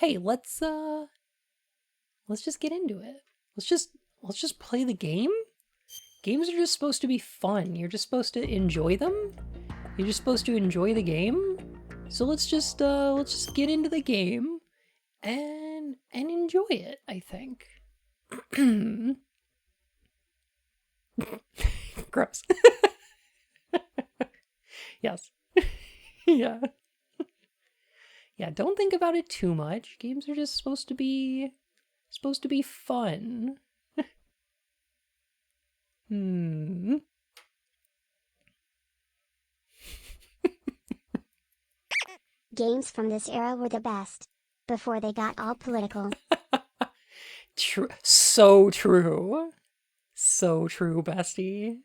hey, let's just get into it. Let's just play the game. Games are just supposed to be fun. You're just supposed to enjoy them. You're just supposed to enjoy the game. So let's just get into the game and enjoy it, I think. Gross. Yes. Yeah. Yeah, don't think about it too much. Games are just supposed to be fun. Games from this era were the best. Before they got all political. True. So true. So true, bestie.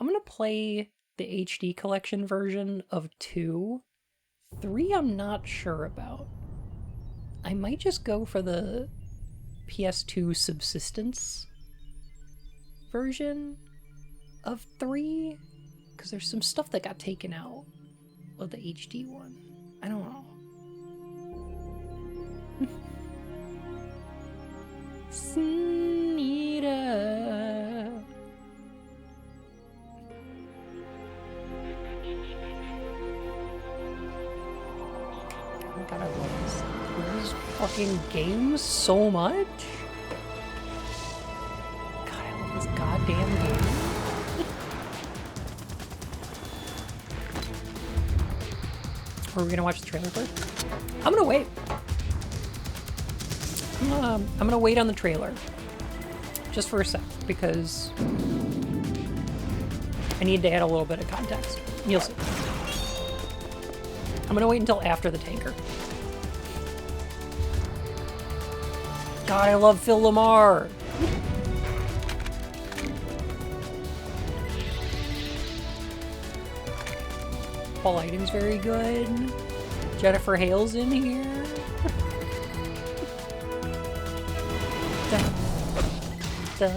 I'm gonna play the HD collection version of 2. 3 I'm not sure about. I might just go for the PS2 subsistence version of 3, because there's some stuff that got taken out of the HD one. I don't know. Snida. Oh my god, I love this fucking game so much. God, I love this goddamn game. Are we gonna watch the trailer first? I'm gonna wait. I'm gonna wait on the trailer. Just for a sec, because I need to add a little bit of context. You'll see. I'm gonna wait until after the tanker. God, I love Phil Lamar! Paul Lighting's very good. Jennifer Hale's in here. This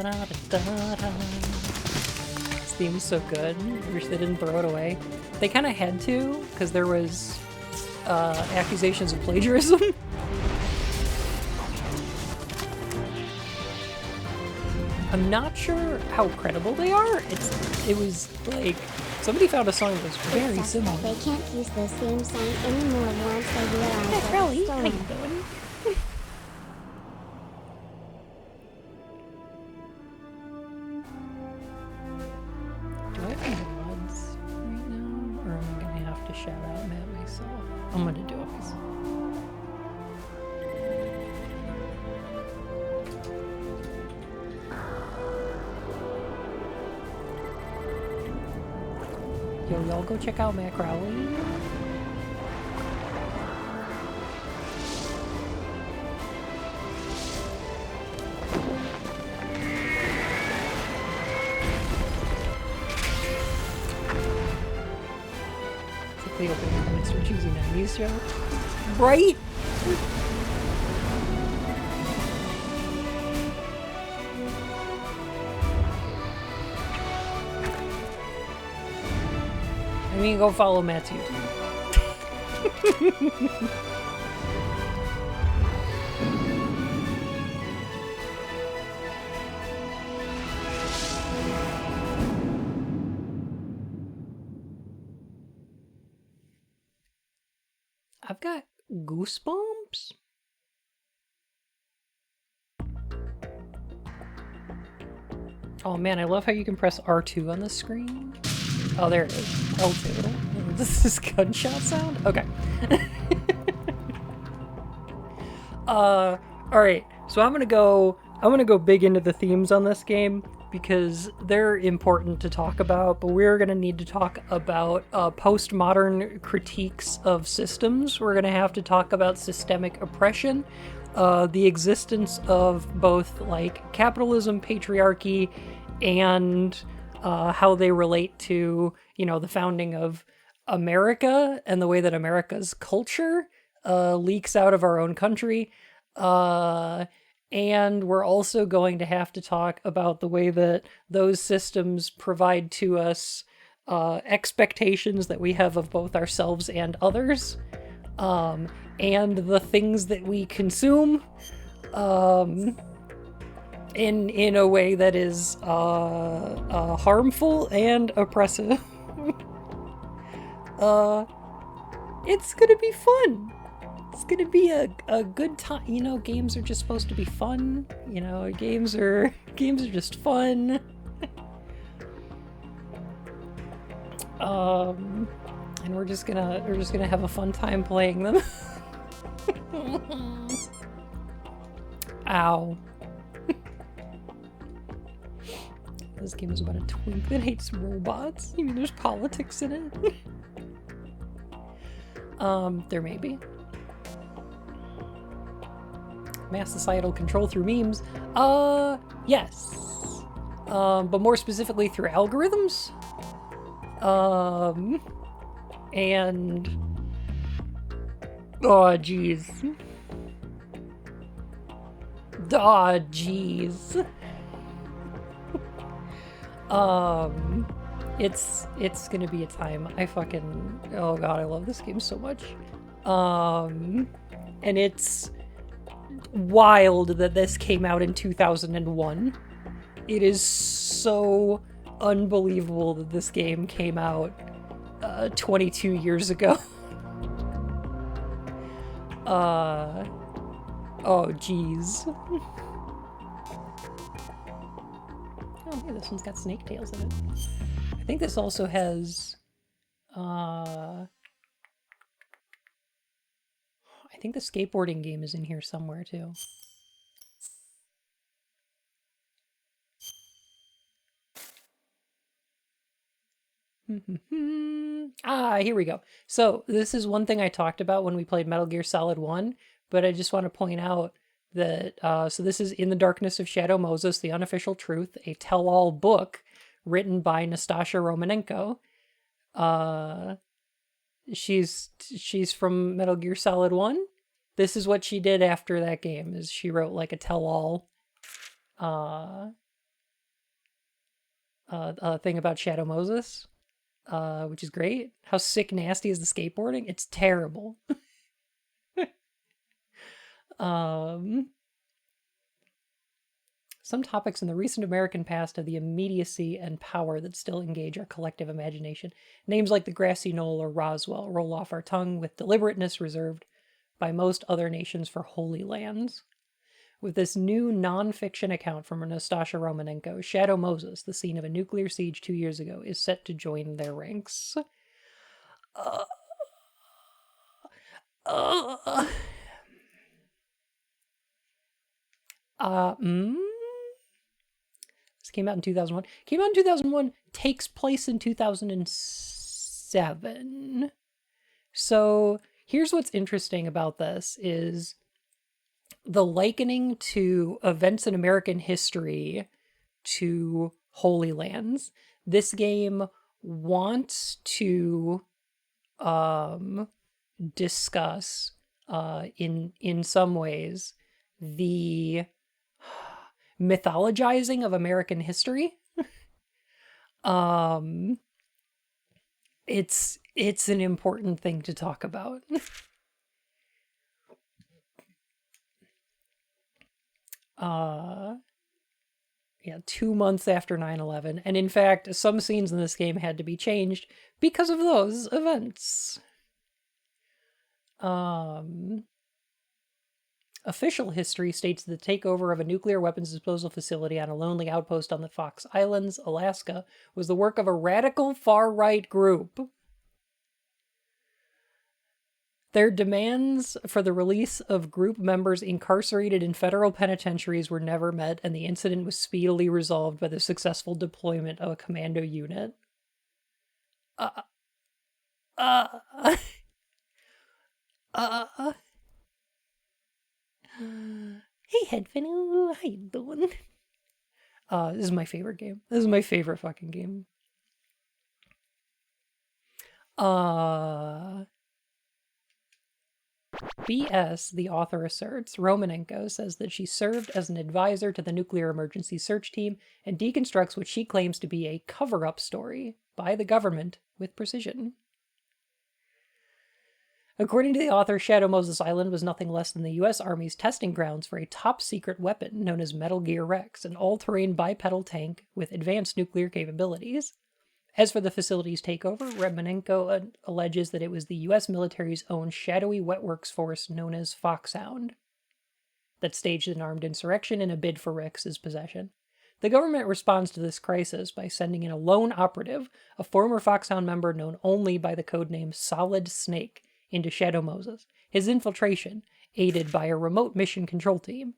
theme is so good. I wish they didn't throw it away. They kind of had to, because there was accusations of plagiarism. I'm not sure how credible they are. It was like somebody found a song that was very similar. They can't use those theme songs anymore once they realize Hey, Crowley, how you stolen. doing? Do I have any mods right now, or am I gonna have to shout out Matt myself? I'm gonna do it myself. Yo, y'all go check out Matt Crowley. It's like the opening comments for choosing 90s show. Right? I mean, go follow Matt's YouTube. I've got goosebumps. Oh man, I love how you can press R2 on the screen. Oh, there it is. L2. This is gunshot sound? Okay. Alright. So I'm gonna go big into the themes on this game because they're important to talk about, but we're gonna need to talk about postmodern critiques of systems. We're gonna have to talk about systemic oppression, the existence of both like capitalism, patriarchy, and how they relate to, you know, the founding of America and the way that America's culture leaks out of our own country. And we're also going to have to talk about the way that those systems provide to us expectations that we have of both ourselves and others, and the things that we consume, in a way that is harmful and oppressive. It's gonna be fun. It's gonna be a good time. You know, games are just supposed to be fun. You know, games are just fun. And we're just gonna have a fun time playing them. Ow. This game is about a twink that hates robots. You mean there's politics in it? There may be. Mass societal control through memes? Yes. But more specifically through algorithms? And... oh, jeez. Oh, jeez. It's gonna be a time. Oh god, I love this game so much. And it's wild that this came out in 2001. It is so unbelievable that this game came out 22 years ago. Oh jeez. Oh, yeah, this one's got snake tails in it. I think this also has, I think the skateboarding game is in here somewhere, too. Here we go. So, this is one thing I talked about when we played Metal Gear Solid 1, but I just want to point out that, so this is In the Darkness of Shadow Moses, The Unofficial Truth, a tell-all book written by Nastasha Romanenko. She's from Metal Gear Solid 1. This is what she did after that game, is she wrote like a tell-all thing about Shadow Moses, which is great. How sick nasty is the skateboarding? It's terrible. Some topics in the recent American past have the immediacy and power that still engage our collective imagination. Names like the grassy knoll or Roswell roll off our tongue with deliberateness reserved by most other nations for holy lands. With this new non-fiction account from Nastasha Romanenko, Shadow Moses, the scene of a nuclear siege 2 years ago, is set to join their ranks. This came out in 2001. Came out in 2001, takes place in 2007. So here's what's interesting about this is the likening to events in American history to Holy Lands. This game wants to discuss in some ways the mythologizing of American history. It's an important thing to talk about. Yeah, 2 months after 9/11, and in fact, some scenes in this game had to be changed because of those events. Official history states the takeover of a nuclear weapons disposal facility on a lonely outpost on the Fox Islands, Alaska, was the work of a radical far-right group. Their demands for the release of group members incarcerated in federal penitentiaries were never met, and the incident was speedily resolved by the successful deployment of a commando unit. Hey, Headfinu, how you doing? This is my favorite game. This is my favorite fucking game. BS, the author asserts, Romanenko says that she served as an advisor to the nuclear emergency search team and deconstructs what she claims to be a cover-up story. by the government with precision. According to the author, Shadow Moses Island was nothing less than the U.S. Army's testing grounds for a top-secret weapon known as Metal Gear Rex, an all-terrain bipedal tank with advanced nuclear capabilities. As for the facility's takeover, Romanenko alleges that it was the U.S. military's own shadowy wetworks force known as Foxhound that staged an armed insurrection in a bid for Rex's possession. The government responds to this crisis by sending in a lone operative, a former Foxhound member known only by the codename Solid Snake, into Shadow Moses, his infiltration aided by a remote mission control team,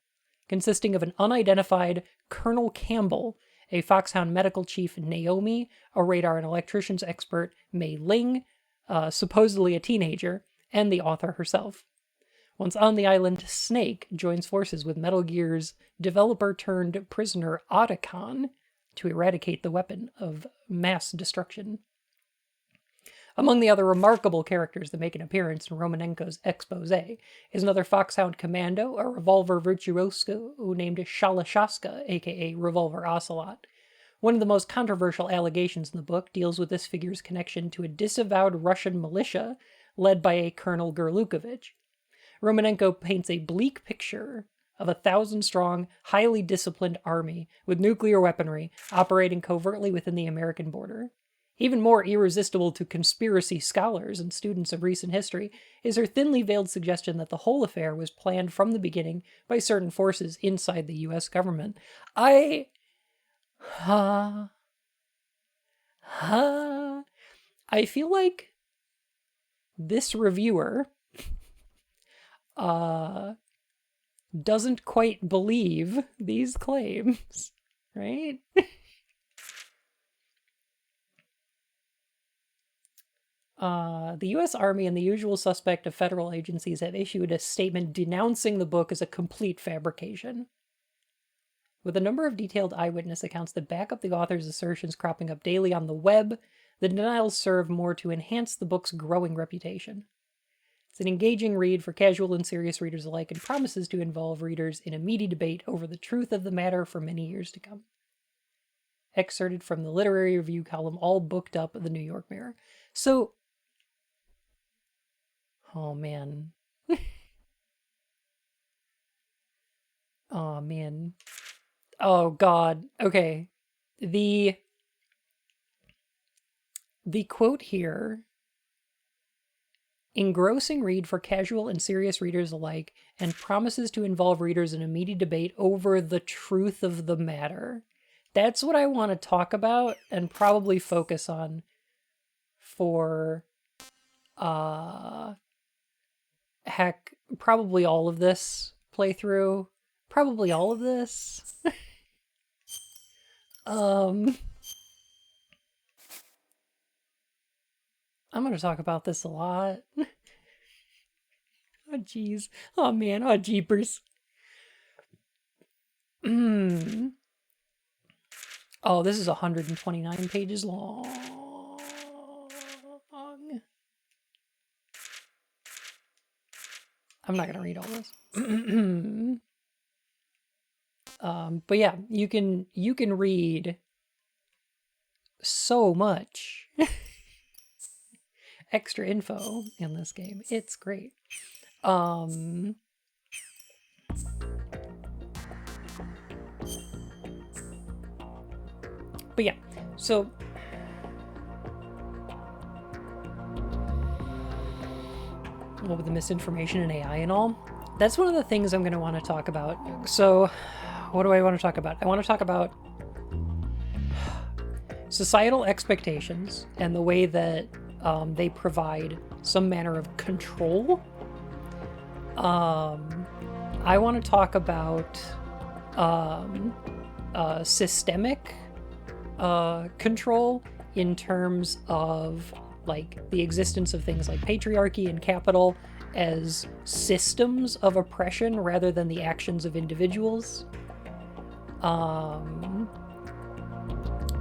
consisting of an unidentified Colonel Campbell, a Foxhound medical chief Naomi, a radar and electricians expert Mei Ling, supposedly a teenager, and the author herself. Once on the island, Snake joins forces with Metal Gear's developer-turned-prisoner Otacon to eradicate the weapon of mass destruction. Among the other remarkable characters that make an appearance in Romanenko's expose is another Foxhound commando, a revolver virtuoso named Shalashaska, aka Revolver Ocelot. One of the most controversial allegations in the book deals with this figure's connection to a disavowed Russian militia led by a Colonel Gurlukovich. Romanenko paints a bleak picture of a 1,000-strong, highly disciplined army with nuclear weaponry operating covertly within the American border. Even more irresistible to conspiracy scholars and students of recent history is her thinly veiled suggestion that the whole affair was planned from the beginning by certain forces inside the U.S. government. I feel like this reviewer doesn't quite believe these claims, right? The U.S. Army and the usual suspect of federal agencies have issued a statement denouncing the book as a complete fabrication. With a number of detailed eyewitness accounts that back up the author's assertions cropping up daily on the web, the denials serve more to enhance the book's growing reputation. It's an engaging read for casual and serious readers alike and promises to involve readers in a meaty debate over the truth of the matter for many years to come. Excerpted from the literary review column All Booked Up of the New York Mirror. So, oh man. Oh man. Oh god. Okay. The quote here: engrossing read for casual and serious readers alike, and promises to involve readers in a meaty debate over the truth of the matter. That's what I want to talk about and probably focus on for heck, probably all of this playthrough. Probably all of this. I'm gonna talk about this a lot. Oh jeez. Oh man, oh jeepers. Oh, this is 129 pages long. I'm not gonna read all this. But yeah, you can read so much extra info in this game. It's great. But yeah, so well, with the misinformation and AI and all, that's one of the things I'm going to want to talk about. So what do I want to talk about? I want to talk about societal expectations and the way that they provide some manner of control. I want to talk about systemic control in terms of like the existence of things like patriarchy and capital as systems of oppression rather than the actions of individuals.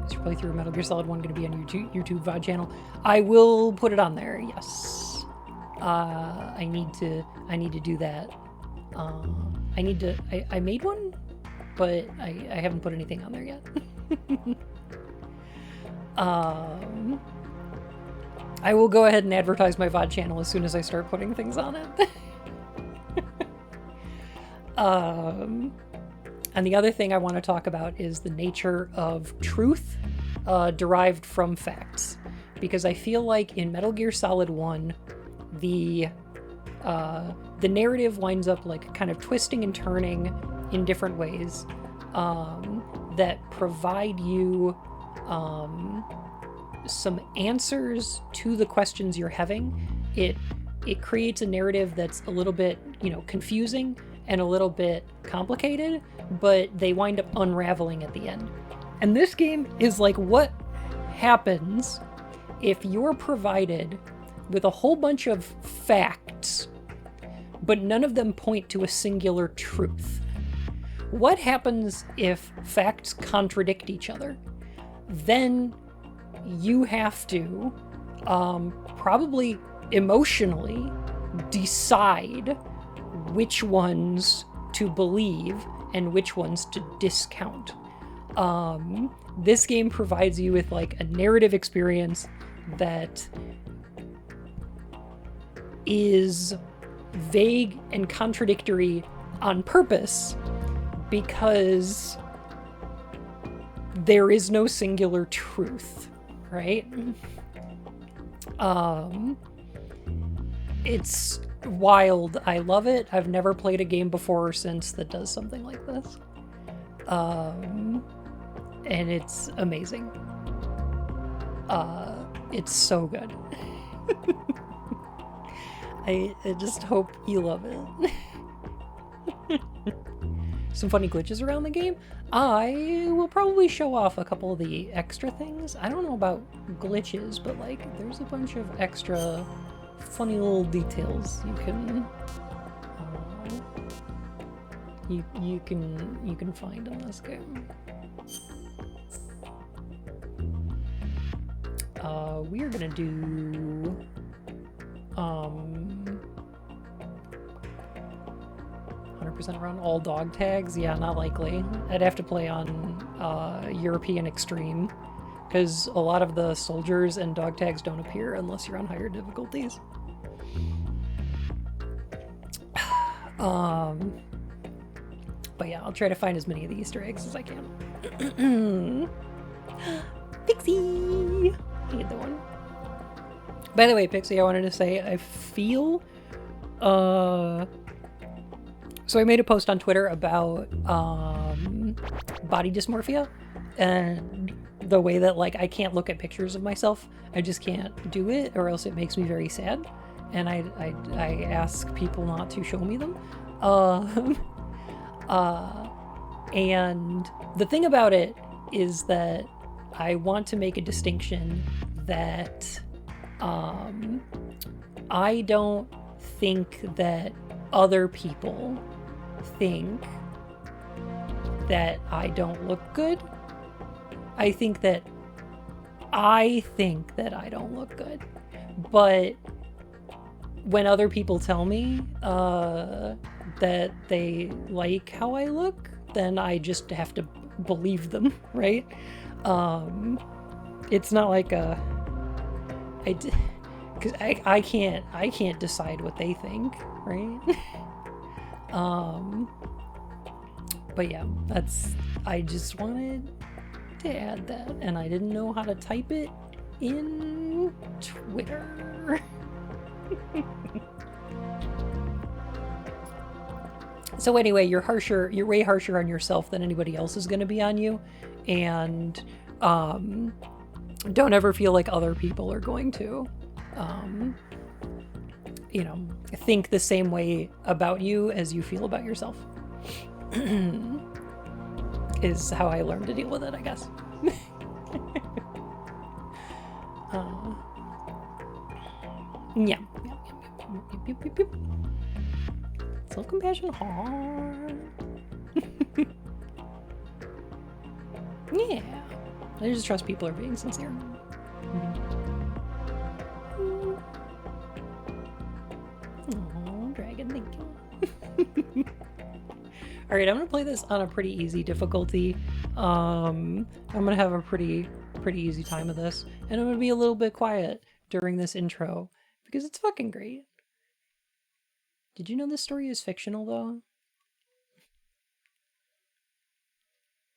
Is your playthrough of Metal Gear Solid 1 going to be on your YouTube VOD channel? I will put it on there, yes. I need to do that. I made one, but I haven't put anything on there yet. I will go ahead and advertise my VOD channel as soon as I start putting things on it. And the other thing I want to talk about is the nature of truth derived from facts. Because I feel like in Metal Gear Solid 1, the narrative winds up like kind of twisting and turning in different ways that provide you some answers to the questions you're having. It creates a narrative that's a little bit, confusing and a little bit complicated, but they wind up unraveling at the end. And this game is like, what happens if you're provided with a whole bunch of facts, but none of them point to a singular truth? What happens if facts contradict each other? Then you have to probably emotionally decide which ones to believe and which ones to discount. This game provides you with like a narrative experience that is vague and contradictory on purpose, because there is no singular truth, right? It's wild. I love it. I've never played a game before or since that does something like this. And it's amazing. It's so good. I just hope you love it. Some funny glitches around the game. I will probably show off a couple of the extra things. I don't know about glitches, but like there's a bunch of extra funny little details you can you can find in this game. We are gonna do 100% run all dog tags. Yeah, not likely. I'd have to play on European Extreme, because a lot of the soldiers and dog tags don't appear unless you're on higher difficulties. But yeah, I'll try to find as many of the Easter eggs as I can. Pixie! I need the one. By the way, Pixie, I wanted to say, I feel... So I made a post on Twitter about body dysmorphia, and the way that, like, I can't look at pictures of myself. I just can't do it, or else it makes me very sad. And I ask people not to show me them. And the thing about it is that I want to make a distinction that I don't think that other people think that I don't look good. I think that I don't look good. But when other people tell me that they like how I look, then I just have to believe them, right? It's not like because I can't decide what they think, right? But yeah, I just wanted to add that, and I didn't know how to type it in Twitter. So anyway, you're way harsher on yourself than anybody else is going to be on you, and don't ever feel like other people are going to think the same way about you as you feel about yourself. Is how I learned to deal with it, I guess. Yeah. Yep. Self-compassion hard. Yeah. I just trust people are being sincere. Oh, dragon, thank you. Alright, I'm gonna play this on a pretty easy difficulty. I'm gonna have a pretty pretty easy time of this, and I'm gonna be a little bit quiet during this intro because it's fucking great. Did you know this story is fictional, though?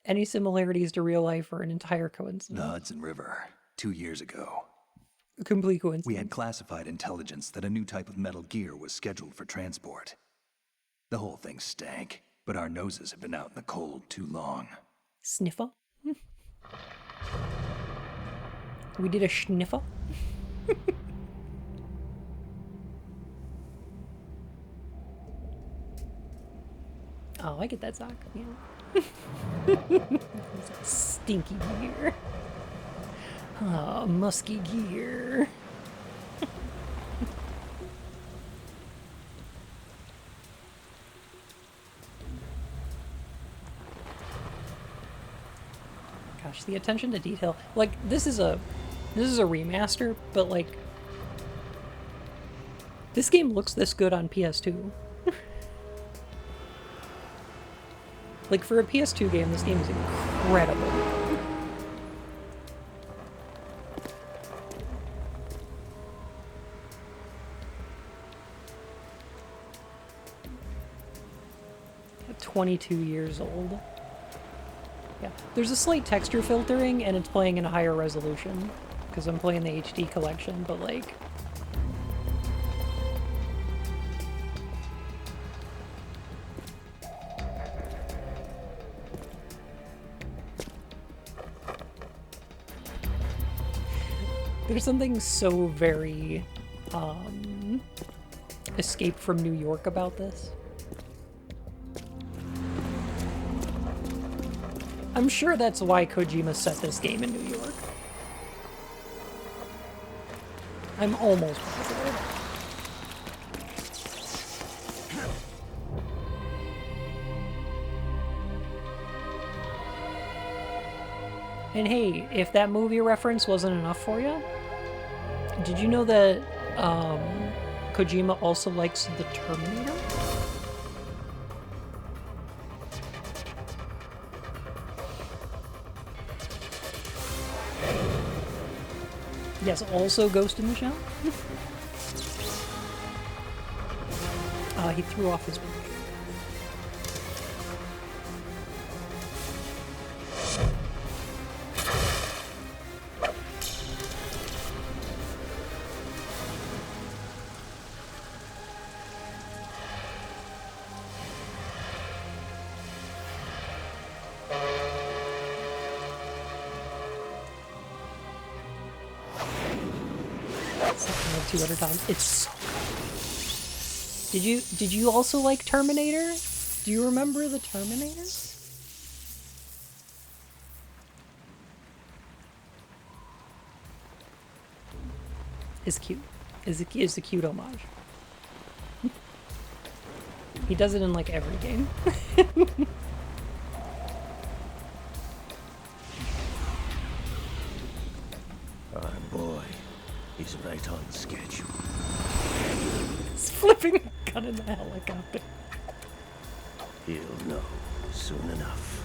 Any similarities to real life are an entire coincidence. The Hudson River, 2 years ago. A complete coincidence. We had classified intelligence that a new type of metal gear was scheduled for transport. The whole thing stank, but our noses have been out in the cold too long. Sniffer? We did a sniffer? Oh, I get that sock. Yeah. Stinky gear. Oh, musky gear. Gosh, the attention to detail. Like, this is a remaster, but like this game looks this good on PS2. Like, for a PS2 game, this game is incredible. At 22 years old. Yeah, there's a slight texture filtering, and it's playing in a higher resolution, because I'm playing the HD collection, but like... There's something so very, Escape from New York about this. I'm sure that's why Kojima set this game in New York. I'm almost positive. And hey, if that movie reference wasn't enough for you, did you know that Kojima also likes The Terminator? Yes, also Ghost in the Shell? He threw off his watch. Like 200 times. It's so good. Did you also like Terminator? Do you remember the Terminator? Is cute. Is a cute homage. He does it in like every game. Our boy, he's right on schedule. He's flipping a gun in the helicopter. He'll know soon enough.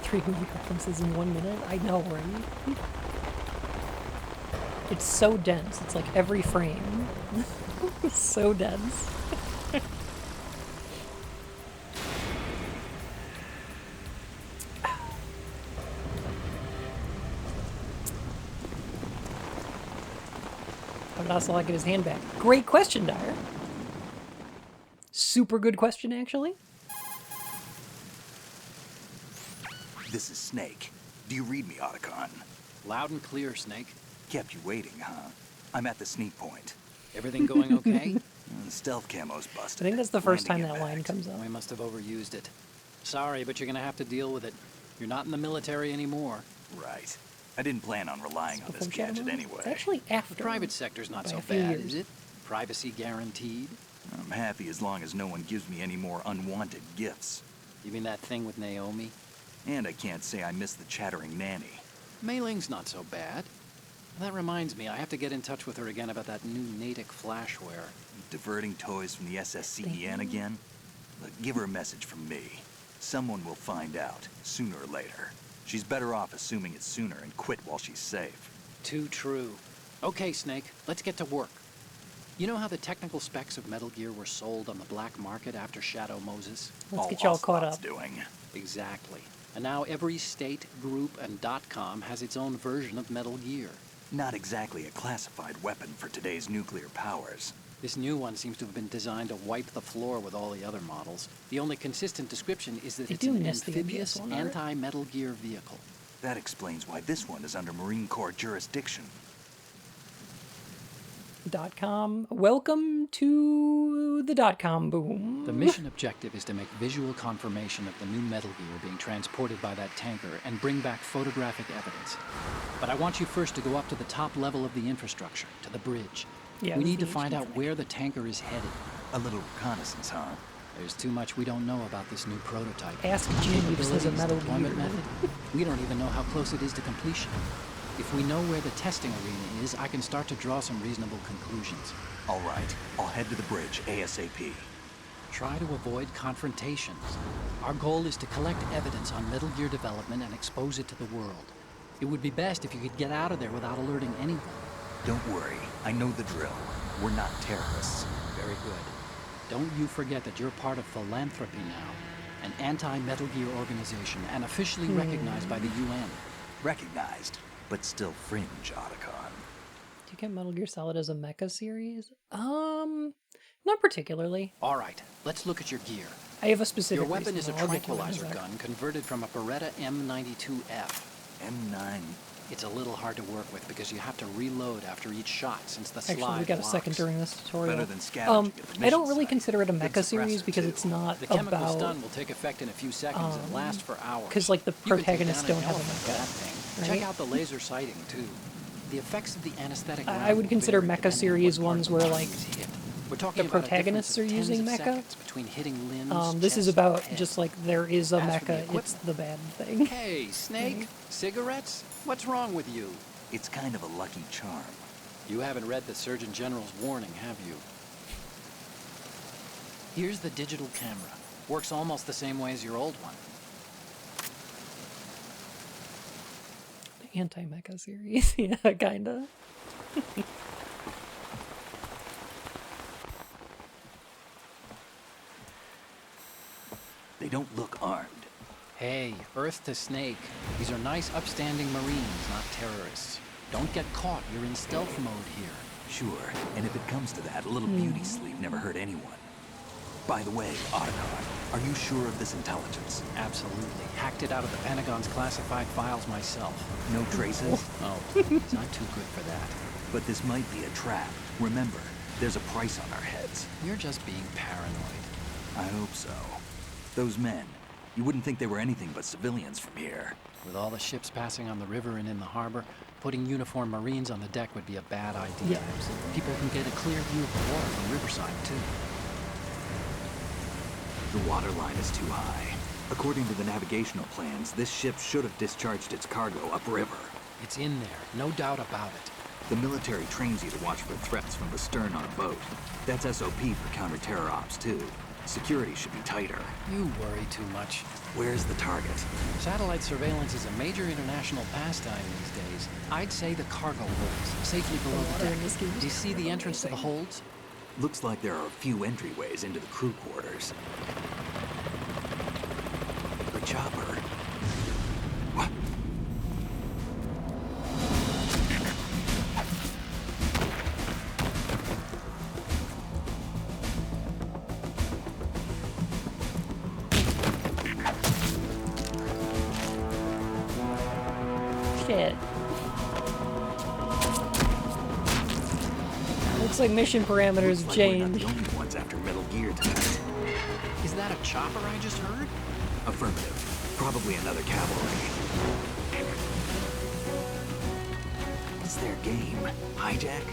Three movie references in 1 minute? I know, right? It's so dense. It's like every frame. It's so dense. I would also like his hand back. Great question, Dyer. Super good question, actually. This is Snake. Do you read me, Otacon? Loud and clear, Snake. Kept you waiting, huh? I'm at the sneak point. Everything going okay? The stealth camo's I busted. think that's the first time Landing that line impact. comes up. We must have overused it. Sorry, but you're gonna have to deal with it. You're not in the military anymore. Right. I didn't plan on relying on this Before Shadow gadget Mode? anyway. It's actually after. The private sector's not by so a few bad, years. is it? Privacy guaranteed? I'm happy as long as no one gives me any more unwanted gifts. You mean that thing with Naomi? And I can't say I miss the chattering nanny. Mei Ling's not so bad. That reminds me, I have to get in touch with her again about that new Natick flashware. Diverting toys from the SSCEN again? Look, give her a message from me. Someone will find out, sooner or later. She's better off assuming it's sooner and quit while she's safe. Too true. Okay, Snake, let's get to work. You know how the technical specs of Metal Gear were sold on the black market after Shadow Moses? Let's get y'all caught Ocelot's up. doing. Exactly. And now every state, group, and .com has its own version of Metal Gear. Not exactly a classified weapon for today's nuclear powers. This new one seems to have been designed to wipe the floor with all the other models. The only consistent description is that They it's do an miss the amphibious, MGS one, right? anti-Metal Gear vehicle. That explains why this one is under Marine Corps jurisdiction. .com. Welcome to the .com boom. The mission objective is to make visual confirmation of the new Metal Gear being transported by that tanker and bring back photographic evidence. But I want you first to go up to the top level of the infrastructure, to the bridge. Yeah, We this need to is the find out HQ. where the tanker is headed. A little reconnaissance, huh? There's too much we don't know about this new prototype. Ask Jeeves as a Capabilities, Metal deployment Gear. method. We don't even know how close it is to completion. If we know where the testing arena is, I can start to draw some reasonable conclusions. All right, I'll head to the bridge ASAP. Try to avoid confrontations. Our goal is to collect evidence on Metal Gear development and expose it to the world. It would be best if you could get out of there without alerting anyone. Don't worry, I know the drill. We're not terrorists. Very good. Don't you forget that you're part of Philanthropy now, an anti-Metal Gear organization and officially recognized by the UN. Recognized, but still fringe, Otacon. Do you get Metal Gear Solid as a mecha series? Not particularly. All right, let's look at your gear. I have a specific Your weapon is a reason, though. I'll get to it in a tranquilizer sec. gun converted from a Beretta M92F. M9. It's a little hard to work with because you have to reload after each shot since the slide Actually, we got a second locks. during this tutorial. Better than scavenging at the I don't mission really site. consider it a Good mecha series suppressor, because too. it's not The chemical about... stun will take effect in a few seconds and last for hours. 'cause, like, the You can take protagonists down an don't have a elephant with mecha, that thing. right? Check out the laser sighting too. The effects of the anesthetic. I round would will consider vary mecha depending on series what part ones of the where, body like, is hit. We're talking the about a protagonists difference are of tens using of mecha. seconds between hitting limbs, this is chest, about head. just like there is a As for the mecha, it's equipment- the bad thing. Hey, Snake, cigarettes? What's wrong with you? It's kind of a lucky charm. You haven't read the Surgeon General's warning, have you? Here's the digital camera. Works almost the same way as your old one. Anti-mecha series, yeah, kinda. They don't look armed. Hey, Earth to Snake. These are nice, upstanding Marines, not terrorists. Don't get caught. You're in stealth mode here. Sure, and if it comes to that, a little beauty sleep never hurt anyone. By the way, Otacon, are you sure of this intelligence? Absolutely. Hacked it out of the Pentagon's classified files myself. No traces? Oh, please, I'm too good for that. But this might be a trap. Remember, there's a price on our heads. You're just being paranoid. I hope so. Those men, you wouldn't think they were anything but civilians from here. With all the ships passing on the river and in the harbor, putting uniformed Marines on the deck would be a bad idea. Yeah, absolutely. People can get a clear view of the water from Riverside, too. The water line is too high. According to the navigational plans, this ship should have discharged its cargo upriver. It's in there, no doubt about it. The military trains you to watch for threats from the stern on a boat. That's SOP for counter-terror ops, too. Security should be tighter. You worry too much. Where's the target? Satellite surveillance is a major international pastime these days. I'd say the cargo holds, safely below the water deck. in this game is Do you see the entrance to the holds? Looks like there are a few entryways into the crew quarters. The chopper. What? Shit. Looks like mission parameters Looks like we're not changed. the only ones after Metal Gear tonight. Is that a chopper I just heard? Affirmative. Probably another cavalry. What's their game? Hijack?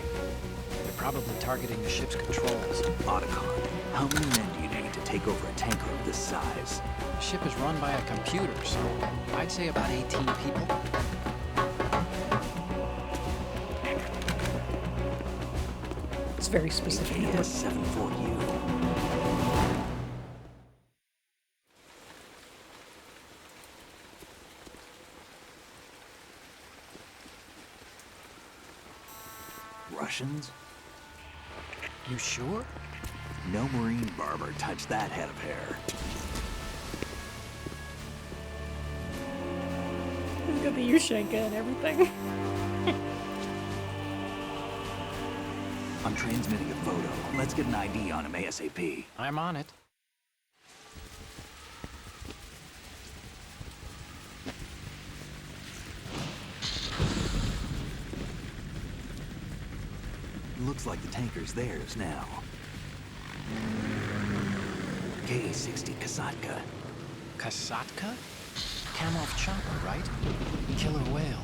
They're probably targeting the ship's controls. Otacon, how many men do you need to take over a tanker of this size? The ship is run by a computer, so I'd say about 18 people. It's very specific. AKS 74U. Russians? You sure? No Marine barber touched that head of hair. He's got the Yushenka and everything. I'm transmitting a photo. Let's get an ID on him ASAP. I'm on it. Looks like the tanker's theirs now. KA-60 Kasatka. Kasatka? Kamov chopper, right? Killer whale.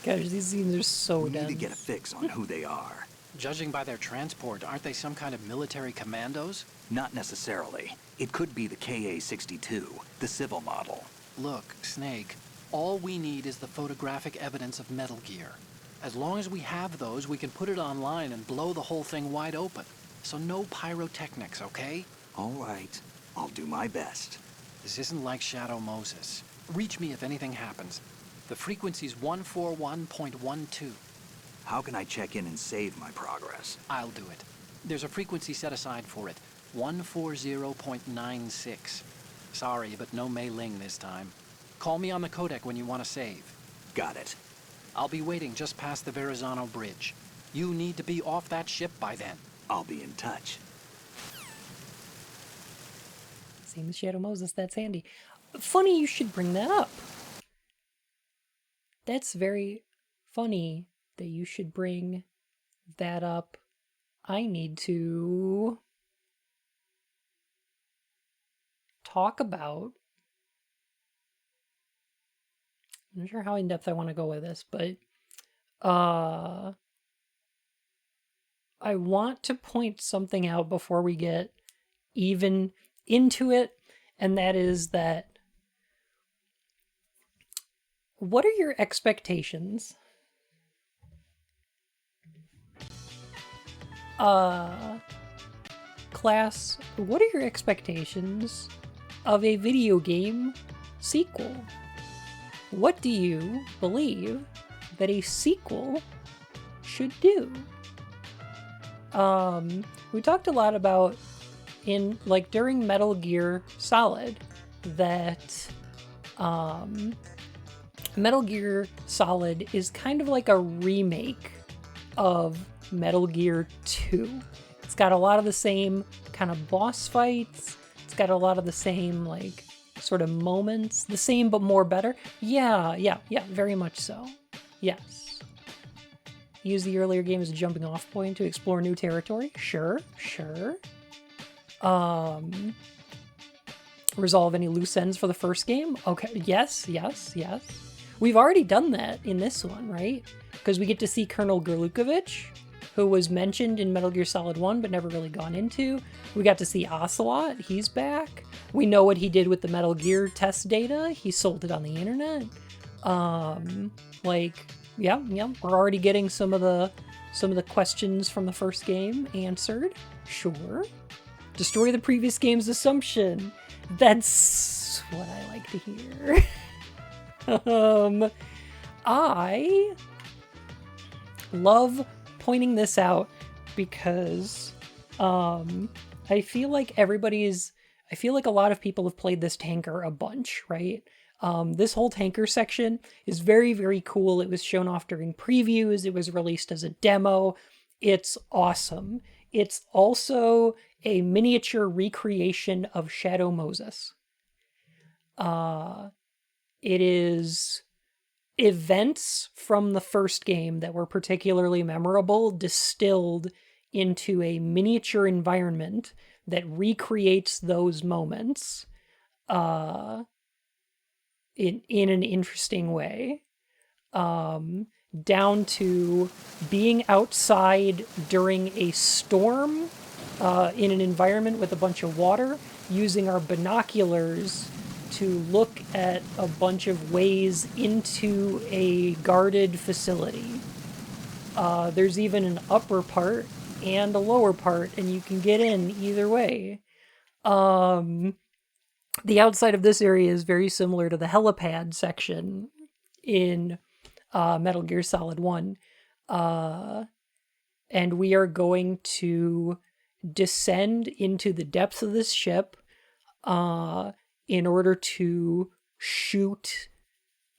Gosh, these scenes are so We need dense. to get a fix on who they are. Judging by their transport, aren't they some kind of military commandos? Not necessarily. It could be the KA-62, the civil model. Look, Snake, all we need is the photographic evidence of Metal Gear. As long as we have those, we can put it online and blow the whole thing wide open. So no pyrotechnics, okay? All right. I'll do my best. This isn't like Shadow Moses. Reach me if anything happens. The frequency's 141.12. How can I check in and save my progress? I'll do it. There's a frequency set aside for it. 140.96. Sorry, but no Mei Ling this time. Call me on the codec when you want to save. Got it. I'll be waiting just past the Verrazano Bridge. You need to be off that ship by then. I'll be in touch. Same as Shadow Moses, that's handy. Funny you should bring that up. That's very funny that you should bring that up. I need to talk about... I'm not sure how in-depth I want to go with this, but I want to point something out before we get even into it, and that is that what are your expectations? Class, what are your expectations of a video game sequel? What do you believe that a sequel should do? We talked a lot about during Metal Gear Solid that Metal Gear Solid is kind of like a remake of Metal Gear 2. It's got a lot of the same kind of boss fights. It's got a lot of the same sort of moments, the same but more better. Yeah, very much so. Yes. Use the earlier game as a jumping off point to explore new territory. Sure. Resolve any loose ends for the first game. Okay, yes. We've already done that in this one, right? Because we get to see Colonel Gerlukovich, who was mentioned in Metal Gear Solid 1 but never really gone into. We got to see Ocelot. He's back. We know what he did with the Metal Gear test data. He sold it on the internet. Yeah, we're already getting some of the questions from the first game answered. Sure. Destroy the previous game's assumption. That's what I like to hear. I love pointing this out because I feel like a lot of people have played this tanker a bunch, right? This whole tanker section is very, very cool. It was shown off during previews. It was released as a demo. It's awesome. It's also a miniature recreation of Shadow Moses. It is events from the first game that were particularly memorable distilled into a miniature environment that recreates those moments in an interesting way. Down to being outside during a storm in an environment with a bunch of water, using our binoculars to look at a bunch of ways into a guarded facility. There's even an upper part and a lower part, and you can get in either way. The outside of this area is very similar to the helipad section in Metal Gear Solid 1. And we are going to descend into the depths of this ship in order to shoot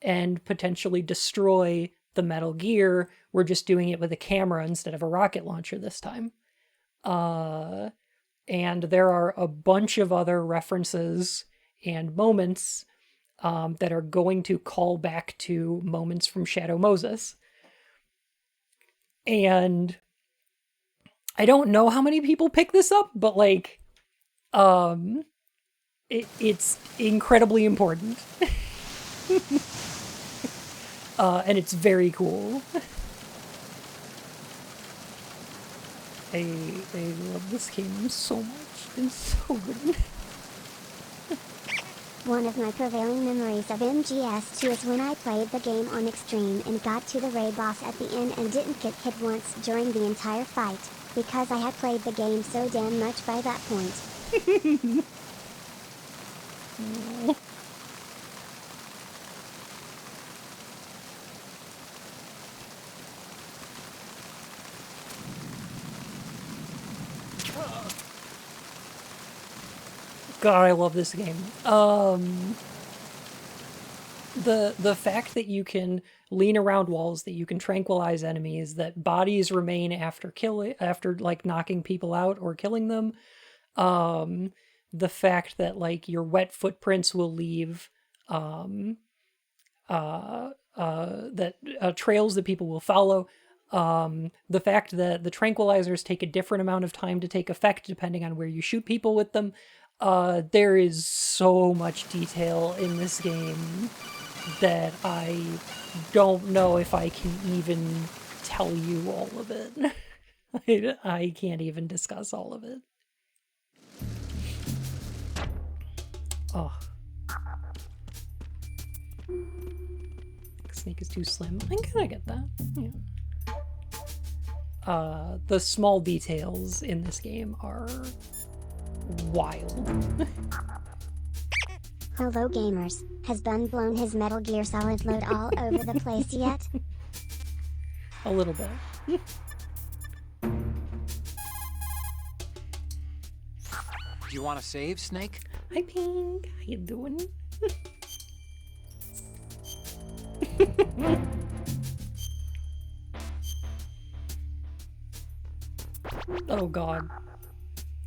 and potentially destroy the Metal Gear. We're just doing it with a camera instead of a rocket launcher this time. And there are a bunch of other references and moments that are going to call back to moments from Shadow Moses. And I don't know how many people pick this up, but like, it's incredibly important. And it's very cool. I love this game so much. It's so good. One of my prevailing memories of MGS2 is when I played the game on Extreme and got to the raid boss at the end and didn't get hit once during the entire fight, because I had played the game so damn much by that point. God, I love this game. The fact that you can lean around walls, that you can tranquilize enemies, that bodies remain after like knocking people out or killing them. The fact that like your wet footprints will leave trails that people will follow. The fact that the tranquilizers take a different amount of time to take effect depending on where you shoot people with them. There is so much detail in this game that I don't know if I can even tell you all of it. I can't even discuss all of it. Oh. Snake is too slim. I can kinda get that. Yeah. The small details in this game are wild. Hello gamers, has Bun blown his Metal Gear Solid load all over the place yet? A little bit. Do you want to save, Snake? Hi Pink, how you doing? Oh god.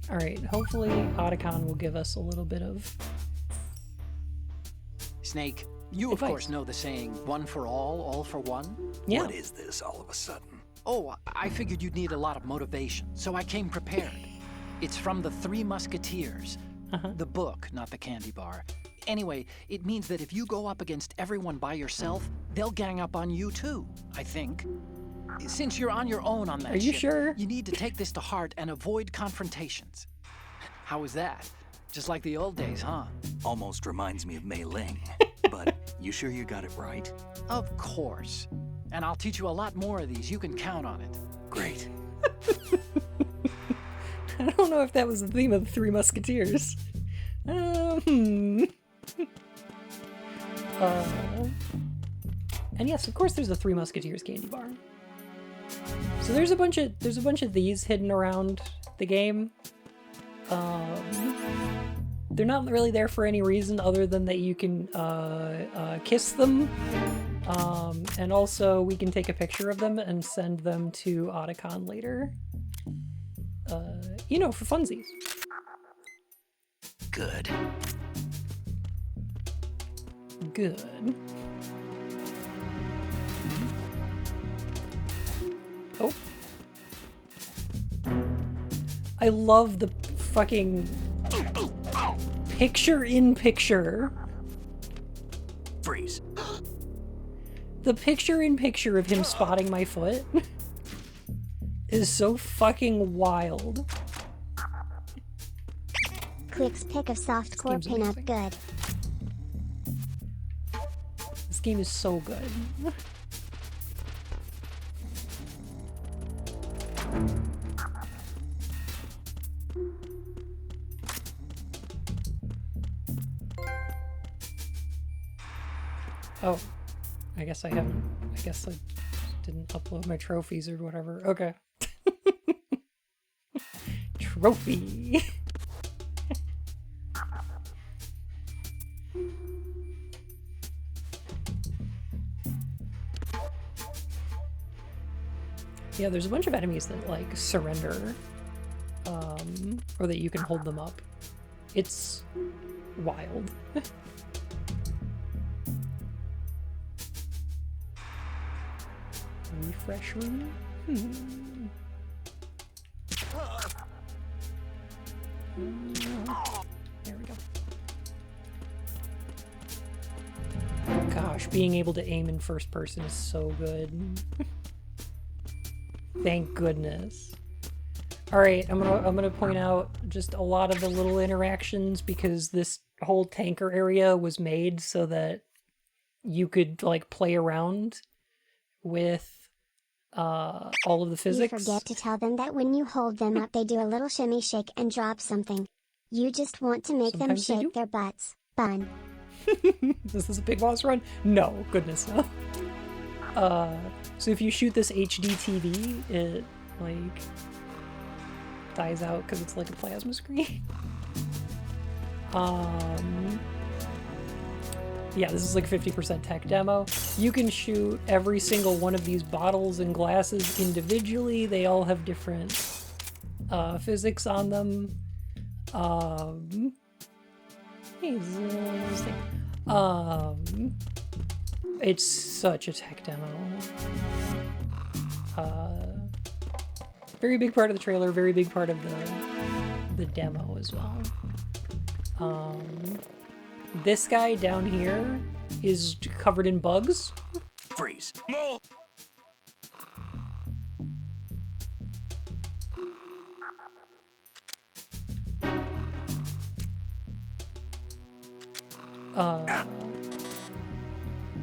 Alright, hopefully Otacon will give us a little bit of... Snake, you of advice. course know the saying, one for all for one? Yeah. What is this all of a sudden? Oh, I figured you'd need a lot of motivation, so I came prepared. It's from the Three Musketeers. The book, not the candy bar. Anyway, it means that if you go up against everyone by yourself, they'll gang up on you too, I think. Since you're on your own on that Are you ship, sure? you need to take this to heart and avoid confrontations. How was that? Just like the old days, huh? Almost reminds me of Mei Ling. But you sure you got it right? Of course. And I'll teach you a lot more of these. You can count on it. Great. I don't know if that was the theme of the Three Musketeers. And yes, of course there's a Three Musketeers candy bar. So there's a bunch of these hidden around the game. They're not really there for any reason other than that you can kiss them. And also we can take a picture of them and send them to Otacon later. You know, for funsies. Good. Good. Oh. I love the fucking picture-in-picture. Freeze. The picture-in-picture of him spotting my foot is so fucking wild. Quick's pick of softcore game's pinup amazing. good. This game is so good. Oh. I guess I haven't. I guess I didn't upload my trophies or whatever. Okay. Trophy. Yeah, there's a bunch of enemies that like surrender, or that you can hold them up. It's wild. Refresh room? There we go. Gosh, being able to aim in first person is so good. Thank goodness. All right, I'm gonna point out just a lot of the little interactions because this whole tanker area was made so that you could like play around with all of the physics. You forget to tell them that when you hold them up they do a little shimmy shake and drop something. You just want to make Sometimes they them do. shake their butts. Fun. Is this a big boss run? No, goodness no. So if you shoot this HD TV, it like dies out because it's like a plasma screen. Yeah, this is like 50% tech demo. You can shoot every single one of these bottles and glasses individually. They all have different physics on them. It's such a tech demo. Very big part of the trailer, very big part of the demo as well. This guy down here is covered in bugs. Freeze. No.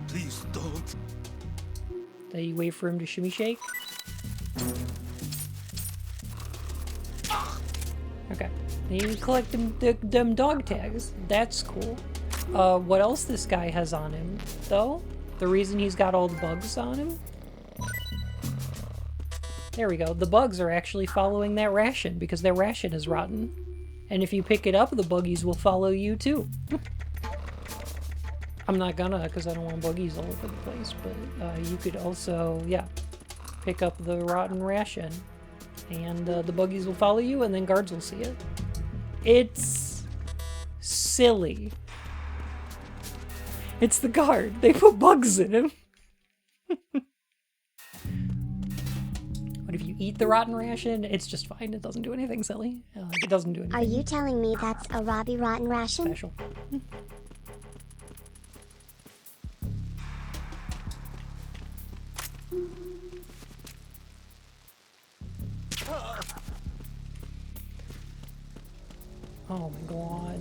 Please don't. That you wait for him to shimmy shake. Okay. And you collect them dog tags. That's cool. What else this guy has on him, though? The reason he's got all the bugs on him? There we go. The bugs are actually following that ration because their ration is rotten. And if you pick it up, the buggies will follow you too. I'm not gonna because I don't want buggies all over the place, but you could also, yeah, pick up the rotten ration and the buggies will follow you and then guards will see it. It's silly. It's the guard. They put bugs in him. But if you eat the rotten ration, it's just fine. It doesn't do anything silly. It doesn't do anything Are you telling me that's a Robbie Rotten ration? special. Oh my god.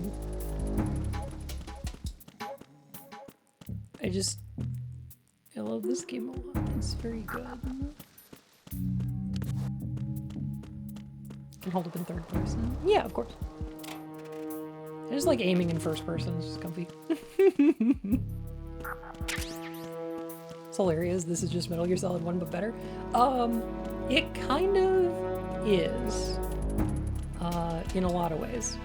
I love this game a lot. It's very good. Can hold up in third person. Yeah, of course. I just like aiming in first person. It's just comfy. It's hilarious. This is just Metal Gear Solid 1, but better. It kind of is. In a lot of ways.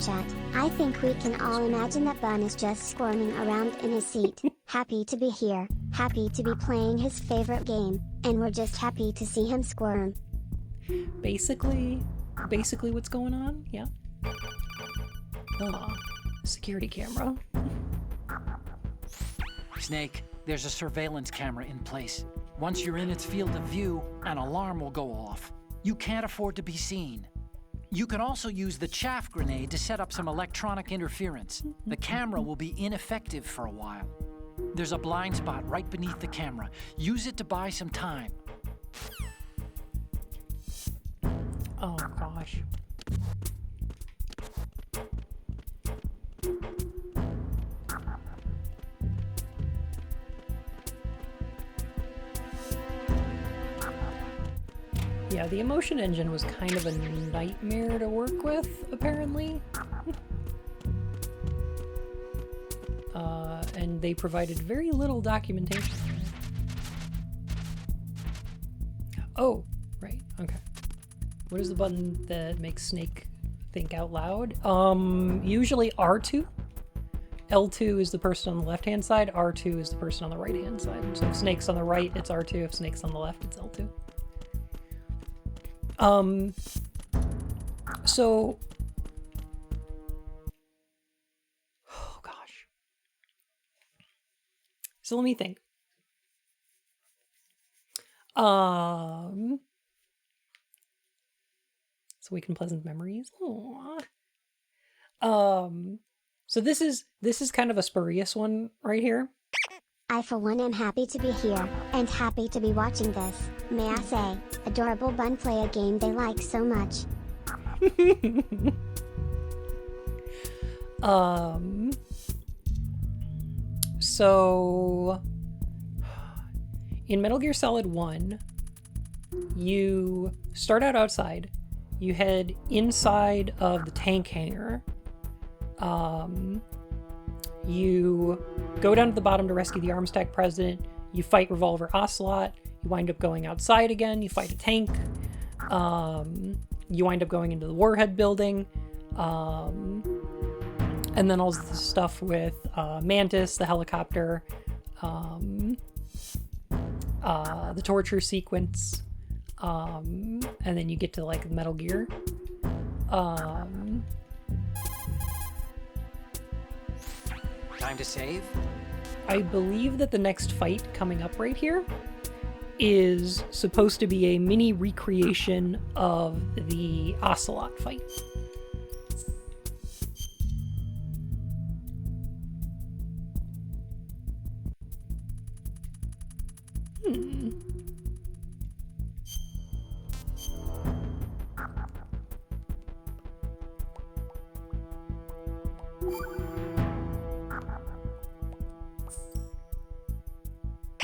Chat, I think we can all imagine that Bun is just squirming around in his seat, happy to be here, happy to be playing his favorite game, and we're just happy to see him squirm. Basically what's going on, yeah. Oh, security camera. Snake, there's a surveillance camera in place. Once you're in its field of view, an alarm will go off. You can't afford to be seen. You can also use the chaff grenade to set up some electronic interference. The camera will be ineffective for a while. There's a blind spot right beneath the camera. Use it to buy some time. Oh gosh. Yeah, the emotion engine was kind of a nightmare to work with, apparently. And they provided very little documentation. Oh, right, okay. What is the button that makes Snake think out loud? Usually R2. L2 is the person on the left-hand side, R2 is the person on the right-hand side. So if Snake's on the right, it's R2, if Snake's on the left, it's L2. So... Oh, gosh. So let me think. Sweet and pleasant memories. Aww. So this is kind of a spurious one right here. I for one am happy to be here, and happy to be watching this, may I say, adorable bun play a game they like so much. So in Metal Gear Solid 1, you start out outside, you head inside of the tank hangar, you go down to the bottom to rescue the Armstack president, you fight Revolver Ocelot, you wind up going outside again, you fight a tank, you wind up going into the Warhead building, and then all the stuff with Mantis, the helicopter, the torture sequence, and then you get to like Metal Gear. Time to save? I believe that the next fight coming up right here is supposed to be a mini recreation of the Ocelot fight.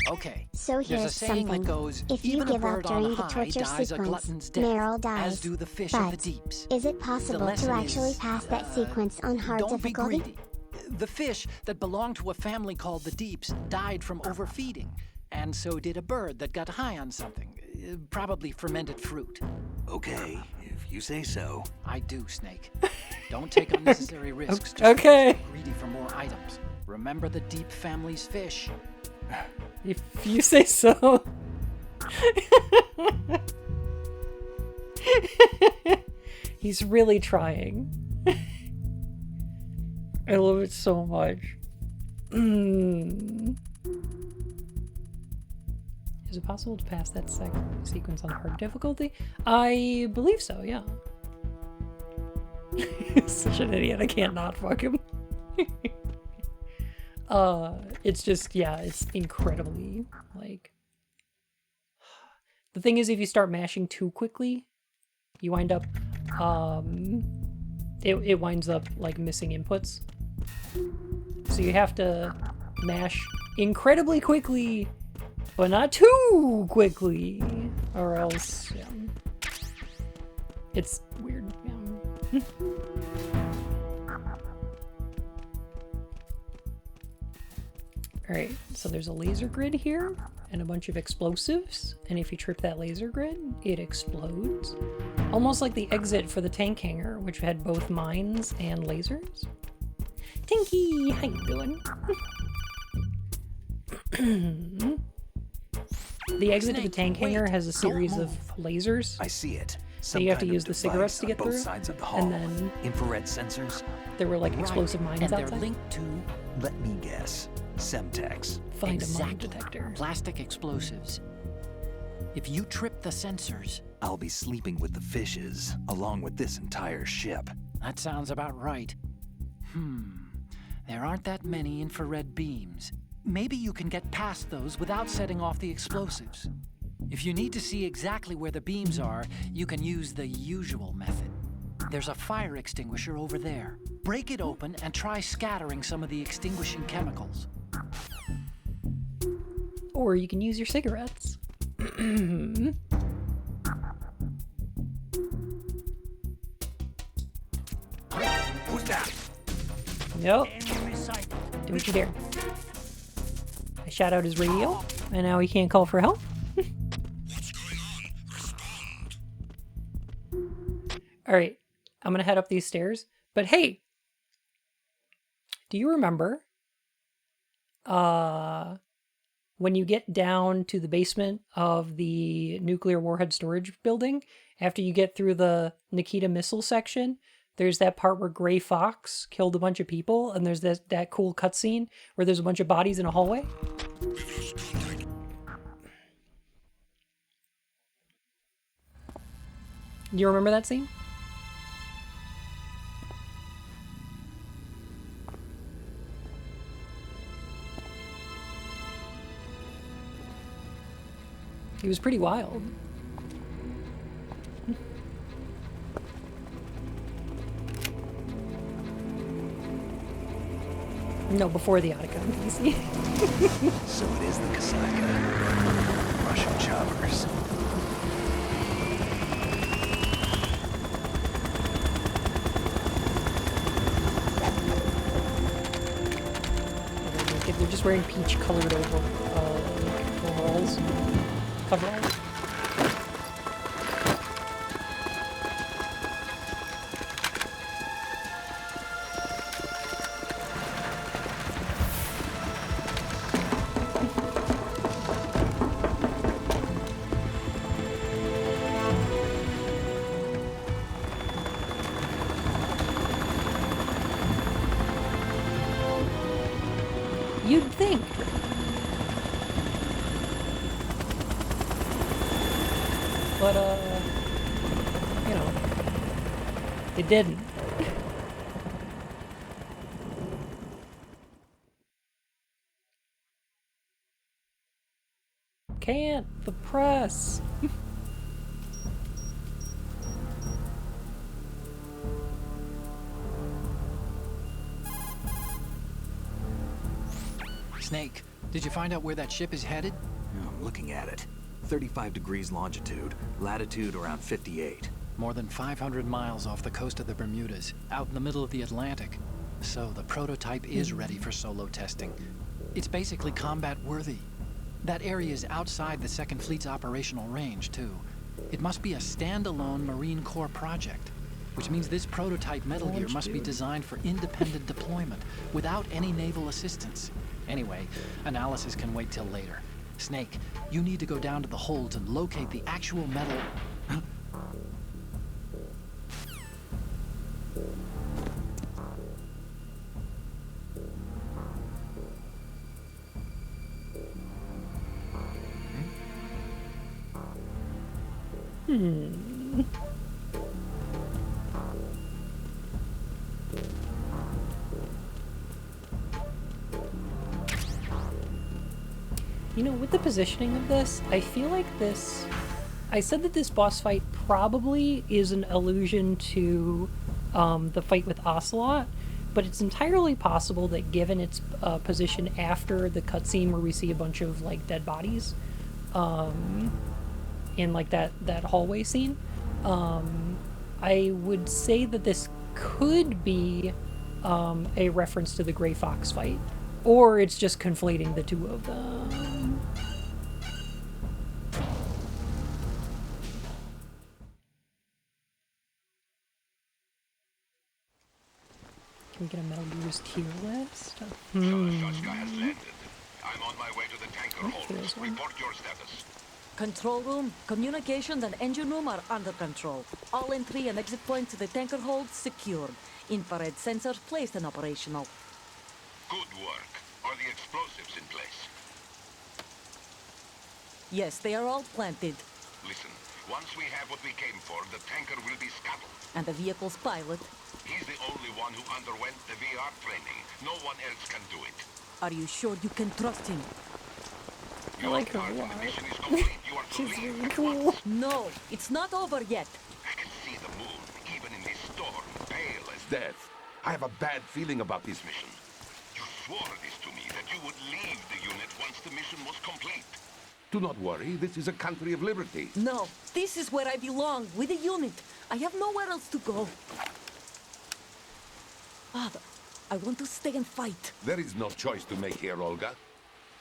Okay. So There's a here's saying something. that goes, If you even a give up bird on during the high torture dies a sequence, glutton's death, Meryl dies. as do the fish But of the deeps. is it possible to lesson actually is, pass that sequence on hard Don't difficulty? be greedy. The fish that belonged to a family called the Deeps died from overfeeding, and so did a bird that got high on something, probably fermented fruit. Okay, if you say so. I do, Snake. Don't take unnecessary risks. Just Okay. because you're greedy for more items. Remember the Deep family's fish. If you say so. He's really trying. I love it so much. Is it possible to pass that sequence on hard difficulty? I believe so, yeah. Such an idiot, I can't not fuck him. It's just, yeah, it's incredibly, like... The thing is, if you start mashing too quickly, you wind up, it winds up, like, missing inputs. So you have to mash incredibly quickly, but not too quickly, or else, yeah. It's weird, yeah. Alright, so there's a laser grid here, and a bunch of explosives, and if you trip that laser grid, it explodes. Almost like the exit for the tank hangar, which had both mines and lasers. Tinky, how you doing? The exit to the tank hangar has a series of lasers. I see it. So you have to use the cigarettes to get both through, sides of the hall. and then Infrared sensors. there were like explosive mines and they're outside. linked to Let me guess. Semtex. Find a mine exactly, detector. plastic explosives. If you trip the sensors, I'll be sleeping with the fishes, along with this entire ship. that sounds about right. There aren't that many infrared beams. Maybe you can get past those without setting off the explosives. If you need to see exactly where the beams are, you can use the usual method. There's a fire extinguisher over there. Break it open and try scattering some of the extinguishing chemicals. Or you can use your cigarettes. Nope. Do what you dare. I shot out his radio, and now he can't call for help. Alright, I'm gonna head up these stairs. But hey! Do you remember when you get down to the basement of the nuclear warhead storage building, after you get through the Nikita missile section, there's that part where Gray Fox killed a bunch of people, and there's that cool cutscene where there's a bunch of bodies in a hallway? Do you remember that scene? He was pretty wild. No, before the Otacon PC. So it is the Kasaka. Russian choppers. They're just wearing peach colored overalls. Coveralls. You'd think. But, you know, it didn't. Can't. The press. Snake, did you find out where that ship is headed? I'm looking at it. 35 degrees longitude, latitude around 58. More than 500 miles off the coast of the Bermudas, out in the middle of the Atlantic. So the prototype is ready for solo testing. It's basically combat worthy. That area is outside the Second Fleet's operational range, too. It must be a standalone Marine Corps project, which means this prototype Metal Gear must be designed for independent deployment, without any naval assistance. Anyway, analysis can wait till later. Snake, you need to go down to the holds and locate the actual metal... You know, with the positioning of this, I feel like this... I said that this boss fight probably is an allusion to the fight with Ocelot, but it's entirely possible that given its position after the cutscene where we see a bunch of, like, dead bodies in, like, that hallway scene, I would say that this could be a reference to the Gray Fox fight, or it's just conflating the two of them. Can we get a Metal Gear's tier list? Shashka has landed. I'm on my way to the tanker hold. Report your status. Control room, communications and engine room are under control. All entry and exit points to the tanker hold secured. Infrared sensors placed and operational. Good work. Are the explosives in place? Yes, they are all planted. Listen, once we have what we came for, the tanker will be scuttled. And the vehicle's pilot. He's the only one who underwent the VR training. No one else can do it. Are you sure you can trust him? I like her a Part of lot. the mission is complete. You are to She's leave really at cool. once. No, it's not over yet. I can see the moon, even in this storm, pale as death. I have a bad feeling about this mission. You swore this to me, that you would leave the unit once the mission was complete. Do not worry, this is a country of liberty. No, this is where I belong, with the unit. I have nowhere else to go. Father, I want to stay and fight. There is no choice to make here, Olga.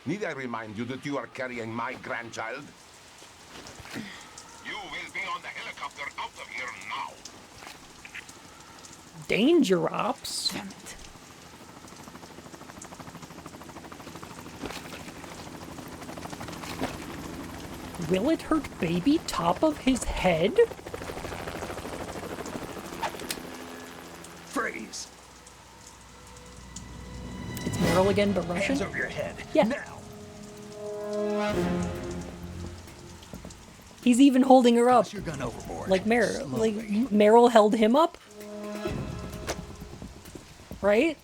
Need I remind you that you are carrying my grandchild? You will be on the helicopter out of here now. Danger ops. Damn it. Will it hurt baby top of his head? Freeze! It's Meryl again, but Russian? Hands over your head. Yeah. Now! He's even holding her up. Toss your gun overboard. Like Meryl. Slowly. Like Meryl held him up? Right?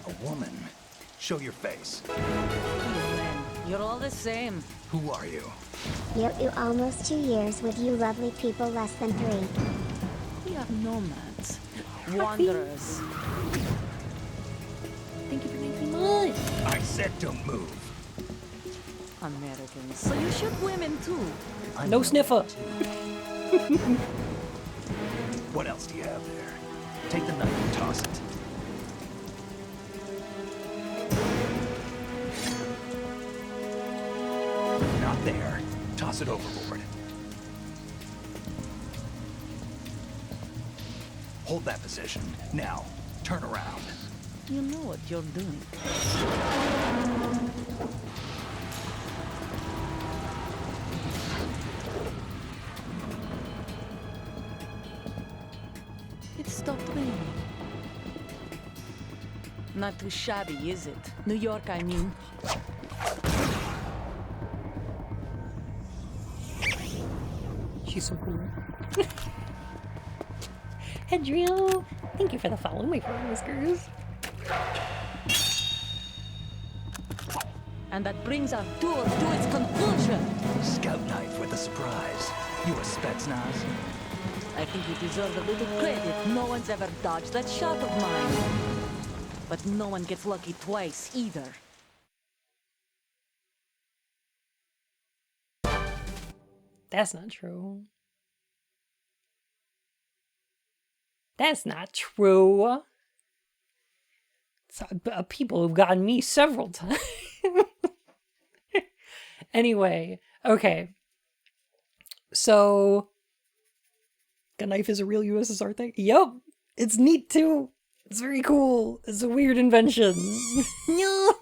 A woman. Show your face. You men, you're all the same. Who are you? You almost 2 years with you lovely people, less than 3. We are nomads. Wanderers. Thank you for 19 months. I said don't move. Americans. So you shoot women too. No sniffer. What else do you have there? Take the knife and toss it. Not there. Toss it overboard. Hold that position. Now, turn around. You know what you're doing. It stopped raining. Not too shabby, is it? New York, I mean. She's so cool. Hedrio, thank you for the follow, my friend whiskers. And that brings our tour to its conclusion. Scout knife with a surprise. You a Spetsnaz? I think you deserve a little credit. No one's ever dodged that shot of mine. But no one gets lucky twice, either. That's not true. That's not true. People have gotten me several times. Anyway, okay. So, a knife is a real USSR thing? Yup. It's neat too. It's very cool. It's a weird invention. No.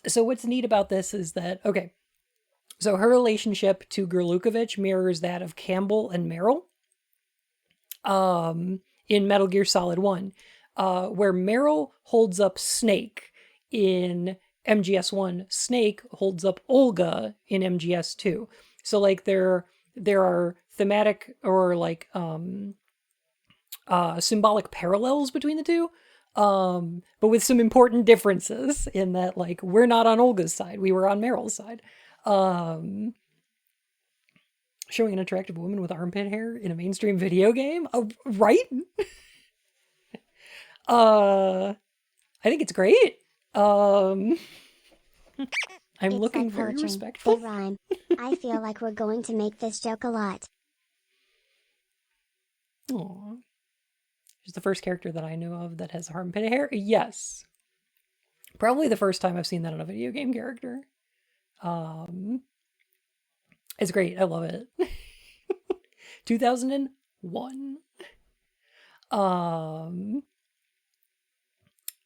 So what's neat about this is that, okay, so her relationship to Gerlukovich mirrors that of Campbell and Meryl in Metal Gear Solid 1, where Meryl holds up Snake in MGS1, Snake holds up Olga in MGS2. So like there are thematic or like symbolic parallels between the two. But with some important differences in that, like, we're not on Olga's side. We were on Meryl's side. Showing an attractive woman with armpit hair in a mainstream video game? Right? I think it's great. I'm It's looking like very poetry. respectful. They rhyme. I feel like we're going to make this joke a lot. Aww. She's the first character that I know of that has armpit hair. Yes. Probably the first time I've seen that on a video game character. It's great. I love it. 2001.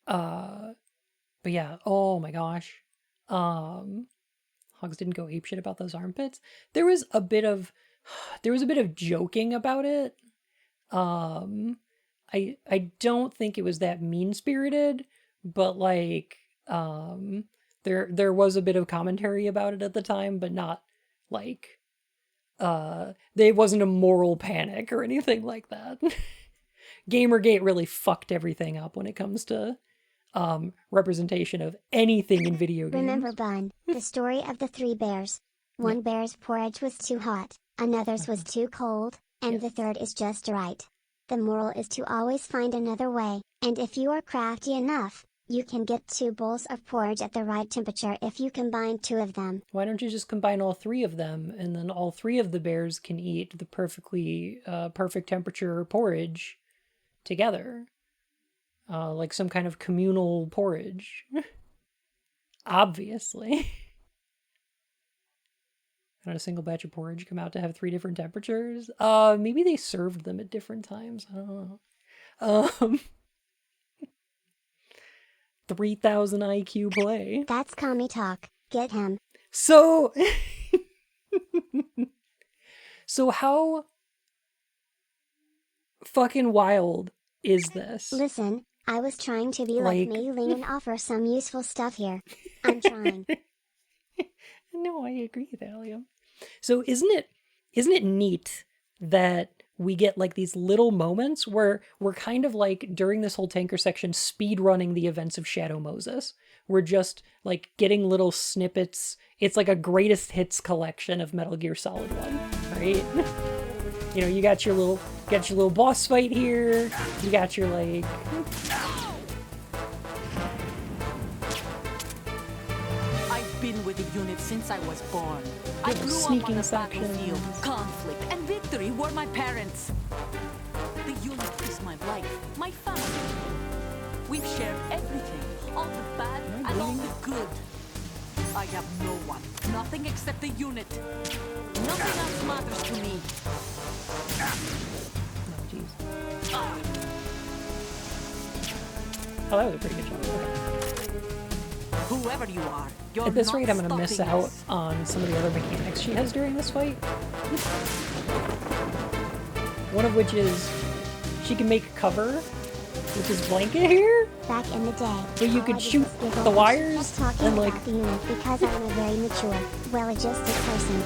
But yeah, oh my gosh. Hogs didn't go apeshit about those armpits. There was a bit of joking about it. I don't think it was that mean-spirited, but like there was a bit of commentary about it at the time, but not like it wasn't a moral panic or anything like that. Gamergate really fucked everything up when it comes to representation of anything in video games. Remember Bun, the story of the 3 bears. One bear's porridge was too hot, another's was too cold, and the third is just right. The moral is to always find another way, and if you are crafty enough, You can get 2 bowls of porridge at the right temperature if you combine 2 of them. Why don't you just combine all 3 of them, and then all 3 of the bears can eat the perfectly perfect temperature porridge together, like some kind of communal porridge. Obviously. Not a single batch of porridge come out to have 3 different temperatures. Maybe they served them at different times. I don't know. 3,000 IQ play. That's commie talk. Get him. So, so how fucking wild is this? Listen, I was trying to be like Like- Mei Ling and offer some useful stuff here. I'm trying. No, I agree with Allium. So isn't it neat that we get like these little moments where we're kind of like during this whole tanker section speed running the events of Shadow Moses. We're just like getting little snippets. It's like a greatest hits collection of Metal Gear Solid 1, right? You know, you got your little boss fight here. You got your like I've been with the unit since I was born. I Yeah, grew up on sneaking the sections. battlefield. Conflict and victory were my parents. The unit is my life, my family. We've shared everything, all the bad and all the good. I have no one, nothing except the unit. Nothing else matters to me. oh jeez. Oh, that was a pretty good job. Okay. Whoever you are, you're At this not rate, I'm gonna miss stopping out us. on some of the other mechanics she has during this fight. One of which is she can make cover with this blanket here. Back in the day, But you all could I did shoot was giggle the and wires was talking and, like- about the unit because I'm a very mature, well-adjusted person.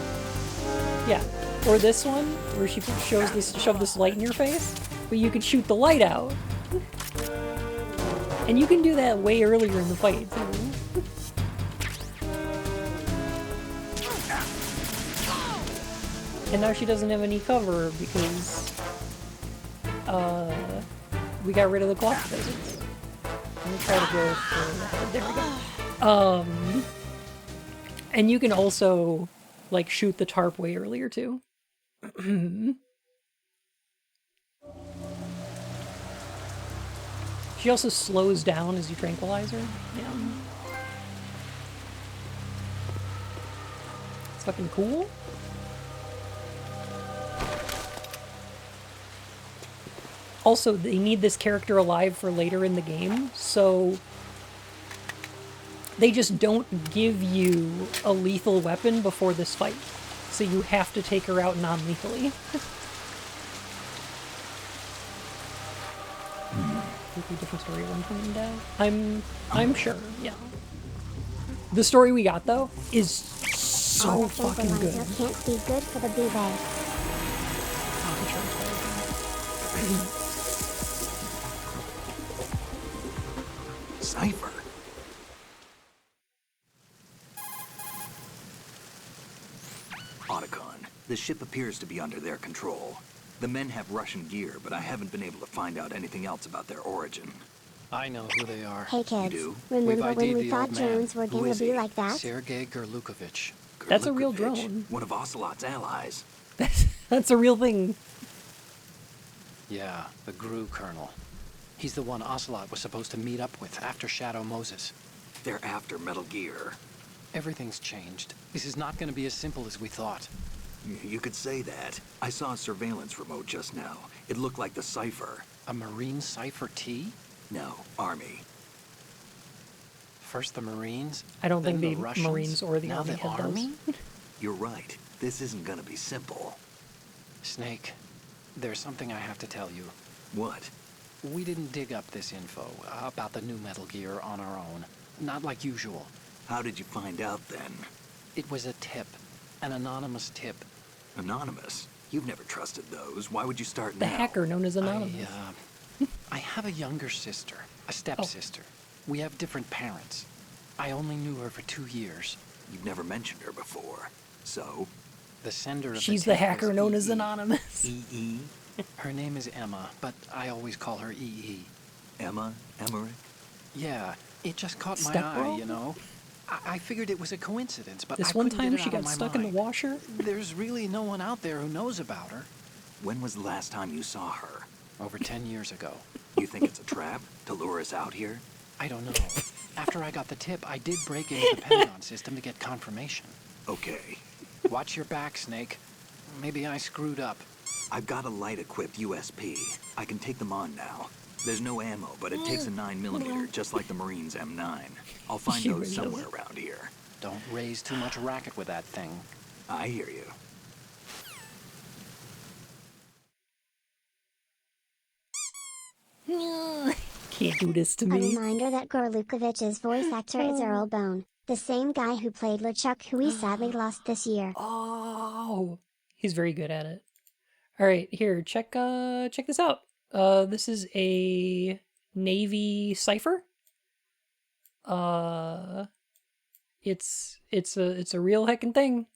Yeah. Or this one, where she shove this light in your face, but you could shoot the light out. And you can do that way earlier in the fight, too. And now she doesn't have any cover because, we got rid of the clock physics. Let me try to go for, there we go. And you can also, like, shoot the tarp way earlier, too. She also slows down as you tranquilize her. Yeah. It's fucking cool. Also, they need this character alive for later in the game, so they just don't give you a lethal weapon before this fight. So you have to take her out non-lethally. Completely different story at one point in time. I'm sure, yeah. The story we got though is so All the fucking synchronizers good. can't be good for the B-Bay. I'm sure it's very good. Cypher. Otacon, the ship appears to be under their control. The men have Russian gear, but I haven't been able to find out anything else about their origin. I know who they are. Hey kids, do? remember when ID'd we the thought old man. drones were Who gonna is be he? like that? Sergei Gerlukovich. That's a real Gerlukovich, drone. one of Ocelot's allies. That's a real thing. Yeah, the GRU colonel. He's the one Ocelot was supposed to meet up with after Shadow Moses. They're after Metal Gear. Everything's changed. This is not going to be as simple as we thought. You could say that. I saw a surveillance remote just now. It looked like the Cypher. A Marine Cypher T? No, Army. First the Marines, I don't then think the the Russians, Marines or the now Army the had Army? those. You're right. This isn't gonna be simple. Snake, there's something I have to tell you. What? We didn't dig up this info about the new Metal Gear on our own. Not like usual. How did you find out then? It was a tip. An anonymous tip. Anonymous? You've never trusted those. Why would you start The now? hacker known as Anonymous. I have a younger sister, a stepsister. We have different parents. I only knew her for 2 years. You've never mentioned her before. So? The sender of She's the the tip hacker was known as EE. Anonymous. E.E.? Her name is Emma, but I always call her EE. Emma? Emmerich? Yeah, It just caught my Step eye, bro? you know. I figured it was a coincidence, but This I one couldn't time get it she out of got my stuck in the mind. washer? There's really no one out there who knows about her. When was the last time you saw her? Over 10 years ago. You think it's a trap to lure us out here? I don't know. After I got the tip, I did break into the Pentagon system to get confirmation. Okay. Watch your back, Snake. Maybe I screwed up. I've got a light-equipped USP. I can take them on now. There's no ammo, but it takes a 9mm, just like the Marines' M9. I'll find She those really somewhere does. around here. Don't raise too much racket with that thing. I hear you. Can't do this to A me. reminder that Gorlukovich's voice actor is Earl Bone, the same guy who played LeChuck, who we sadly lost this year. Oh, he's very good at it. All right, here, check this out. This is a Navy cipher. It's a real heckin' thing.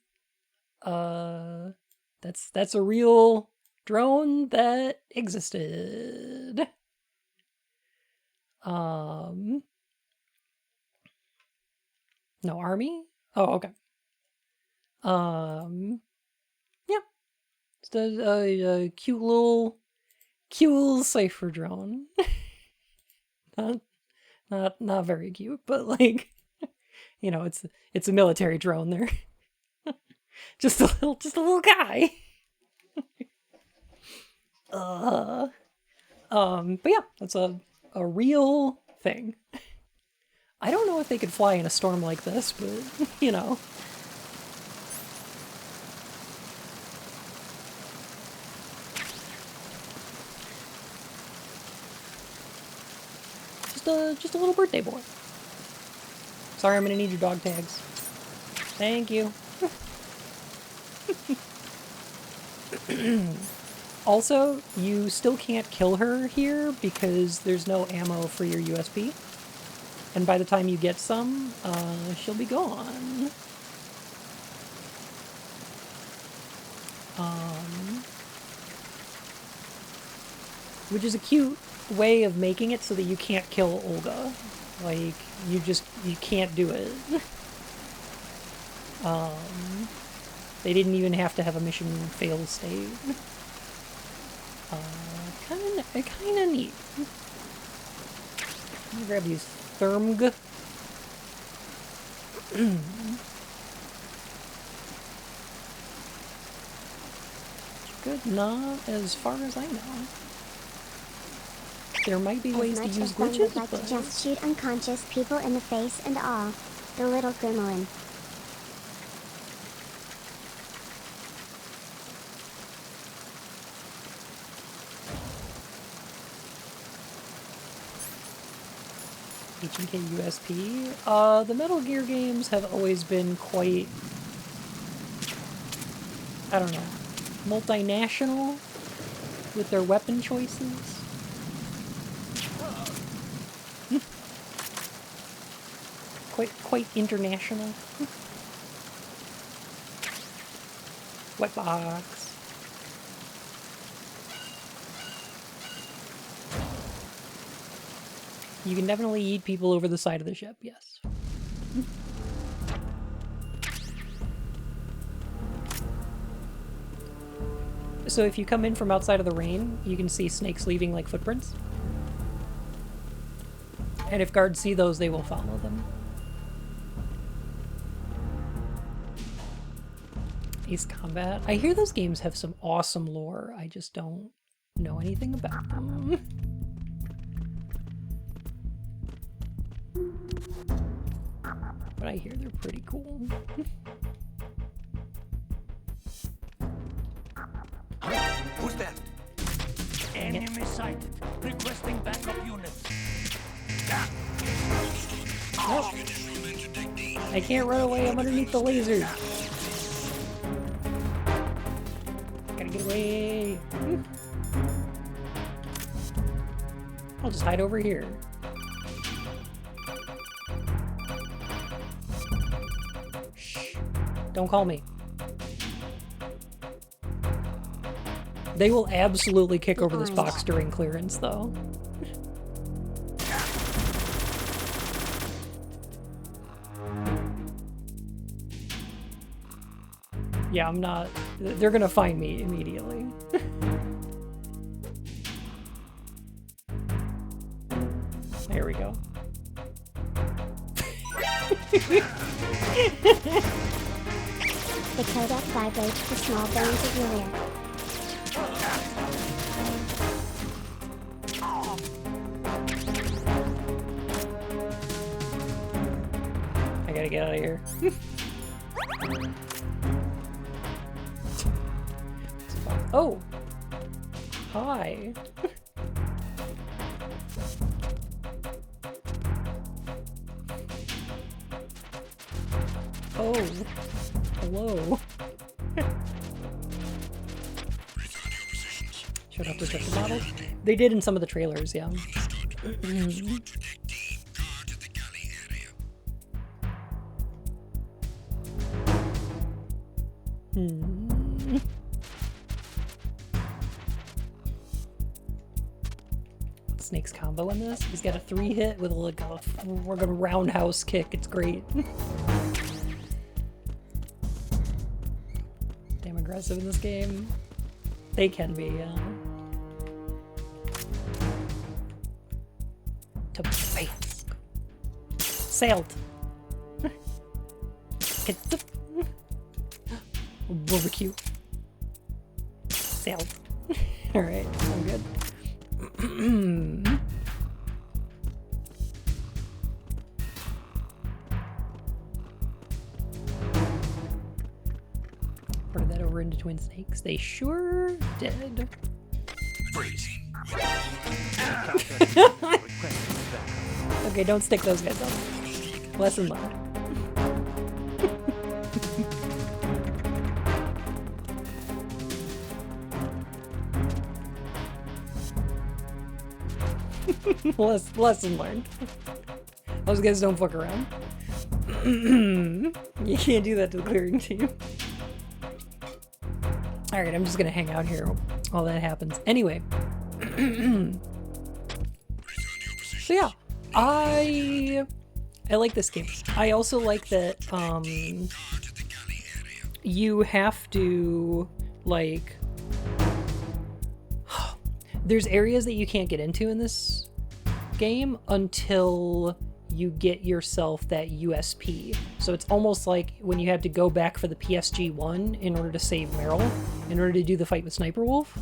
That's a real drone that existed. No army? Oh, okay. Yeah. It's a cute little cipher drone. not very cute, but like, you know, it's a military drone there. just a little guy. But yeah, that's a real thing. I don't know if they could fly in a storm like this, but you know. Just a little birthday boy. Sorry, I'm gonna need your dog tags. Thank you. Also, you still can't kill her here because there's no ammo for your USP. And by the time you get some, she'll be gone. Which is a cute way of making it so that you can't kill Olga. Like, you can't do it. They didn't even have to have a mission fail state. Kinda neat. Let me grab these Thermg. Good, not as far as I know. There might be ways to As much use as Bone glitches, would like but to just shoot unconscious people in the face and all, the little gremlin. H&K USP. The Metal Gear games have always been quite, I don't know, multinational with their weapon choices. quite international. White box. You can definitely eat people over the side of the ship, yes. So if you come in from outside of the rain, you can see snakes leaving like footprints. And if guards see those, they will follow them. Ace Combat. I hear those games have some awesome lore. I just don't know anything about them. But I hear they're pretty cool. Who's that? Enemy sighted. Requesting backup units. Nope. I can't run away. I'm underneath the lasers. Gotta get away. I'll just hide over here. Shh. Don't call me. They will absolutely kick over this box during clearance, though. Yeah, I'm not... They're gonna find me immediately. There we go. The codec vibrates the small bones of your ear. I gotta get out of here. Oh! Hi! Oh! Hello! Showed up destructive models? They did in some of the trailers, yeah. Snake's combo in this. He's got a 3-hit with like a we're gonna roundhouse kick. It's great. Damn aggressive in this game. They can be, yeah. Tabasco. Sailed. Get the barbecue. Sailed. Alright, I'm good. Ported that over into Twin Snakes. They sure did. Okay, don't stick those guys up. Lesson learned. Lesson learned. Those guys don't fuck around. You can't do that to the clearing team. Alright, I'm just gonna hang out here while that happens. Anyway. So yeah, I like this game. I also like that you have to, like, there's areas that you can't get into in this game until you get yourself that USP. So it's almost like when you have to go back for the PSG-1 in order to save Meryl, in order to do the fight with Sniper Wolf.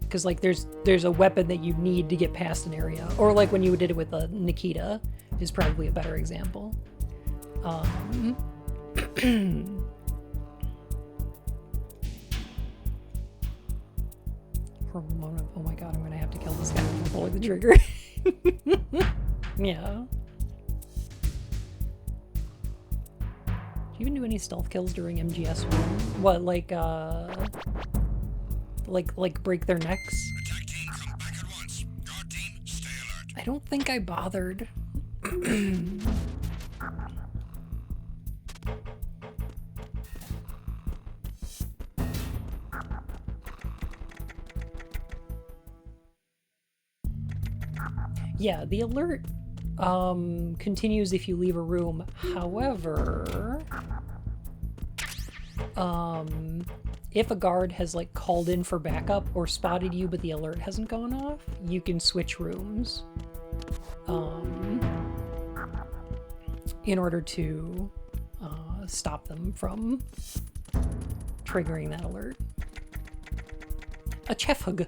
Because like there's a weapon that you need to get past an area, or like when you did it with Nikita is probably a better example. Oh my god, I'm gonna have to kill this guy before pulling the trigger. Yeah. Do you even do any stealth kills during MGS1? What, like break their necks? I don't think I bothered. Yeah, the alert continues if you leave a room. However, if a guard has like called in for backup or spotted you but the alert hasn't gone off, you can switch rooms in order to stop them from triggering that alert. A chef hug.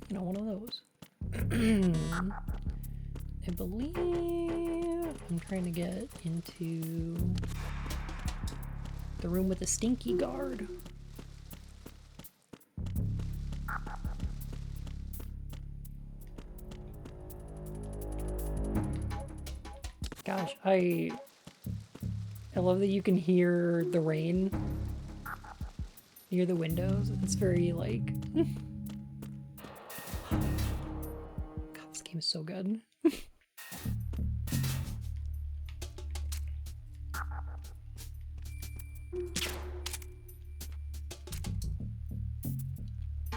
You know, one of those. I believe I'm trying to get into the room with the stinky guard. Gosh, I love that you can hear the rain near the windows. It's very like God, this game is so good.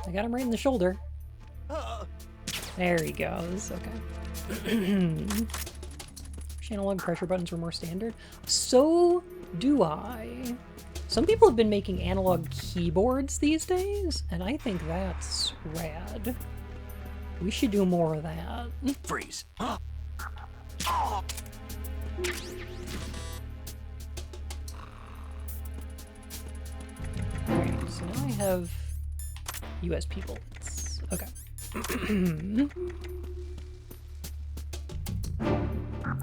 I got him right in the shoulder. There he goes. Okay. Wish analog pressure buttons were more standard. So do I. Some people have been making analog keyboards these days, and I think that's rad. We should do more of that. Freeze. Alright, so now I have USB bullets. Okay.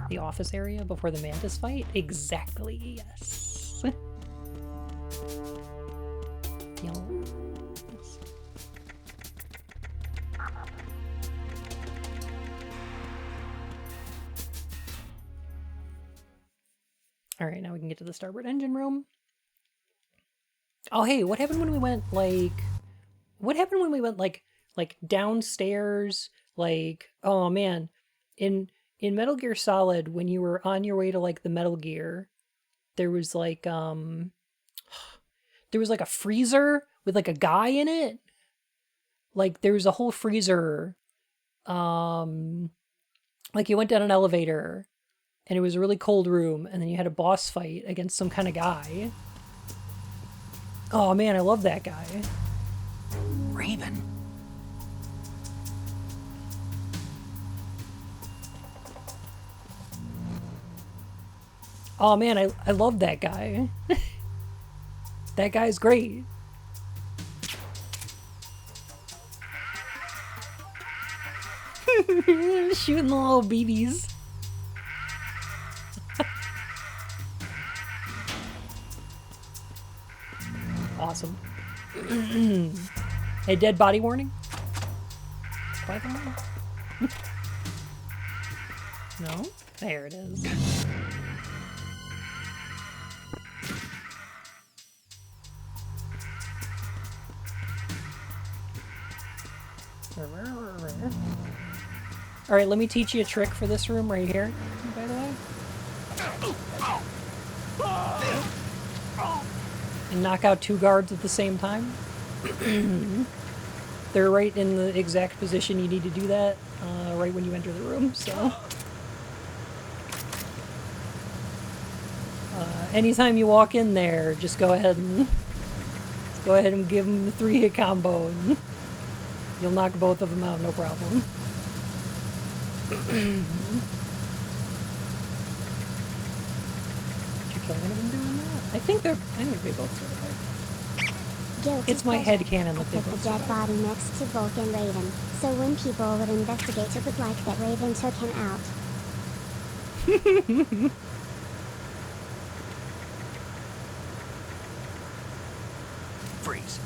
The office area before the Mantis fight? Exactly, yes. Yellow. Alright, now we can get to the starboard engine room. Oh, hey, what happened when we went, like... What happened when we went, like downstairs? Like, oh, man. In Metal Gear Solid, when you were on your way to, like, the Metal Gear, there was, like, a freezer with, like, a guy in it. Like, there was a whole freezer. Like, you went down an elevator, and it was a really cold room, and then you had a boss fight against some kind of guy. Oh, man, I love that guy. Raven. Oh, man, I love that guy. That guy's great. Shooting the little BBs. Awesome. A dead body warning? By the way? No? There it is. Alright, let me teach you a trick for this room right here, by the way. And knock out 2 guards at the same time. They're right in the exact position you need to do that, right when you enter the room, so... anytime you walk in there, just go ahead and give them the 3-hit combo, and you'll knock both of them out, no problem. Did you kill one of them doing that? I think they both survived. Guilty It's my pleasure. headcanon I that they put the both dead survived. body next to Volk and Raven, so when people would investigate it would like that Raven took him out. Freeze.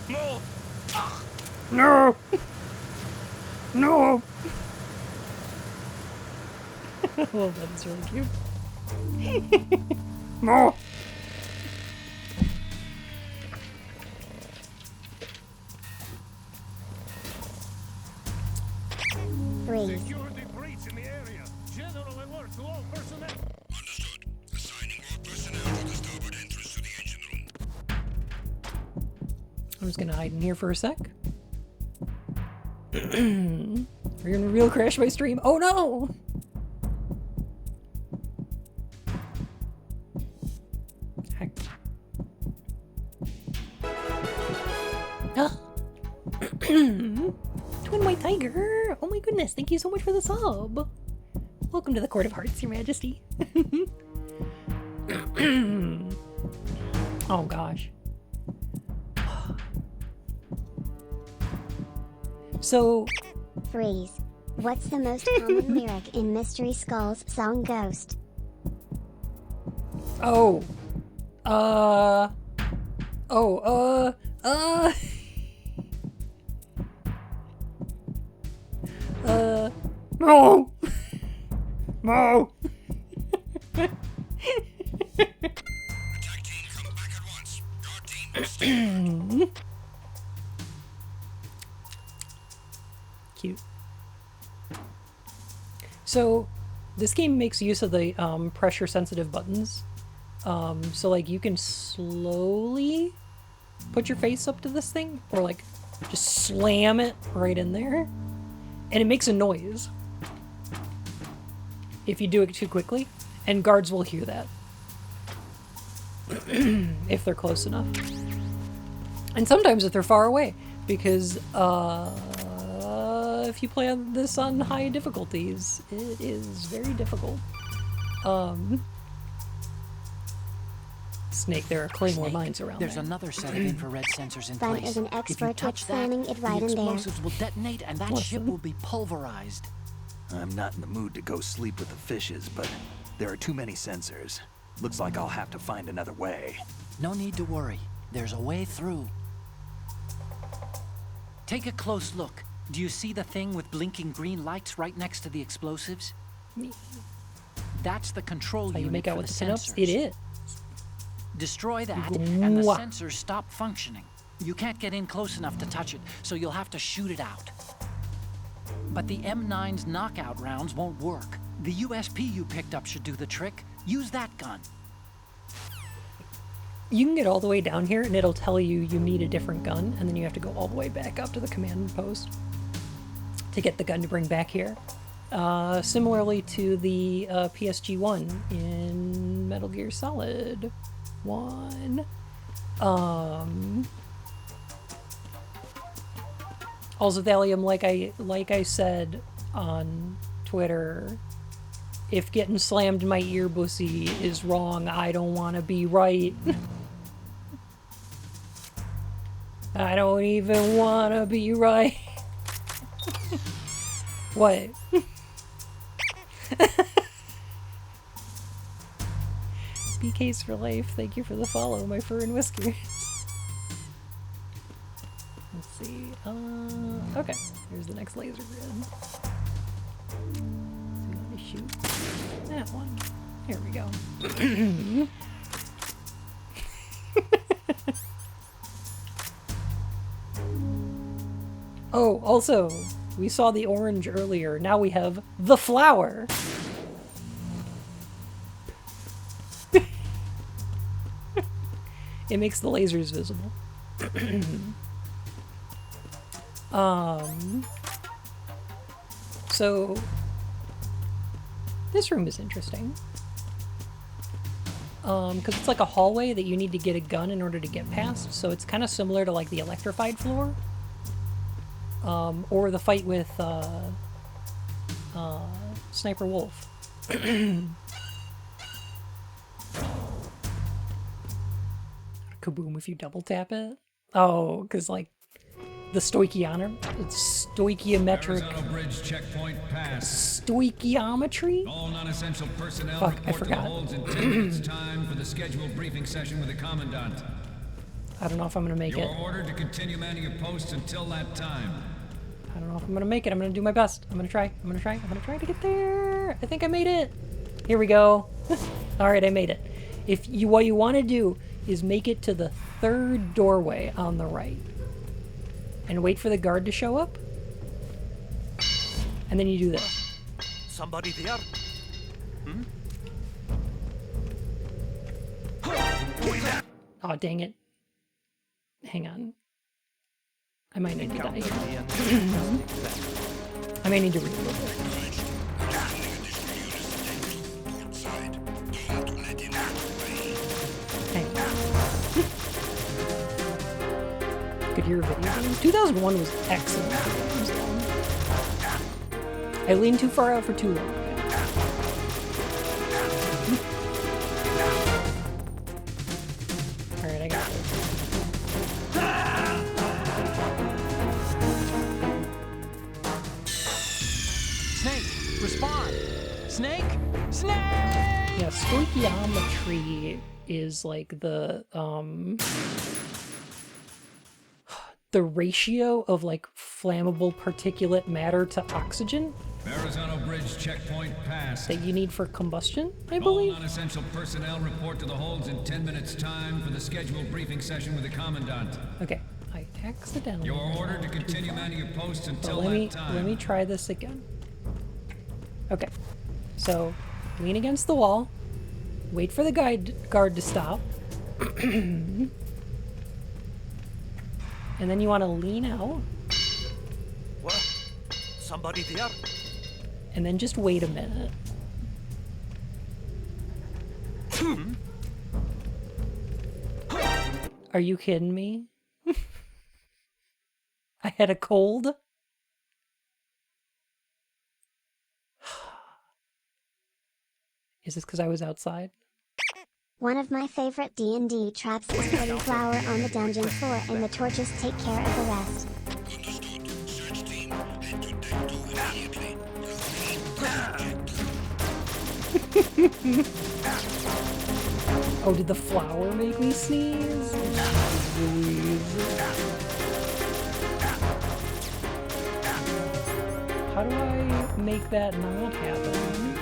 No! No! Oh, that is really cute. No! Freeze. Security breach in the area. General alert to all personnel. Understood. Assigning all personnel to the starboard entrance to the engine room. I'm just gonna hide in here for a sec. We're gonna real crash my stream. Oh no! Heck. Ah. Twin White Tiger! Oh my goodness, thank you so much for the sub! Welcome to the Court of Hearts, Your Majesty. Oh gosh. So, Freeze. What's the most common lyric in Mystery Skull's song Ghost? oh, no, no. Attack team, come back at once. Guard team, Cute. So, this game makes use of the pressure-sensitive buttons. So, like, you can slowly put your face up to this thing, or, like, just slam it right in there. And it makes a noise if you do it too quickly, and guards will hear that if they're close enough. And sometimes if they're far away, because if you play this on high difficulties, it is very difficult. Snake, there are claymore mines around There's there. another set of infrared sensors in Fun place. is an If you expert touch with that, slamming it right the in there. explosives will detonate and that ship Listen. will be pulverized. I'm not in the mood to go sleep with the fishes, but there are too many sensors. Looks like I'll have to find another way. No need to worry. There's a way through. Take a close look. Do you see the thing with blinking green lights right next to the explosives? That's the control How unit you make out for with the the pinups? sensors. It is. Destroy that, and the Mwah. sensors stop functioning. You can't get in close enough to touch it, so you'll have to shoot it out. But the M9's knockout rounds won't work. The USP you picked up should do the trick. Use that gun. You can get all the way down here and it'll tell you you need a different gun, and then you have to go all the way back up to the command post to get the gun to bring back here. Similarly to the PSG-1 in Metal Gear Solid 1. Also, Valium, like I said on Twitter, if getting slammed in my ear bussy is wrong, I don't want to be right. I don't even want to be right. What? BK's for life. Thank you for the follow, my fur and whiskers. Let's see. Okay. Here's the next laser grid. So let me shoot that one. Here we go. Oh, also, we saw the orange earlier. Now we have the flower. It makes the lasers visible. So this room is interesting. Because it's like a hallway that you need to get a gun in order to get past. So it's kind of similar to like the electrified floor. Or the fight with Sniper Wolf. Kaboom if you double tap it. Oh, because like the stoichiometric Arizona Bridge checkpoint passed. stoichiometry? All non-essential personnel Fuck, I report to the forgot. holds in 10 minutes time for the scheduled briefing session with the commandant. I don't know if I'm gonna make You're it. ordered to continue manning your posts until that time. I don't know if I'm gonna make it. I'm gonna do my best. I'm gonna try to get there. I think I made it. Here we go. All right, I made it. What you want to do is make it to the third doorway on the right, and wait for the guard to show up, and then you do this. Somebody there? Oh dang it! Hang on. I might need to die. I may need to reload it. Hang on. Could hear video games. 2001 was excellent. I leaned too far out for too long. Alright, I got this. Snake, respond! Snake! Snake! Yeah, stoichiometry is like the ratio of like flammable particulate matter to oxygen Arizona Bridge checkpoint passed. that you need for combustion, I All believe. non-essential personnel report to the holds in 10 minutes time for the scheduled briefing session with the commandant. Okay, I accidentally. You're ordered to went too continue far. manning your posts But until let me that time. let me try this again. Okay, so lean against the wall, wait for the guard to stop, and then you want to lean out. What? Somebody there? And then just wait a minute. Are you kidding me? I had a cold? Is this because I was outside? One of my favorite D&D traps is putting flour on the dungeon floor and the torches take care of the rest. Oh, did the flour make me sneeze? How do I make that not happen?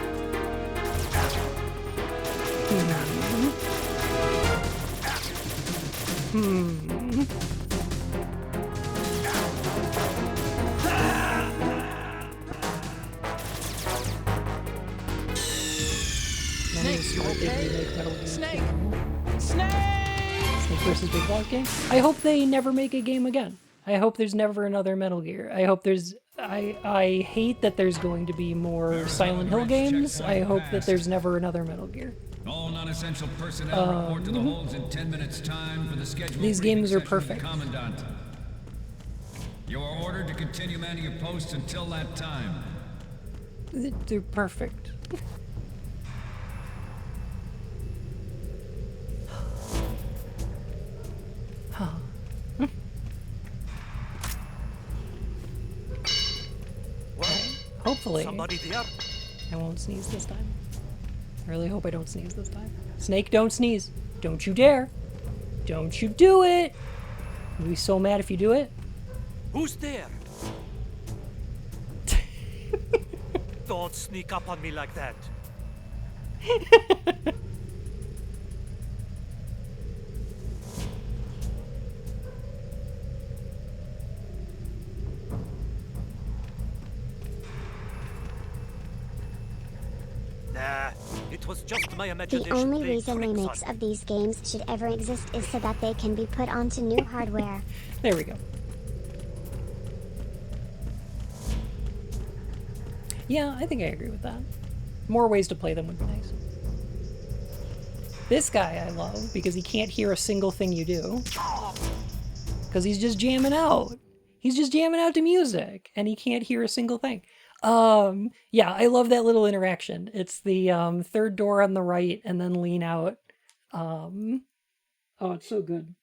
Snake, you okay? Snake! Snake! Snake versus Big Boss game? I hope they never make a game again. I hope there's never another Metal Gear. I hope there's... I hate that there's going to be more Silent Hill games. I hope that there's never another Metal Gear. All non-essential personnel report to the holds in 10 minutes time for the scheduled These briefing games are session with the perfect. Commandant. You are ordered to continue manning your posts until that time. They're perfect. Hopefully, Somebody there? I won't sneeze this time. I really hope I don't sneeze this time. Snake, don't sneeze. Don't you dare. Don't you do it. I'll be so mad if you do it. Who's there? Don't sneak up on me like that. Nah, it was just my The imagination. only playing reason tricks on remakes me. of these games should ever exist is so that they can be put onto new hardware. There we go. Yeah, I think I agree with that. More ways to play them would be nice. This guy I love because he can't hear a single thing you do. Because he's just jamming out. He's just jamming out to music and he can't hear a single thing. Yeah, I love that little interaction. It's the third door on the right and then lean out. Oh, it's so good.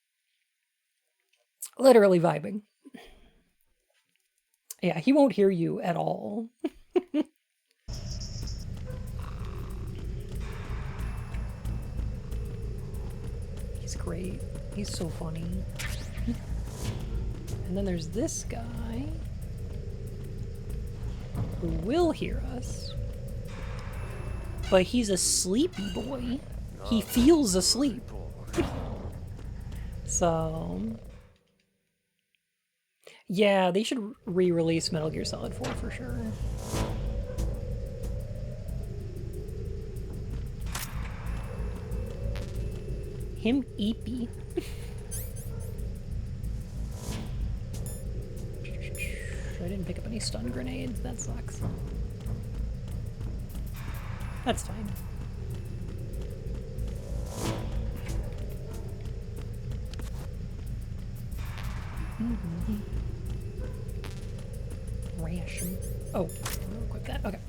Literally vibing. Yeah, he won't hear you at all. He's great. He's so funny. And then there's this guy who will hear us. But he's a sleepy boy. He feels asleep. So... yeah, they should re-release Metal Gear Solid 4 for sure. Him eepy. I didn't pick up any stun grenades. That sucks. That's fine. Ration. Oh, I'll equip that. Okay.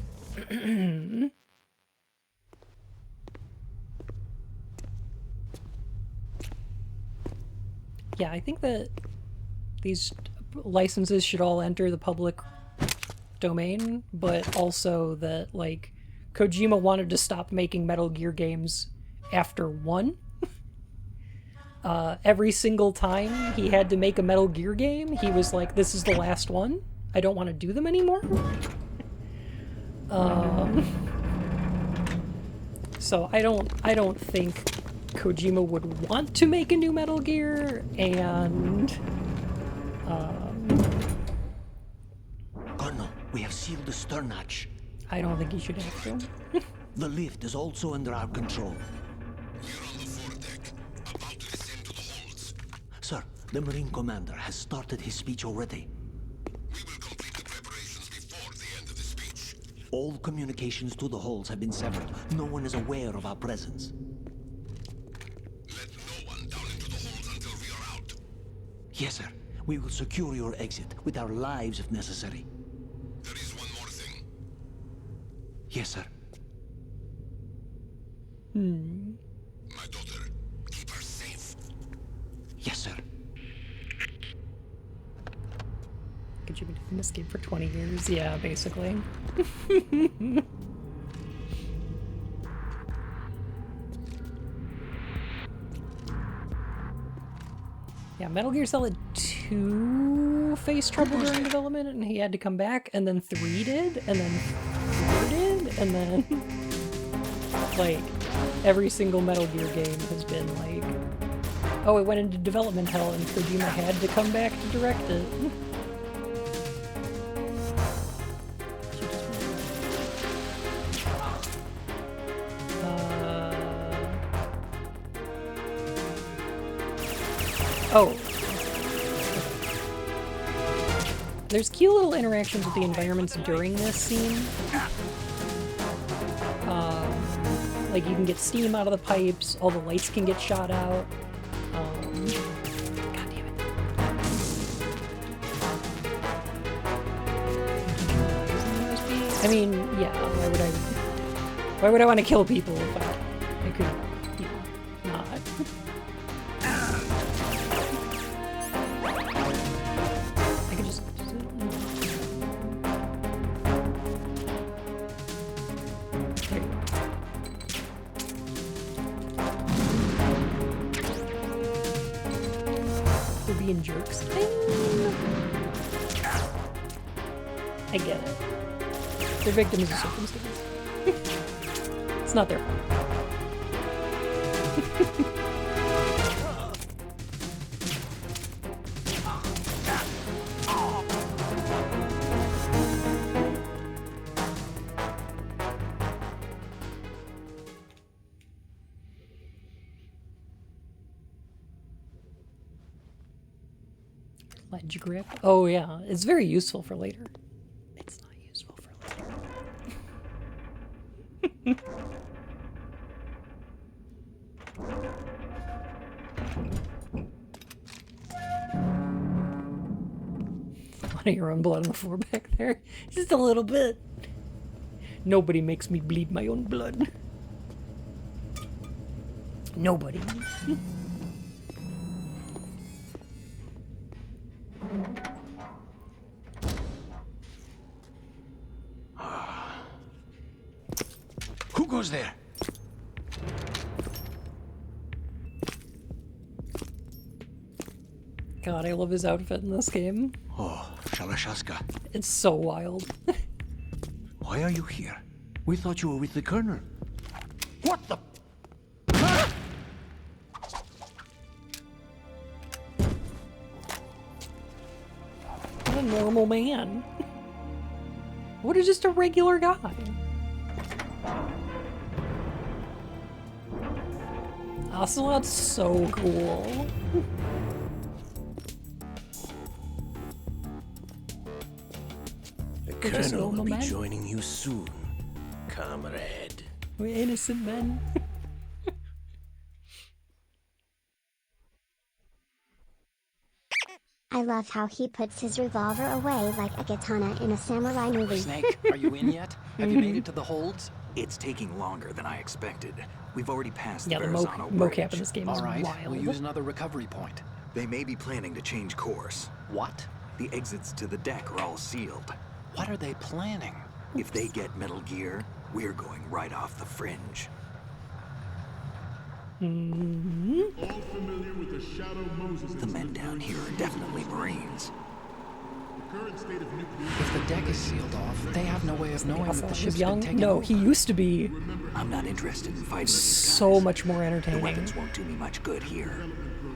Yeah, I think that these licenses should all enter the public domain, but also that, like, Kojima wanted to stop making Metal Gear games after 1. Every single time he had to make a Metal Gear game, he was like, this is the last one. I don't want to do them anymore. So I don't think Kojima would want to make a new Metal Gear, and Colonel, we have sealed the stern hatch. I don't think he should have to. The lift is also under our control. Sir, the Marine Commander has started his speech already. We will complete the preparations before All communications to the halls have been severed. No one is aware of our presence. Let no one down into the halls until we are out. Yes, sir. We will secure your exit with our lives if necessary. There is one more thing. Yes, sir. My daughter, keep her safe. Yes, sir. Could you be doing this game for 20 years? Yeah, basically. Yeah, Metal Gear Solid 2 faced trouble during development, and he had to come back, and then 3 did, and then 4 did, and then like every single Metal Gear game has been like, oh, it went into development hell, and Kojima had to come back to direct it. Oh. There's cute little interactions with the environments during this scene. Like you can get steam out of the pipes, all the lights can get shot out. God damn it. I mean, yeah, why would I want to kill people if I could, you know, not? I could just there you go. They're being jerks. I get it. They're victims of circumstance. It's not their fault. Ledge grip. Oh yeah, it's very useful for later. It's not useful for later. A lot of your own blood on the floor back there. Just a little bit. Nobody makes me bleed my own blood. Nobody. Who goes there? God, I love his outfit in this game. Oh, Shalashaska. It's so wild. Why are you here? We thought you were with the Colonel. What the? What a normal man. What is just a regular guy? Ocelot's so cool. The just Colonel will normal be men. joining you soon, comrade. We're innocent men. I love how he puts his revolver away like a katana in a samurai movie. Snake, are you in yet? Have you made it to the holds? It's taking longer than I expected. We've already passed Yeah, the the Verrazano mocap Bridge. in this game is All right, wild. we'll use another recovery point. They may be planning to change course. What? The exits to the deck are all sealed. What are they planning? If they get Metal Gear, we're going right off the fringe. All familiar with the Shadow Moses The men down here are definitely Marines. The current state of nuclear... If the deck is sealed off, they have no way of knowing that the Ocelot ship's was young? been taken No, over. he used to be I'm not interested in fighting these so guys. much more The entertaining. weapons won't do me much good here.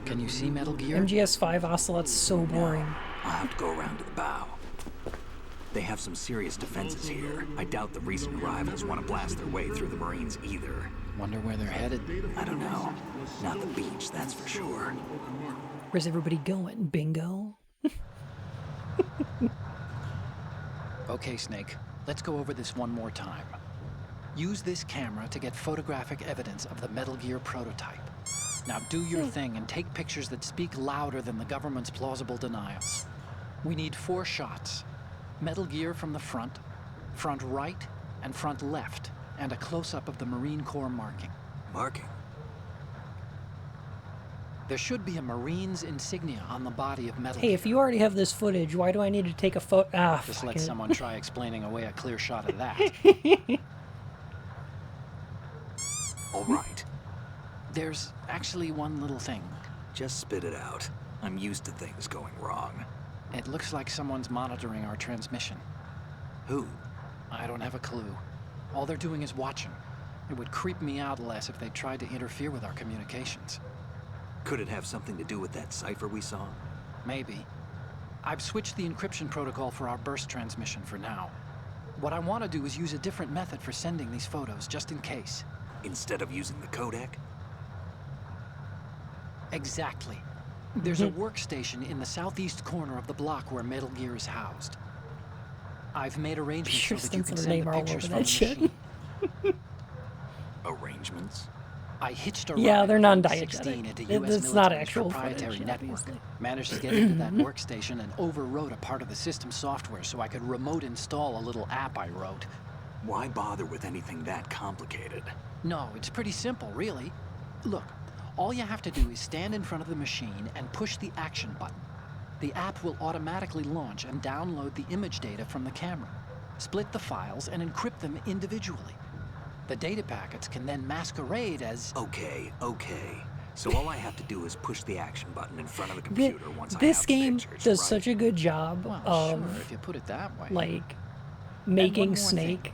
Can you see Metal Gear? MGS5 Ocelot's so boring. I'll have to go around to the bow. They have some serious defenses here. I doubt the recent arrivals want to blast their way through the Marines either. Wonder where they're headed. I don't know. Not the beach, that's for sure. Where's everybody going? Bingo? Okay, Snake. Let's go over this one more time. Use this camera to get photographic evidence of the Metal Gear prototype. Now do your thing and take pictures that speak louder than the government's plausible denials. We need 4 shots. Metal Gear from the front right, and front left, and a close-up of the Marine Corps marking. Marking? There should be a Marine's insignia on the body of Metal Hey, Gear. if you already have this footage, why do I need to take a photo? Ah, Just fuck let it. someone try explaining away a clear shot of that. All right. There's actually one little thing. Just spit it out. I'm used to things going wrong. It looks like someone's monitoring our transmission. Who? I don't have a clue. All they're doing is watching. It would creep me out less if they tried to interfere with our communications. Could it have something to do with that cipher we saw? Maybe. I've switched the encryption protocol for our burst transmission for now. What I want to do is use a different method for sending these photos, just in case. Instead of using the codec? Exactly. There's a workstation in the southeast corner of the block where Metal Gear is housed. I've made arrangements so that you can send the pictures from the machine. Arrangements? I hitched a Yeah, ride they're at non-diegetic. 16 into It's US not military's actual proprietary footage, network. obviously. Managed to get into that workstation and overwrote a part of the system software so I could remote install a little app I wrote. Why bother with anything that complicated? No, it's pretty simple, really. Look, all you have to do is stand in front of the machine and push the action button. The app will automatically launch and download the image data from the camera, split the files, and encrypt them individually. The data packets can then masquerade as... Okay. So all I have to do is push the action button in front of the computer once I have This the game pictures, does right? such a good job Well, of, sure, if you put it that way. like, And making one more Snake thing.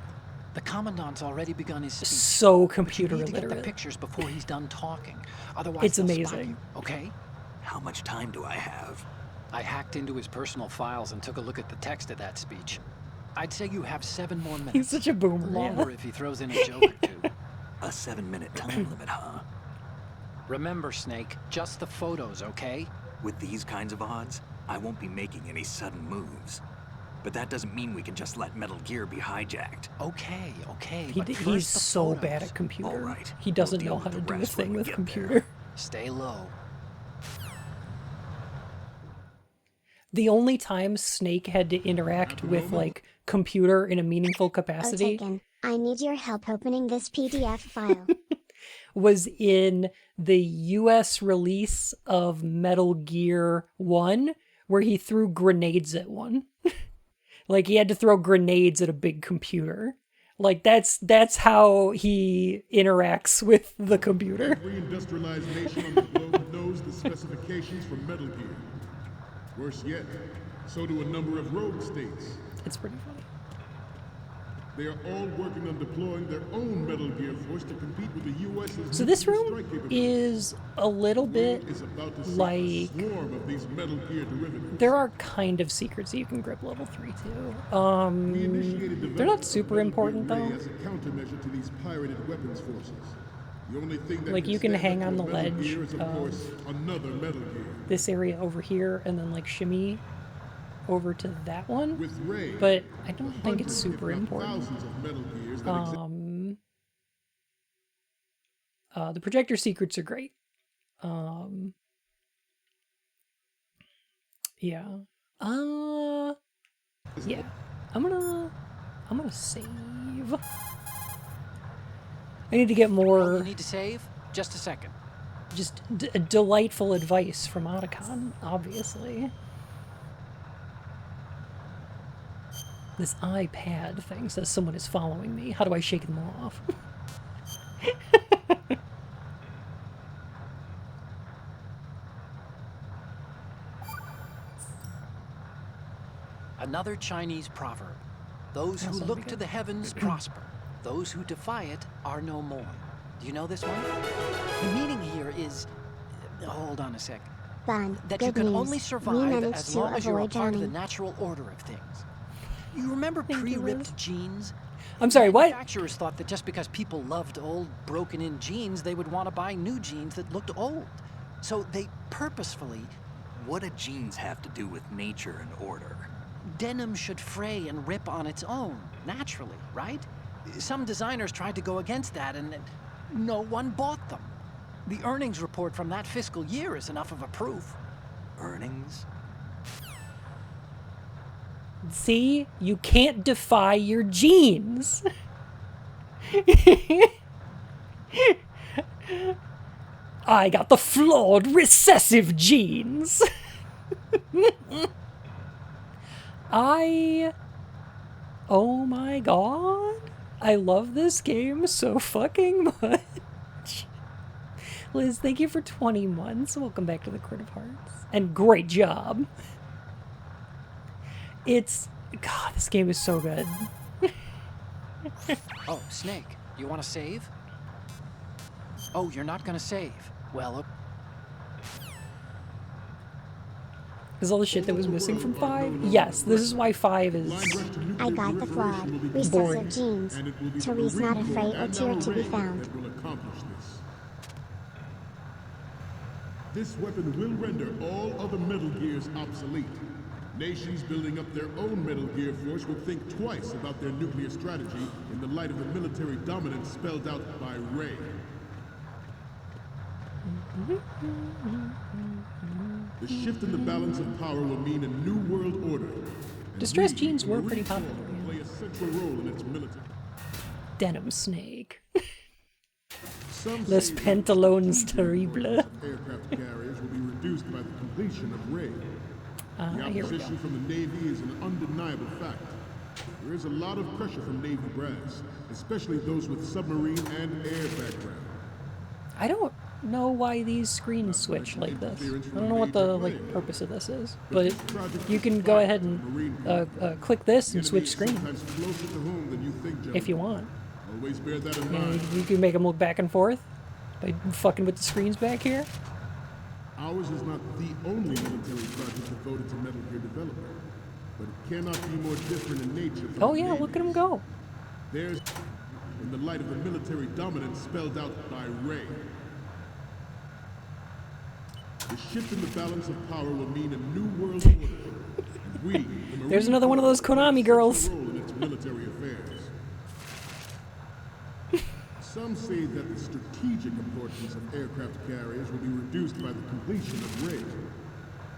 The Commandant's already begun his speech. so But computer you need to get the literate. pictures before he's done talking. Otherwise, It's they'll spot amazing. you, okay? How much time do I have? I hacked into his personal files and took a look at the text of that speech. I'd say you have 7 more minutes. He's such a boomer. Longer Yeah. if he throws in a joke or two. A 7-minute time limit, huh? Remember, Snake, just the photos, okay? With these kinds of odds, I won't be making any sudden moves. But that doesn't mean we can just let Metal Gear be hijacked. Okay. He but he's first the so photos. bad at computer. All right, He doesn't we'll deal know how with to the do a rest when thing we with get computer. there. Stay low. The only time Snake had to interact with, like, computer in a meaningful Oh, capacity Taken, I need your help opening this PDF file. was in the US release of Metal Gear 1, where he threw grenades at one. Like, he had to throw grenades at a big computer. Like, that's how he interacts with the computer. Every industrialized nation on the globe knows the specifications for Metal Gear. Worse yet, so do a number of rogue states. It's pretty funny. They are all working on deploying their own Metal Gear force to compete with the U.S.'s So this nuclear room strike capability. is a little bit Is about to see like... a swarm of these Metal Gear derivatives. There are kind of secrets that you can grip level 3 too. We initiated They're not development super of important Metal Gear though. Ray as a countermeasure to these pirated weapons forces. The only thing that Like, you can stand hang up on to the a Metal ledge Gear is, of of course, another Metal Gear. This area over here, and then like shimmy over to that one. With Ray, But I don't think it's hundreds, super if not important. thousands of Metal Gears that exist. The projector secrets are great. Yeah. Yeah. I'm gonna save. I need to get You more need to save? Just a second. just delightful advice from Otacon, obviously. This iPad thing says someone is following me. How do I shake them off? Another Chinese proverb. Those who sounds look good. to the heavens prosper. Those who defy it are no more. Do you know this one? The meaning here is... Hold on a sec. Fun. That Good you can news. only we survive managed as to long as you're a avoid part of the drowning. natural order of things. You remember Thank you, Liz. pre-ripped jeans? I'm sorry, what? Manufacturers thought that just because people loved old, broken-in jeans, they would want to buy new jeans that looked old. So they purposefully... What do genes have to do with nature and order? Denim should fray and rip on its own, naturally, right? Some designers tried to go against that and no one bought them. The earnings report from that fiscal year is enough of a proof. Earnings? See? You can't defy your genes. I got the flawed recessive genes. Oh my god. I love this game so fucking much. Liz, thank you for 20 months. Welcome back to the Court of Hearts. And great job. God, this game is so good. Oh, Snake, you want to save? Oh, you're not gonna save. Well, Is all the shit that was missing from 5? Yes, this is why 5 is... I got the flawed, recessive genes. Therese not afraid or tear to be found. This weapon will render all other Metal Gears obsolete. Nations building up their own Metal Gear force will think twice about their nuclear strategy in the light of the military dominance spelled out by Ray. The shift in the balance of power will mean a new world order. Distress genes were pretty popular. Play a central role in its military. Denim Snake. Les pantalones terribles. Aircraft carriers will be reduced by the completion of Ray. The Here we go. opposition from the Navy is an undeniable fact. There is a lot of pressure from Navy brass, especially those with submarine and air background. I don't know why these screens switch like this. I don't know what the purpose of this is, but you can go ahead and click this and switch screens if you want. Always bear that in And mind. you can make them look back and forth by fucking with the screens back here. Ours is not the only military project devoted to Metal Gear development, but it cannot be more different in nature. From Oh the yeah, Navy. look at them go. There's, in the light of the military dominance spelled out by Ray. The shift in the balance of power will mean a new world order. And we, the There's another one of those Konami girls. role in its military affairs. Some say that the strategic importance of aircraft carriers will be reduced by the completion of Ray.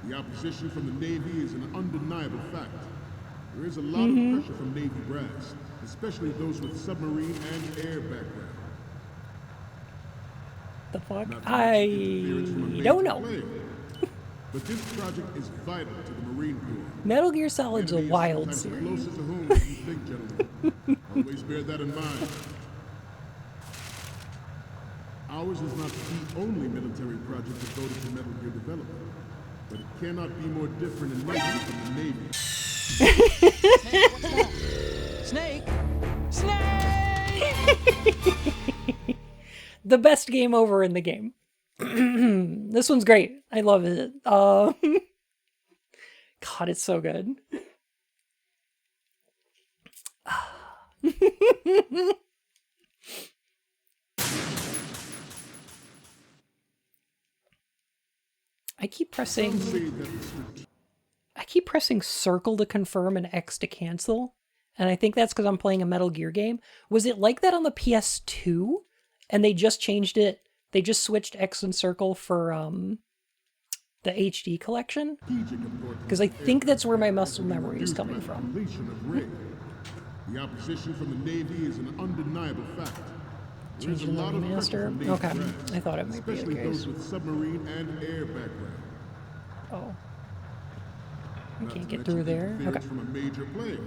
The opposition from the Navy is an undeniable fact. There is a lot of pressure from Navy brass, especially those with submarine and air background. The fuck? Not to I mention interference from a major don't know. player. But this project is vital to the Marine Corps. Metal Gear Solid's a Enemy is wild sometimes series. closer to home than you think, gentlemen. Always bear that in mind. Ours is not the only military project devoted to Metal Gear development, but it cannot be more different in nature from the Navy. Snake! Snake! The best game over in the game. This one's great. I love it. God, it's so good. I keep pressing circle to confirm and X to cancel. And I think that's because I'm playing a Metal Gear game. Was it like that on the PS2? And they just changed it. They just switched X and circle for the HD collection. Because I think that's where my muscle memory is coming from. The opposition from the Navy is an undeniable fact. Changing the remaster? Okay. I thought it might be the especially case. those with submarine and air background. Oh. I Not can't to get mention through there. interference Okay. from a major player.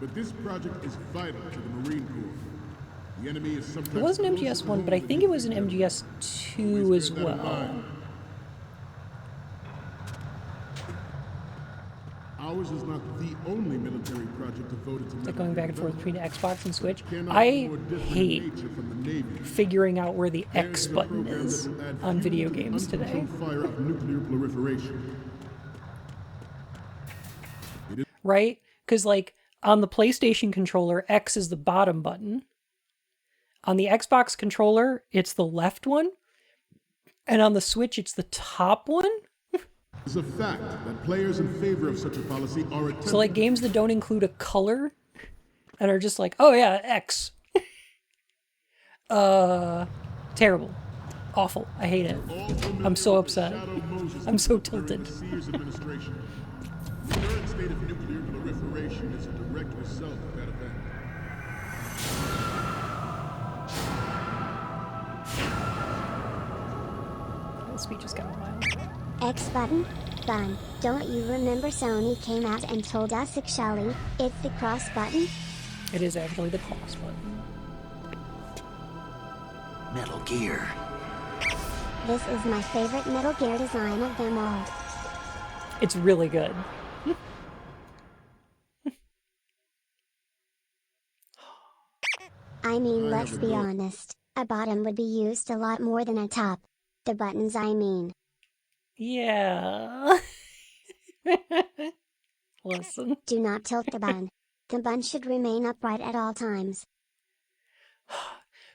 But this project is vital to the Marine Corps. The enemy is sometimes It was an closer to MGS1, home but I than think you it was an think, MGS2 Always as bear that in well. mind. Ours is not the only military project devoted to Like going back and forth between Xbox and Switch. Cannot I be more different in hate nature from the Navy. figuring out where the There X is a button program is that will add on fuel video to the games today. uncontrolled fire of nuclear proliferation. Right? Because, like, on the PlayStation controller, X is the bottom button. On the Xbox controller, it's the left one. And on the Switch, it's the top one. is a fact that players in favor of such a policy are attempting... So, like, games that don't include a color and are just like, oh yeah, X. Terrible. Awful. I hate it. I'm so upset. I'm so tilted. The current state of nuclear proliferation is a direct result of that event. The speech is kind of wild. X button? Fun. Don't you remember Sony came out and told us actually, it's the cross button? It is actually the cross button. Metal Gear. This is my favorite Metal Gear design of them all. It's really good. I mean, let's be honest, a bottom would be used a lot more than a top. The buttons, I mean. Yeah. Listen. Do not tilt the bun. The bun should remain upright at all times.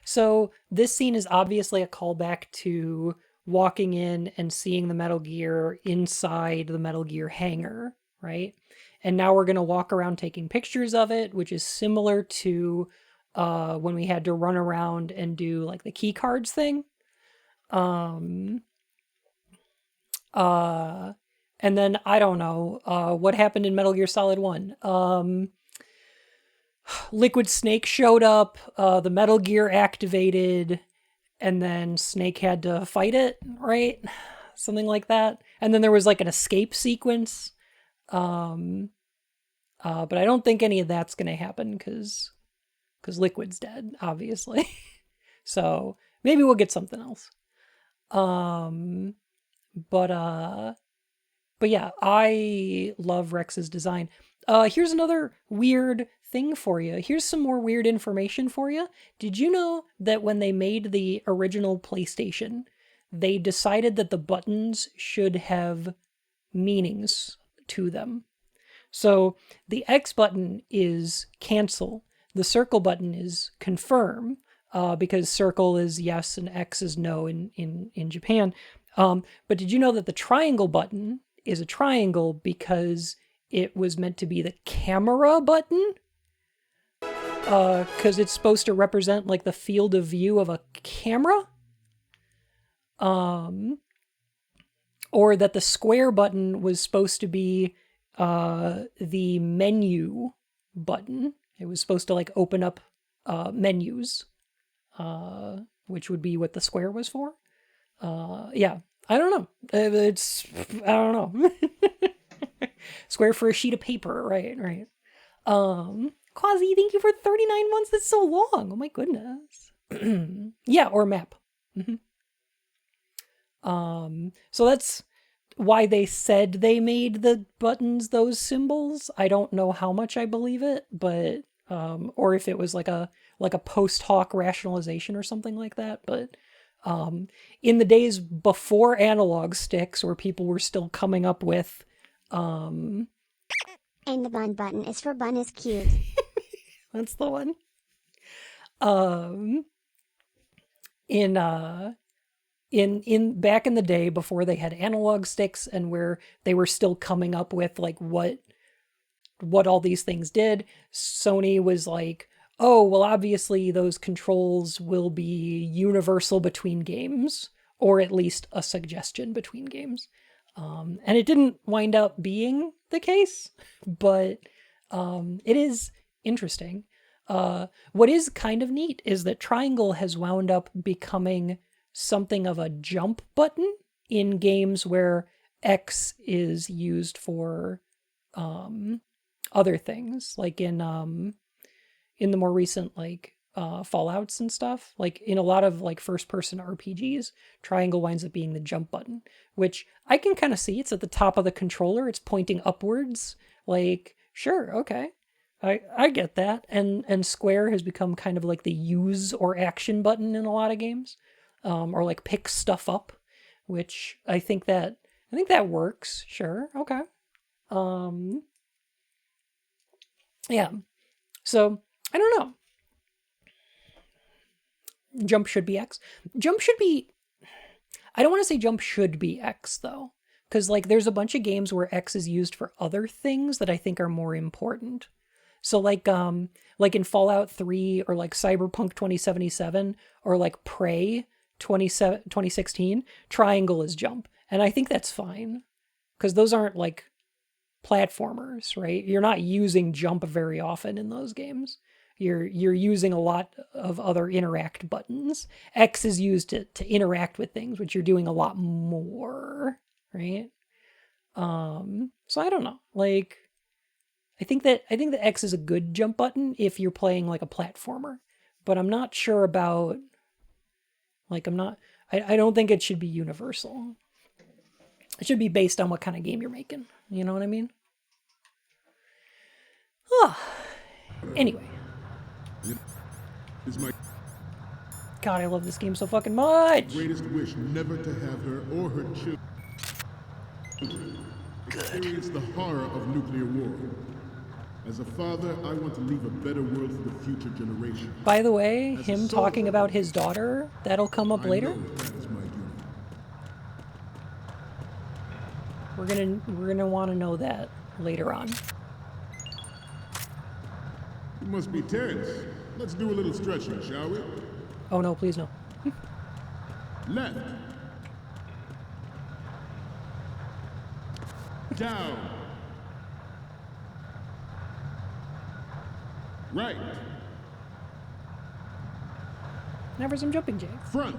So this scene is obviously a callback to walking in and seeing the Metal Gear inside the Metal Gear hangar, right? And now we're going to walk around taking pictures of it, which is similar to when we had to run around and do like the key cards thing. And then I don't know what happened in Metal Gear Solid 1. Liquid Snake showed up, the Metal Gear activated, and then Snake had to fight it, right? Something like that. And then there was like an escape sequence. But I don't think any of that's going to happen because Liquid's dead, obviously. So maybe we'll get something else. But yeah, I love Rex's design. Here's another weird thing for you. Here's some more weird information for you. Did you know that when they made the original PlayStation, they decided that the buttons should have meanings to them? So the X button is cancel. The circle button is confirm, because circle is yes and X is no in Japan. But did you know that the triangle button is a triangle because it was meant to be the camera button? Because it's supposed to represent like the field of view of a camera. Or that the square button was supposed to be the menu button. It was supposed to like open up menus, which would be what the square was for. Yeah, I don't know. I don't know. Square for a sheet of paper, right. Quasi, thank you for 39 months. That's so long. Oh my goodness. Yeah, or map. So that's why they said they made the buttons those symbols. I don't know how much I believe it, but or if it was like a post hoc rationalization or something like that. But in the days before analog sticks, where people were still coming up with and the bun button is for bun is cute. That's the one. In back in the day before they had analog sticks and where they were still coming up with like what all these things did, Sony was like, oh, well, obviously those controls will be universal between games, or at least a suggestion between games. And it didn't wind up being the case, but it is interesting. What is kind of neat is that triangle has wound up becoming something of a jump button in games where X is used for other things, like in the more recent like Fallouts and stuff. Like in a lot of like first person RPGs, triangle winds up being the jump button, which I can kind of see. It's at the top of the controller, it's pointing upwards. Like, sure, okay, I get that. And square has become kind of like the use or action button in a lot of games, or like pick stuff up, which I think that works. Sure, okay. Yeah. So I don't know. Jump should be X. I don't want to say jump should be X though, Because, like, there's a bunch of games where X is used for other things that I think are more important. So, like in Fallout 3 or, like, Cyberpunk 2077 or, like, Prey 2016, triangle is jump. And I think that's fine. Because those aren't, like, platformers, right? You're not using jump very often in those games. You're using a lot of other interact buttons. X is used to interact with things, which you're doing a lot more, right? So I don't know. Like, I think that X is a good jump button if you're playing like a platformer, but I'm not sure about, like, I don't think it should be universal. It should be based on what kind of game you're making. You know what I mean? Anyway. God, I love this game so fucking much. Greatest wish never to have her or her children experience the horror of nuclear war. As a father, I want to leave a better world for the future generation. By the way, him talking about his daughter, that'll come up later. That is my duty. We're gonna want to know that later on. You must be tense. Let's do a little stretching, shall we? Oh no, please no. Left. Down. Right. Never some jumping jacks. Front.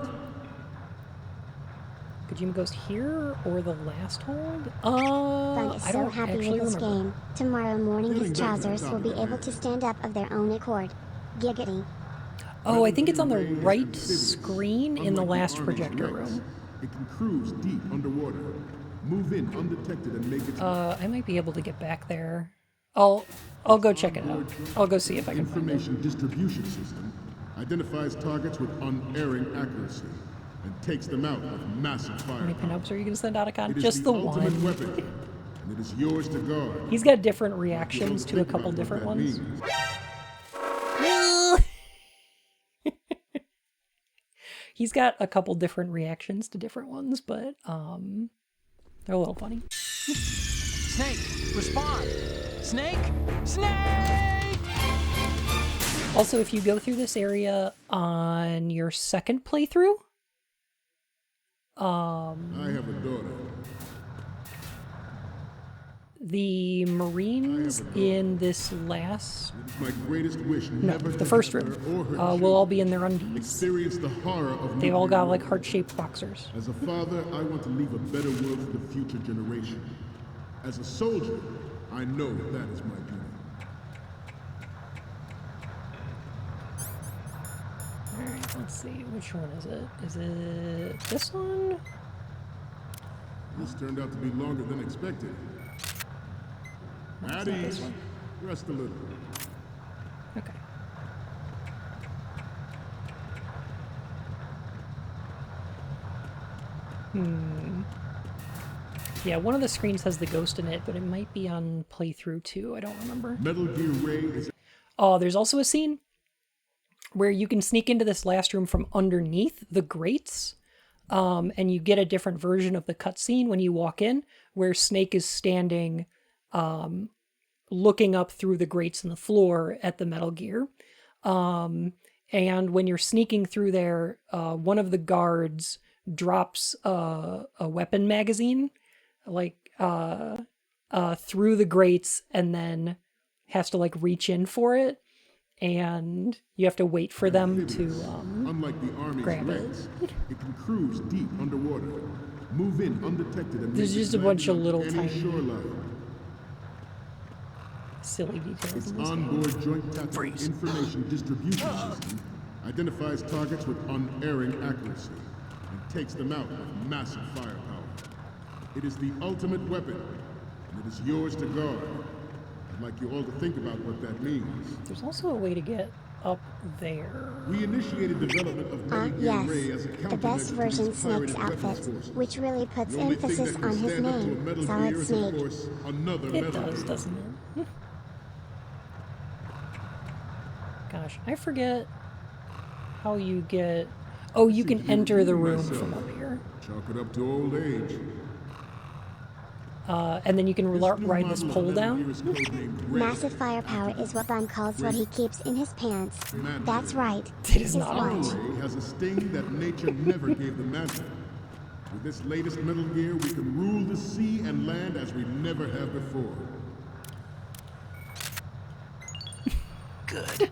Kojima Ghost here or the last hold? Bun is I so don't happy actually with this remember. game. Tomorrow morning his trousers will be able to stand up of their own accord. Giggity. Oh, I think it's on the right screen in the last projector room. It can cruise deep underwater. Move in undetected and make its I might be able to get back there. I'll go check it out. I'll go see if I can find it. information distribution system identifies targets with unerring accuracy and takes them out with massive How many fire. pinups are you gonna send out, Akon? It is Just the ultimate one. weapon, and it is yours to guard. He's got different reactions Don't to a think couple about what different that ones. means. He's got a couple different reactions to different ones, but they're a little funny. Snake, respond! Snake! Snake! Also, if you go through this area on your second playthrough, I have a daughter. the Marines in this last, It is my greatest wish no, never the to first have room, her or her will all children be in their undies. experience the horror of They've all nuclear got like war. heart-shaped boxers. As a father, I want to leave a better world for the future generation. As a soldier, I know that is my duty. Alright, let's see, which one is it? Is it this one? This turned out to be longer than expected. At not this ease. one. Rest a little. Okay. Yeah, one of the screens has the ghost in it, but it might be on playthrough 2. I don't remember. Metal Gear Ray is Oh, there's also a scene where you can sneak into this last room from underneath the grates, and you get a different version of the cutscene when you walk in, where Snake is standing, looking up through the grates in the floor at the Metal Gear. And when you're sneaking through there, one of the guards drops a weapon magazine, like through the grates, and then has to like reach in for it, and you have to wait for them to unlike the Army's grab it. Rex. It can cruise deep underwater, move in undetected, and There's make just its a bunch of landing little on any tiny shoreline. silly details Its in this game. onboard joint tactical information distribution system identifies targets with unerring accuracy and takes them out with massive firepower. It is the ultimate weapon, and it is yours to guard. I'd like you all to think about what that means. There's also a way to get up there. We initiated development of Metal Gear Ray Yes. as a The countermeasure best to version these Snake's pirated weapons outfit, forces. which really puts The only thing emphasis that can on his stand up to a name, Metal Solid Gear is, of Snake. course, another It Metal does, Gear. doesn't it? Gosh, I forget how you get... Oh, you can enter the room from up here. Chalk it up to old age. And then you can ride this pole down. Massive firepower is what Bun calls what he keeps in his pants. That's right. It is His not. watch. Ray has a sting that nature never gave the Manta. With this latest Metal Gear, we can rule the sea and land as we never have before. Good.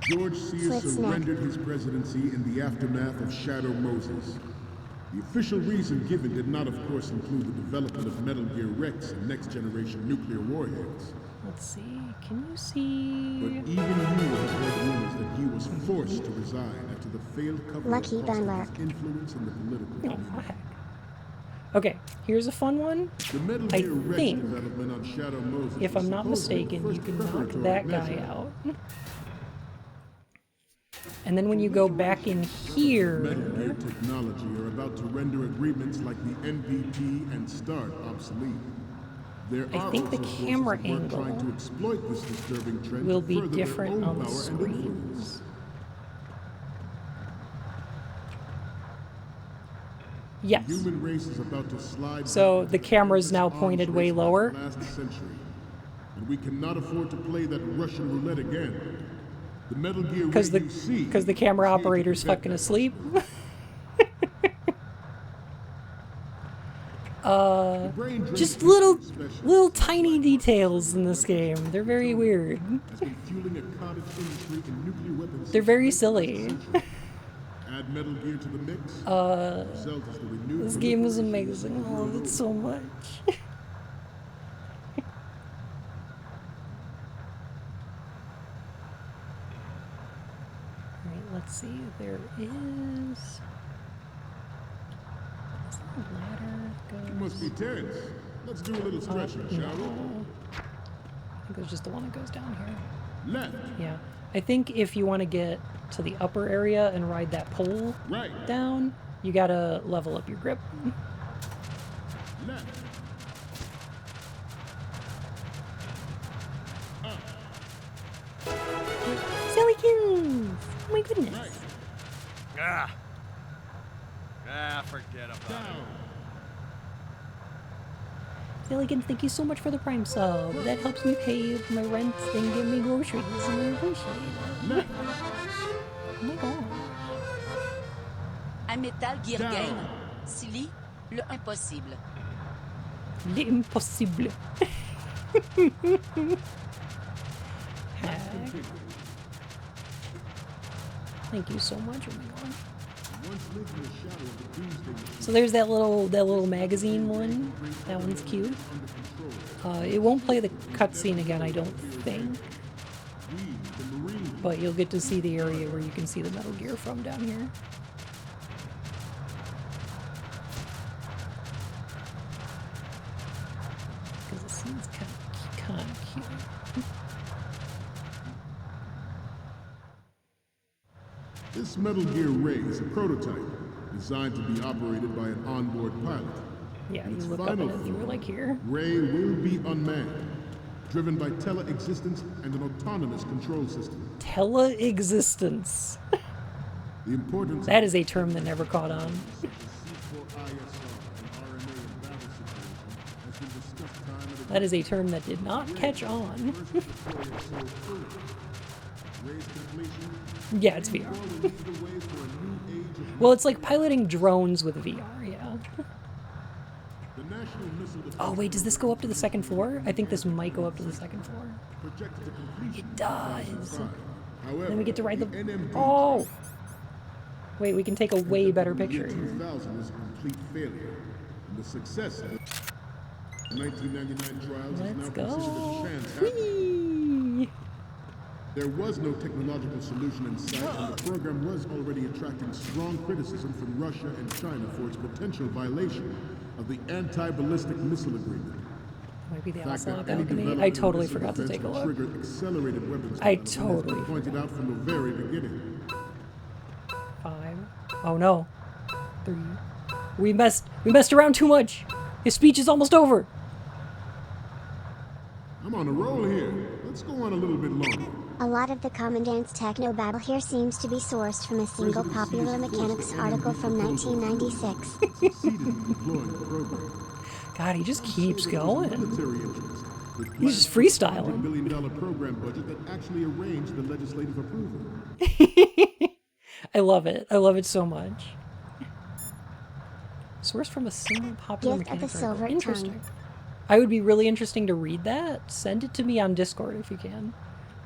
George Sears surrendered his presidency in the aftermath of Shadow Moses. The official reason given did not, of course, include the development of Metal Gear Rex and next-generation nuclear warheads. Let's see. Can you see? But even you have heard rumors that he was forced to resign after the failed cover-up Lucky cost of Bundler. his influence in the political Oh, community. heck. Okay, here's a fun one. The Metal I Gear Rex think, development on Shadow Moses if was I'm not supposedly the mistaken, you first can knock preparatory that guy measure. out. And then when you go back in Metal here, Gear technology are about to render agreements like the NPT and START obsolete. There I are think the also forces camera at work trying angle to exploit this disturbing trend will to be further their different own on the power and influence. screens. The Yes. human race is about to slide So back the into camera's endless now arms pointed race way like lower. last century. And we cannot afford to play that Russian roulette again. The Metal Gear Because Ray you see the camera is here to operator's prevent fucking that asleep. The brain drain Just research little specialists tiny details in this game. They're very weird. has been fueling a cottage industry in nuclear weapons. They're very silly. Add Metal Gear to the mix. Result is the renewed This game is proliferation amazing. of I love it so much. Alright, let's see. There is. Is there a ladder? You must be tense. Let's do a little stretching, shall we? No. I think there's just the one that goes down here. Left. Yeah. I think if you want to get to the upper area and ride that pole Right. down, you gotta level up your grip. Left. Silicons! Oh my goodness. Right. Forget about Down. Silicons, thank you so much for the Prime sub. That helps me pay my rent and give me groceries, and I appreciate it. Left. Oh my god. Un Metal Gear Down. game. Silly, le impossible. L'impossible. Thank you so much, oh my god. Once lived in the shadow of the doomsday machine. So there's that little magazine one. That one's cute. It won't play the cutscene again, I don't think. We, the Marines, But you'll get to see the area where you can see the Metal Gear from down here. Because the scene's kind of cute. This Metal Gear Ray is a prototype designed to be operated by an onboard pilot. Yeah, In you its look up final and you were form, like here. Ray will be unmanned, driven by tele-existence and an autonomous control system. Teleexistence. The importance That is a term that never caught on. of the C4ISR and RNA in battle situation has been discussed time and again. That is a term that did not catch on. First deploy it so fully. Ray's completion Yeah, it's VR. will lead the way for a new age of Well, it's like piloting drones with VR, yeah. the National Missile Defense Oh, wait, does this go up to the second floor? I think this might go up to the second floor. projected to completion. It does. However, Then we get to ride the... NMD Oh! Wait, we can take a way better The picture year here. 2000 was a complete failure, and the success of the 1999 trials Let's is now go. considered a chance happening. Whee! There was no technological solution in sight, and the program was already attracting strong criticism from Russia and China for its potential violation of the anti-ballistic missile agreement. Might be the The fact Ocelot that any balcony. development I in totally missile forgot to defense take a would look. trigger accelerated weapons I development has totally been pointed out from the very beginning. 5. Oh no. 3. We messed around too much. His speech is almost over. I'm on a roll here. Let's go on a little bit longer. A lot of the Commandant's techno-babble here seems to be sourced from a single popular mechanics article from 1996. Succeeded in deploying the program. God, he just Some keeps say that it was going. military interests, with He's just plans for a freestyling. $100 billion program budget that actually arranged the legislative approval. I love it. I love it so much. Source from a single popular Gift of the mechanics Silver article. Interesting. Tongue. I would be really interesting to read that. Send it to me on Discord if you can.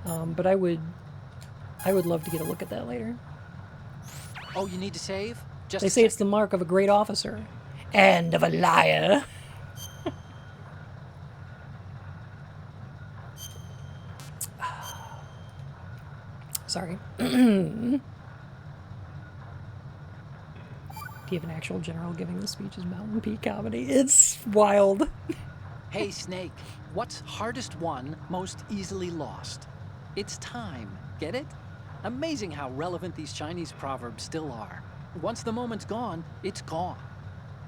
But I would love to get a look at that later. Oh, you need to save? Just They a say it's the second. mark of a great officer. And of a liar. Sorry. Do you have an actual general giving the speech as Mountain Peak comedy? It's wild. Hey, Snake. What's hardest won, most easily lost? It's time. Get it? Amazing how relevant these Chinese proverbs still are. Once the moment's gone, it's gone.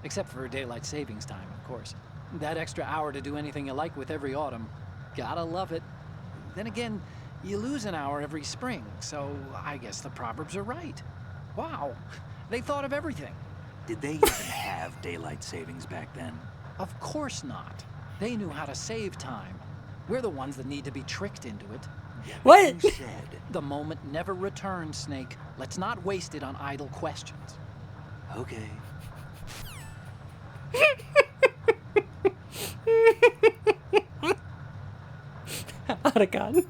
Except for daylight savings time, of course. That extra hour to do anything you like with every autumn. Gotta love it. Then again, you lose an hour every spring, so I guess the proverbs are right. Wow, they thought of everything. Did they even have daylight savings back then? Of course not. They knew how to save time. We're the ones that need to be tricked into it. What? You said. The moment never returns, Snake. Let's not waste it on idle questions. Okay. Otacon.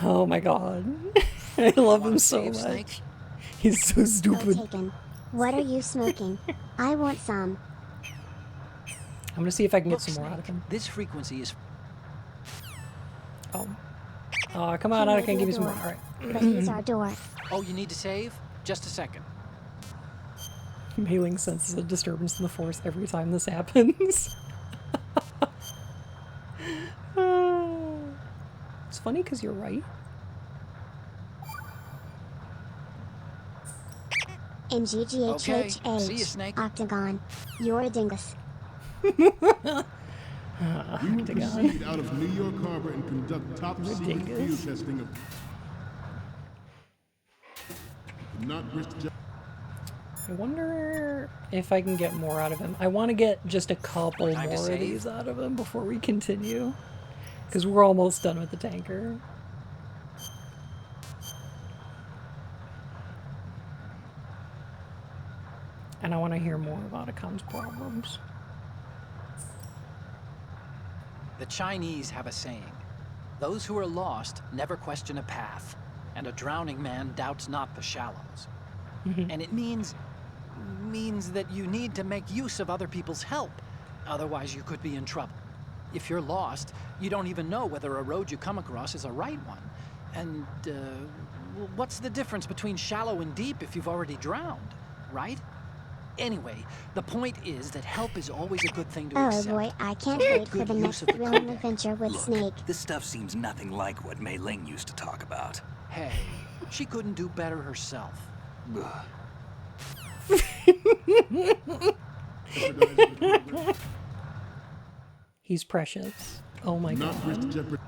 Oh my god. I love him so Save, much. Snake? He's so So stupid. taken. What are you smoking? I want some. I'm gonna see if I can get Look, some more out of Snake, him. this frequency is... Oh. Oh, come on, He may Otacon, be give me a some more. door, Alright. But he's our door. Oh, you need to save? Just a second. Mailing senses a disturbance in the force every time this happens. It's funny because you're right. Okay, see you, MGGHHH. Snake. Octagon. You're a dingus. You will Octagon. proceed out of New York Harbor and conduct top secret Dingus. field testing of... Not risk... I wonder if I can get more out of him. I want to get just a couple Time to more of save. these out of him before we continue. Because we're almost done with the tanker. And I want to hear more about Otacon's problems. The Chinese have a saying. Those who are lost never question a path, and a drowning man doubts not the shallows. And it means that you need to make use of other people's help. Otherwise, you could be in trouble. If you're lost, you don't even know whether a road you come across is a right one. And, what's the difference between shallow and deep if you've already drowned, right? Anyway, the point is that help is always a good thing to Oh accept. boy, I can't Make wait for good the use next of the thrilling codex. adventure with Look, Snake. this stuff seems nothing like what Mei Ling used to talk about. Hey, she couldn't do better herself. Ugh. He's precious. Oh my Not risk god. jeopardy.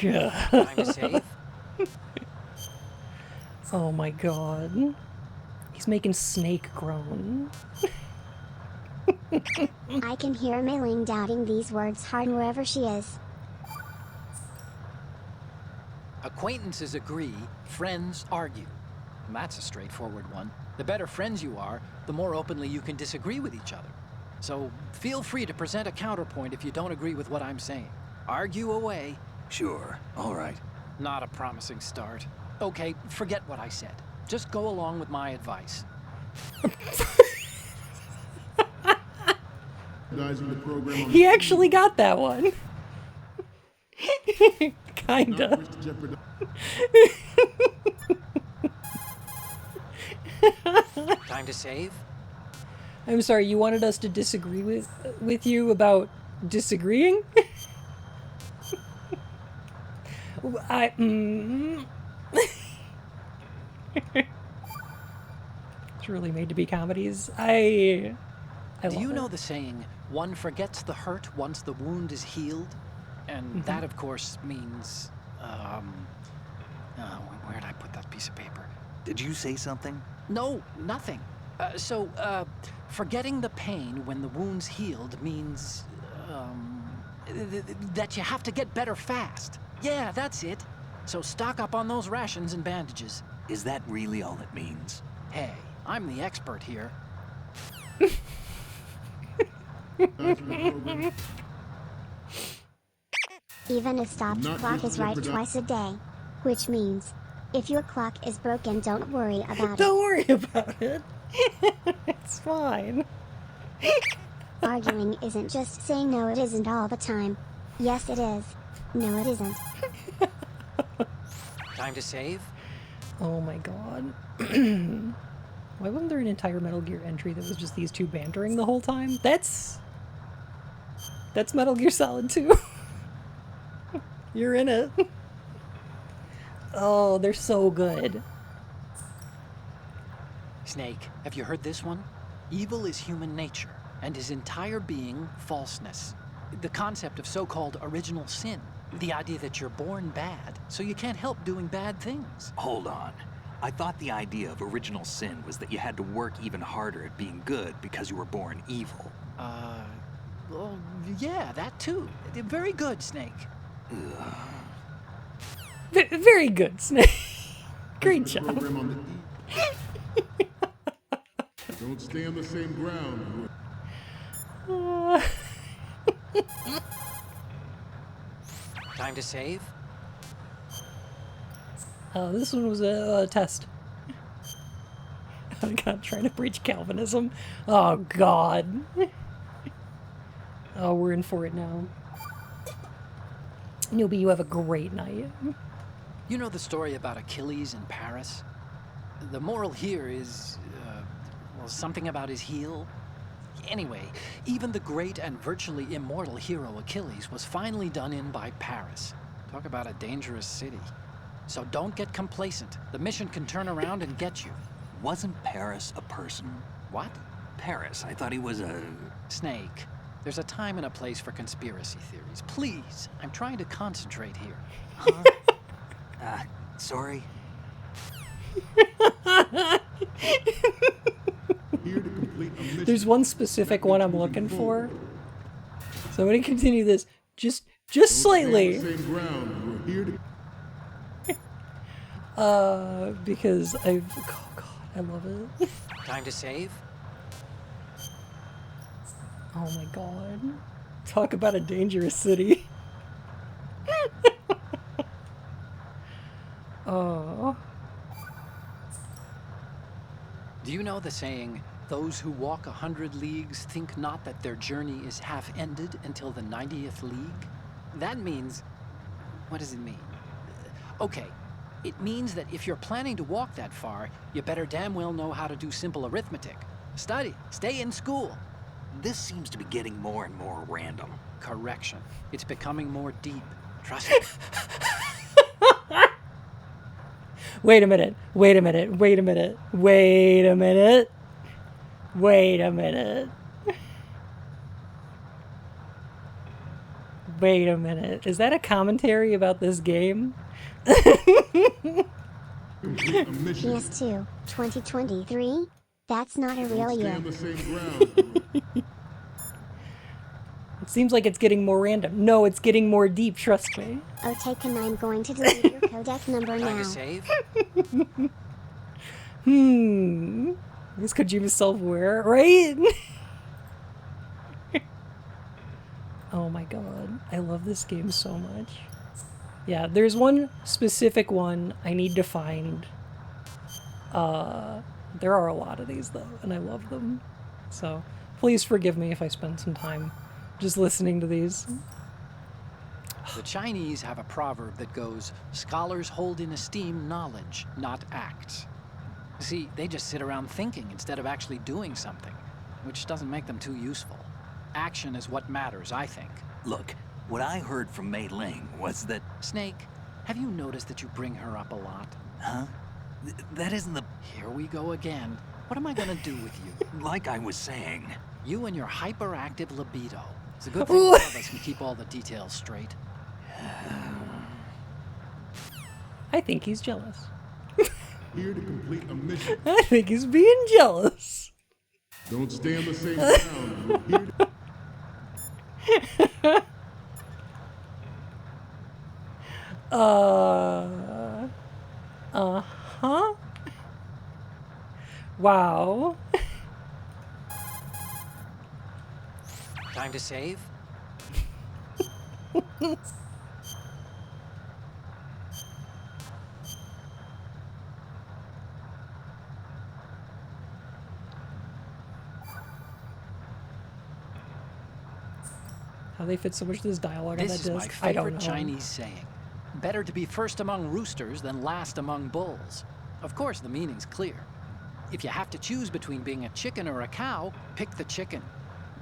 God. Time to save? Oh my god. He's making Snake groan. I can hear Mei Ling doubting these words hard wherever she is. Acquaintances agree, friends argue. And that's a straightforward one. The better friends you are, the more openly you can disagree with each other. So feel free to present a counterpoint if you don't agree with what I'm saying. Argue away. Sure, all right. Not a promising start. Okay, forget what I said. Just go along with my advice. Organizing the program on He actually got that one. not Kinda. risk jeopardy. Time to save? I'm sorry, you wanted us to disagree with you about disagreeing? It's really made to be comedies. I Do love you it. know the saying, one forgets the hurt once the wound is healed? And that, of course, means, where'd I put that piece of paper? Did you say something? No, nothing. Forgetting the pain when the wound's healed means, that you have to get better fast. Yeah, that's it. So stock up on those rations and bandages. Is that really all it means? Hey, I'm the expert here. Even a stopped Not clock just is right reproduc- twice a day. Which means, if your clock is broken, don't worry about Don't worry about it. It's fine. Arguing isn't just saying no, it isn't all the time. Yes, it is. No, it isn't. Time to save? Oh my god. Why wasn't there an entire Metal Gear entry that was just these two bantering the whole time? That's Metal Gear Solid 2. You're in it. Oh, they're so good. Snake, have you heard this one? Evil is human nature, and his entire being falseness. The concept of so-called original sin. The idea that you're born bad, so you can't help doing bad things. Hold on. I thought the idea of original sin was that you had to work even harder at being good because you were born evil. Well, yeah, that too. Very good, Snake. Very good, Snake. Great job. Program on the Don't stay on the same ground. Time to save? This one was a test. Oh god, trying to preach Calvinism. Oh god. Oh, we're in for it now. Newbie, you have a great night. You know the story about Achilles in Paris? The moral here is, well, something about his heel. Anyway, even the great and virtually immortal hero Achilles was finally done in by Paris. Talk about a dangerous city. So don't get complacent. The mission can turn around and get you. Wasn't Paris a person? What? Paris, I thought he was a... Snake. There's a time and a place for conspiracy theories. Please, I'm trying to concentrate here. Sorry. Here to complete a mission. There's one specific one I'm looking for. So I'm gonna continue this just slightly. Stay on the same ground. We're here to... Because oh god, I love it. Time to save? Oh my god. Talk about a dangerous city. Oh. Do you know the saying, those who walk 100 leagues think not that their journey is half ended until the 90th league? That means... what does it mean? Okay, it means that if you're planning to walk that far, you better damn well know how to do simple arithmetic. Study, stay in school. This seems to be getting more and more random. Correction. It's becoming more deep. Trust me. Wait a minute. Wait a minute. Wait a minute. Wait a minute. Wait a minute. Wait a minute. Is that a commentary about this game? PS2, 2023? That's not a real Stay year. on the same ground. It seems like it's getting more random. No, it's getting more deep, trust me. Oh, Taken, I'm going to delete your codec number Time now. to save? This Kojima's self-aware, right? Oh my god. I love this game so much. Yeah, there's one specific one I need to find. There are a lot of these though, and I love them. So, please forgive me if I spend some time just listening to these. The Chinese have a proverb that goes, scholars hold in esteem knowledge, not acts. See, they just sit around thinking instead of actually doing something, which doesn't make them too useful. Action is what matters, I think. Look, what I heard from Mei Ling was that... Snake, have you noticed that you bring her up a lot? Huh? That isn't the... Here we go again. What am I gonna do with you? Like I was saying. You and your hyperactive libido. It's a good thing one of us can keep all the details straight. I think he's jealous. We're here to complete a mission. I think he's being jealous. Don't stay on the same ground. We're here to... Uh-huh. Wow. Time to save? How they fit so much of this dialogue on that This is my disc, I don't favorite know. Chinese saying. Better to be first among roosters than last among bulls. Of course, the meaning's clear. If you have to choose between being a chicken or a cow, pick the chicken.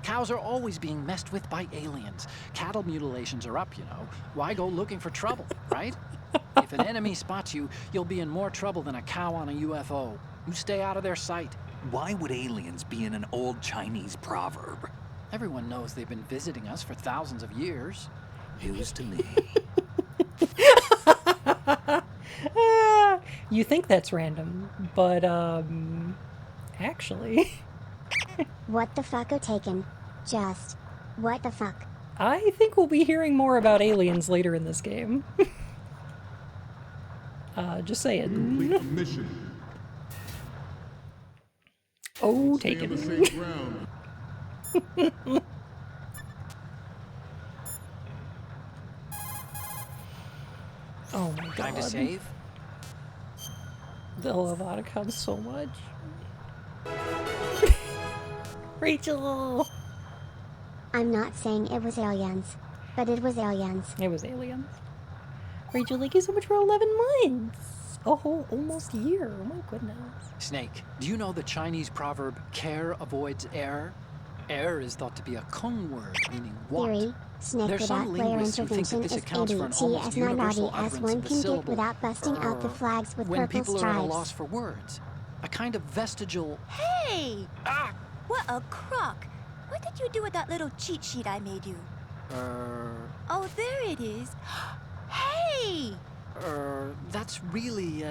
Cows are always being messed with by aliens. Cattle mutilations are up, you know. Why go looking for trouble, right? If an enemy spots you, you'll be in more trouble than a cow on a UFO. You stay out of their sight. Why would aliens be in an old Chinese proverb? Everyone knows they've been visiting us for thousands of years. News to me. You think that's random, but, actually... What the fuck, taken? Just, what the fuck? I think we'll be hearing more about aliens later in this game. Just saying. complete a mission. Oh, Stay on the taken. same ground. Oh my god. Time to save? I love Otacon so much. Rachel! I'm not saying it was aliens, but it was aliens. It was aliens. Rachel, thank you so much for 11 months! A whole almost year. Oh my goodness. Snake, do you know the Chinese proverb, care avoids error? Error is thought to be a Kung word, meaning what? Theory, Snake There's without some player linguists who think that intervention this is accounts for an ADT almost as not universal naughty as utterance one of the can get syllable, without busting out the flags with when purple people stripes. are at a loss for words. A kind of vestigial... Hey! What a crock! What did you do with that little cheat sheet I made you? Oh, there it is. Hey! That's really,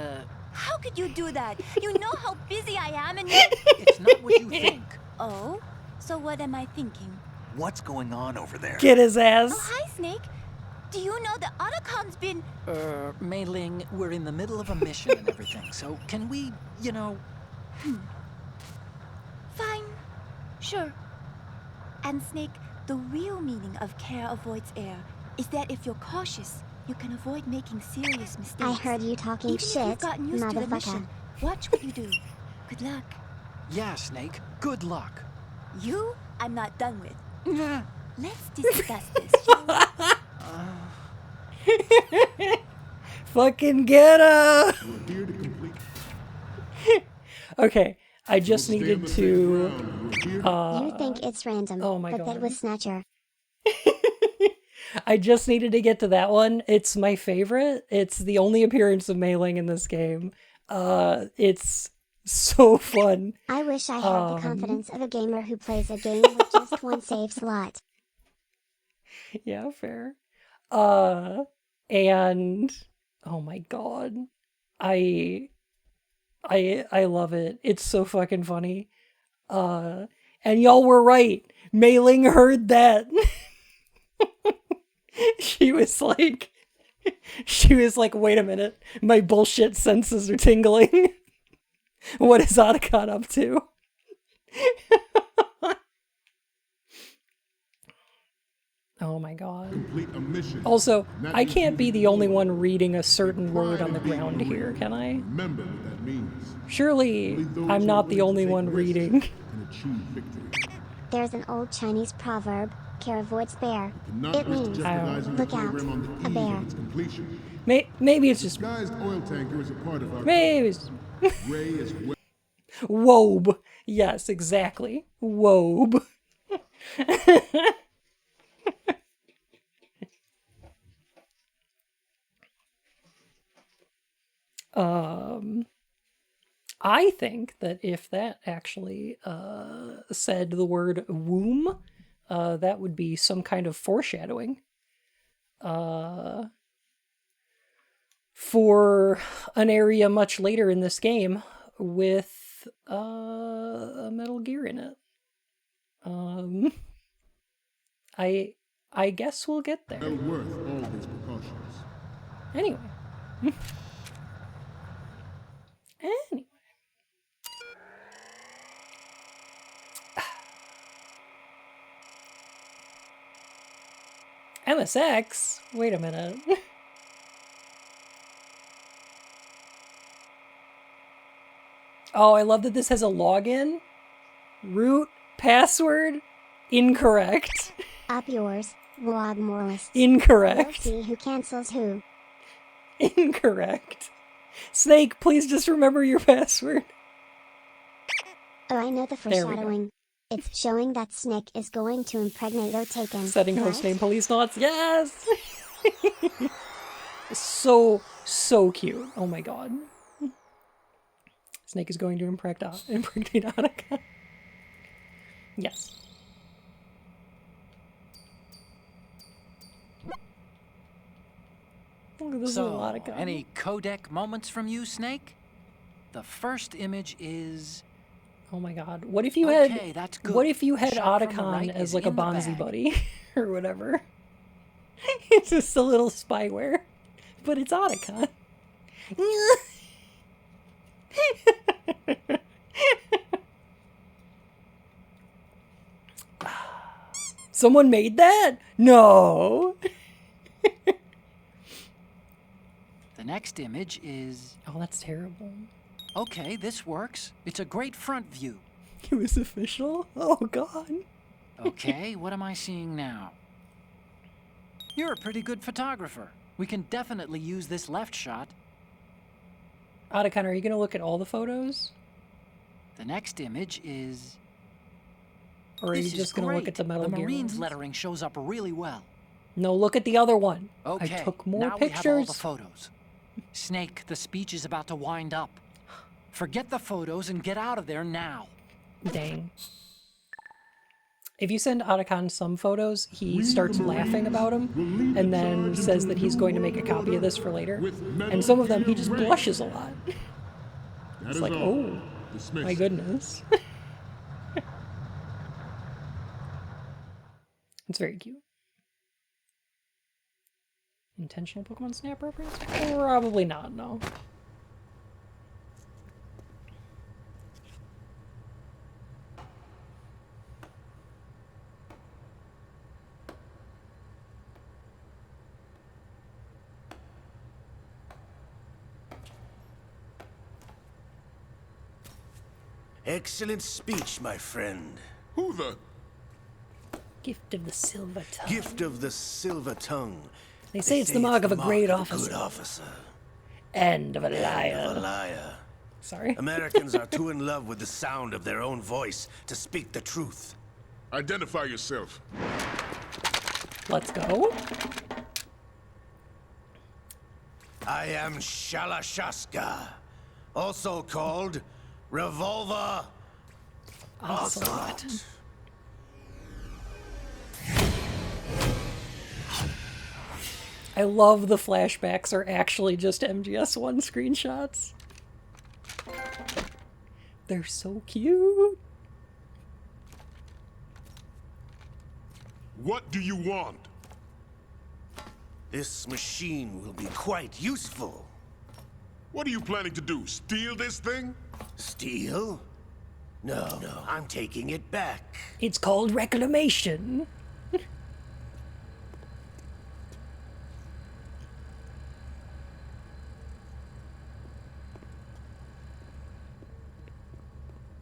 How could you do that? You know how busy I am and It's not what you think. Oh? So what am I thinking? What's going on over there? Get his ass! Oh, hi, Snake. Do you know that Otacon's been... Mei Ling, we're in the middle of a mission and everything, so can we, you know... Fine. Sure. And Snake, the real meaning of care avoids error is that if you're cautious, you can avoid making serious mistakes. I heard you talking Even if shit, you've gotten used to the motherfucker. mission, watch what you do. Good luck. Yeah, Snake, good luck. You, I'm not done with. Let's discuss this, shall we? Fucking get her! We're here to complete... Okay, I just Stay on needed the same to... ground. We're here You think it's random, oh my but that God. was Snatcher. I just needed to get to that one. It's my favorite. It's the only appearance of Mei Ling in this game. It's so fun. I wish I had the confidence of a gamer who plays a game with just one save slot. Yeah, fair. And oh my god. I love it. It's so fucking funny. And y'all were right. Mei Ling heard that. She was like, wait a minute. My bullshit senses are tingling. What is Otacon up to? Oh my god. complete a mission. Also, Not I just can't be moving the only forward. one reading a certain word Pride on the in being ground Marine. here, can I? Remember what that means. Surely Only those I'm who not are the willing only to take one risks reading. Can achieve victory. There's an old Chinese proverb, care avoids bear. Cannot It risk means, jeopardizing the look out, program on the a eve bear. of its completion. Maybe it's just Disguised oil tanker is a part of our maybe it's Ray is well. Wobe. Yes, exactly. Wobe. I think that if that actually said the word womb, that would be some kind of foreshadowing. for an area much later in this game with a Metal Gear in it. I guess we'll get there. Well worth all these precautions. Anyway. Anyway. MSX? Wait a minute. Oh, I love that this has a login. Root, password, incorrect. Up yours, Vlog Moralist. Incorrect. We'll see who cancels who. Incorrect. Snake, please just remember your password. Oh, I know the There we go. foreshadowing. It's showing that Snake is going to impregnate O'Taken. Setting right? hostname police knots. Yes! so cute. Oh my god. Snake is going to impregnate Annika. Yes. Look, this is a lot of any codec moments from you, Snake? The first image is... Oh my god. What if you Okay, that's good. What if you had Shot from the Otacon right as is like a in the Bonzi bag. buddy or whatever? It's just a little spyware, but it's Otacon. Someone made that? No. The next image is... Oh, that's terrible. Okay, this works. It's a great front view. It was official? Oh god. Okay, what am I seeing now? You're a pretty good photographer. We can definitely use this left shot. Otacon, are you going to look at all the photos? The next image is... Or are you This is just going to look great. at the Metal The Gear Marines ones? lettering shows up really well. No, look at the other one. Okay, I took more now we have all the pictures. photos. Snake, the speech is about to wind up. Forget the photos and get out of there now. Dang. If you send Otacon some photos, he starts laughing about them, and then says that he's going to make a copy of this for later. And some of them, he just blushes a lot. It's like, oh, my goodness. It's very cute. Intentional Pokemon Snap reference? Probably not, no. Excellent speech, my friend. Who the? Gift of the Silver Tongue. Gift of the Silver Tongue. They say it's the mark of a great officer. Good officer. And of a And liar. of a liar. Sorry. Americans are too in love with the sound of their own voice to speak the truth. Identify yourself. Let's go. I am Shalashaska, also called Revolver Ocelot. I love the flashbacks are actually just MGS1 screenshots. They're so cute. What do you want? This machine will be quite useful. What are you planning to do? Steal this thing? Steal? No, I'm taking it back. It's called reclamation.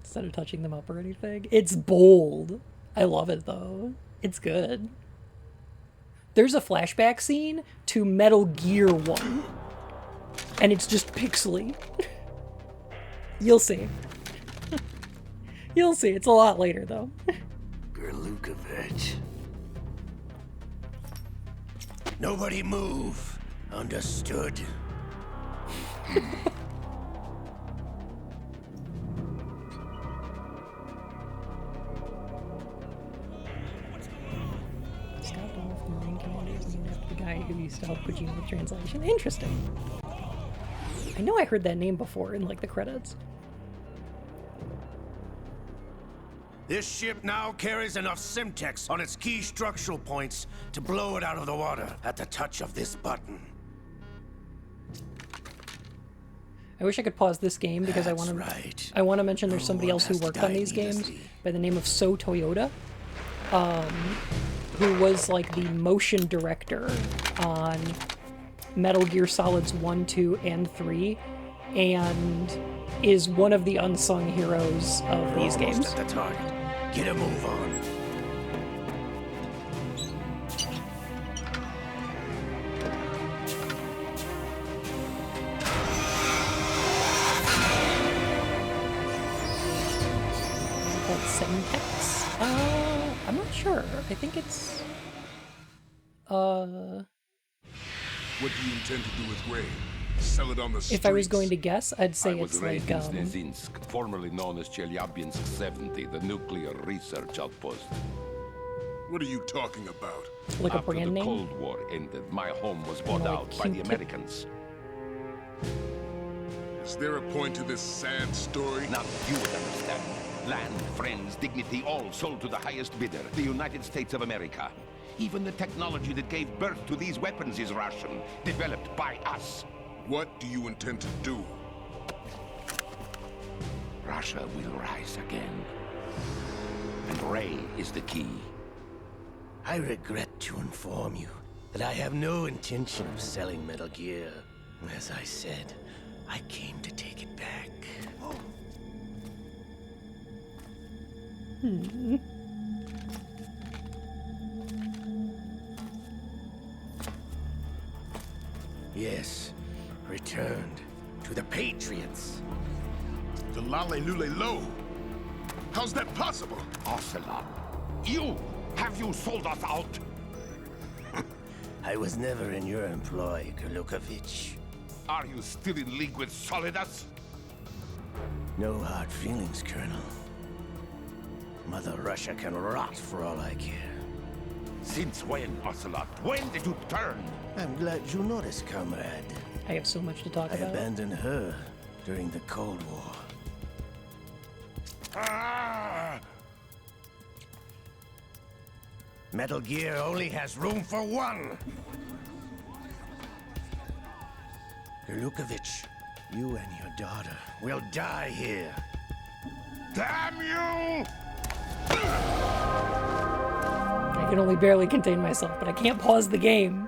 Instead of touching them up or anything. It's bold. I love it though. It's good. There's a flashback scene to Metal Gear 1. And it's just pixely. You'll see. You'll see. It's a lot later though. Gerlukovich. Nobody move. Understood? Scott Dolph, the Marine Commander, is named after the guy who used to help Kojima with translation. Interesting. I know I heard that name before in like the credits. This ship now carries enough Simtex on its key structural points to blow it out of the water at the touch of this button. I wish I could pause this game because I want to mention there's somebody else who worked on these games by the name of So Toyota, who was like the motion director on Metal Gear Solids 1, 2, and 3, and is one of the unsung heroes of these games. At the target. Get a move on. Semtex? I'm not sure. I think it's... What do you intend to do with Gray? Sell it on the streets? If I was going to guess, I'd say it's like, Nezinsk, formerly known as Chelyabinsk 70, the nuclear research outpost. What are you talking about? Like a brand name? After the Cold War ended, my home was bought out by the Americans. Is there a point to this sad story? Now you would understand. Land, friends, dignity, all sold to the highest bidder, the United States of America. Even the technology that gave birth to these weapons is Russian, developed by us. What do you intend to do? Russia will rise again. And Ray is the key. I regret to inform you that I have no intention of selling Metal Gear. As I said, I came to take it back. Yes, returned to the Patriots. The Lale Lule Lo? How's that possible? Ocelot, have you sold us out? I was never in your employ, Kurlukovich. Are you still in league with Solidus? No hard feelings, Colonel. Mother Russia can rot for all I care. Since when, Ocelot? When did you turn? I'm glad you noticed, comrade. I have so much to talk I about. abandoned her during the Cold War. Metal Gear only has room for one! Kurlukovich, you and your daughter will die here. Damn you! I can only barely contain myself, but I can't pause the game.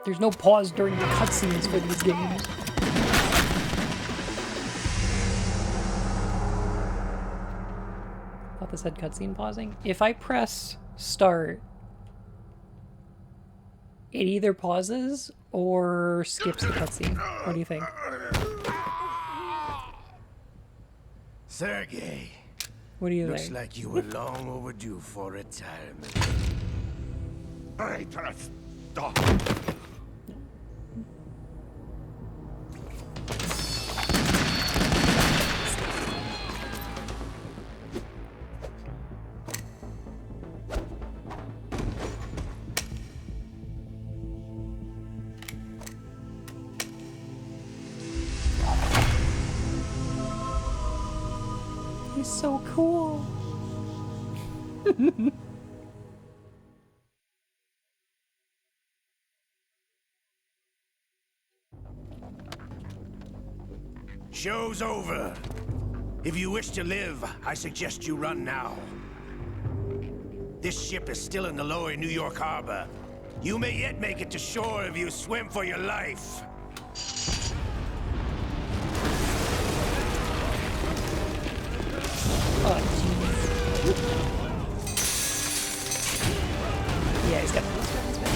There's no pause during the cutscenes for these games. Thought this had cutscene pausing. If I press start, it either pauses or skips the cutscene. What do you think? Sergei. What do you Looks think? like you were long overdue for retirement. Traitorous dog. He's so cool. Show's over. If you wish to live, I suggest you run now. This ship is still in the lower New York harbor. You may yet make it to shore if you swim for your life. Oh, jeez. Yeah, he's got those friends back.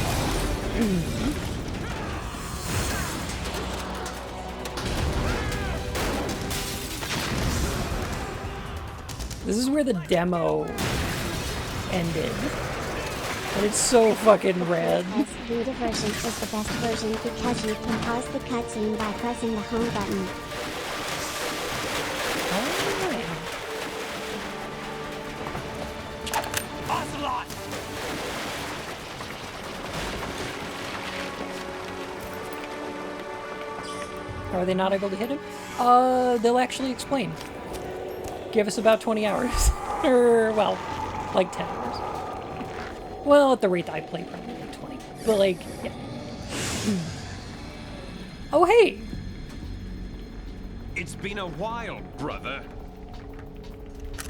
This is where the demo ended. And it's so fucking rad. SD version is the best version because you can pause the cutscene by pressing the home button. Are they not able to hit him? They'll actually explain. Give us about 20 hours. Or, well, like 10 hours. Well, at the rate I play, probably like 20. But, like, yeah. Oh, hey! It's been a while, brother.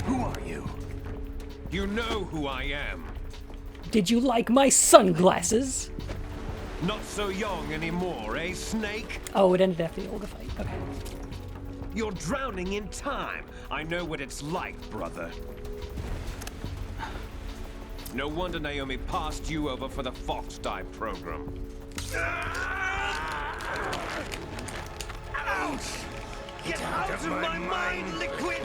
Who are you? You know who I am. Did you like my sunglasses? Not so young anymore, eh, Snake? Oh, it ended after the older fight. Okay. You're drowning in time. I know what it's like, brother. No wonder Naomi passed you over for the Fox Dive program. Ouch! Get out of my mind, Liquid!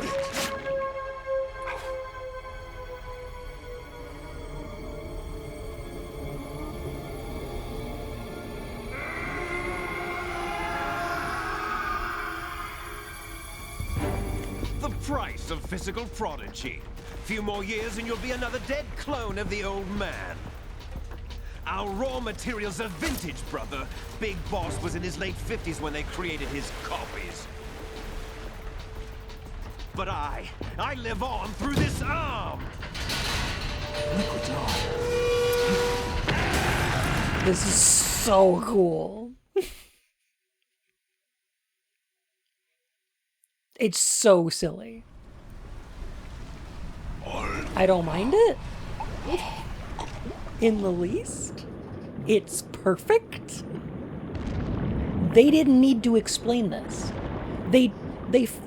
The price of physical prodigy. Few more years and you'll be another dead clone of the old man. Our raw materials are vintage, brother. Big Boss was in his late 50s when they created his copies. But I live on through this arm! Liquid's on. This is so cool. It's so silly. I don't mind it. In the least. It's perfect. They didn't need to explain this. They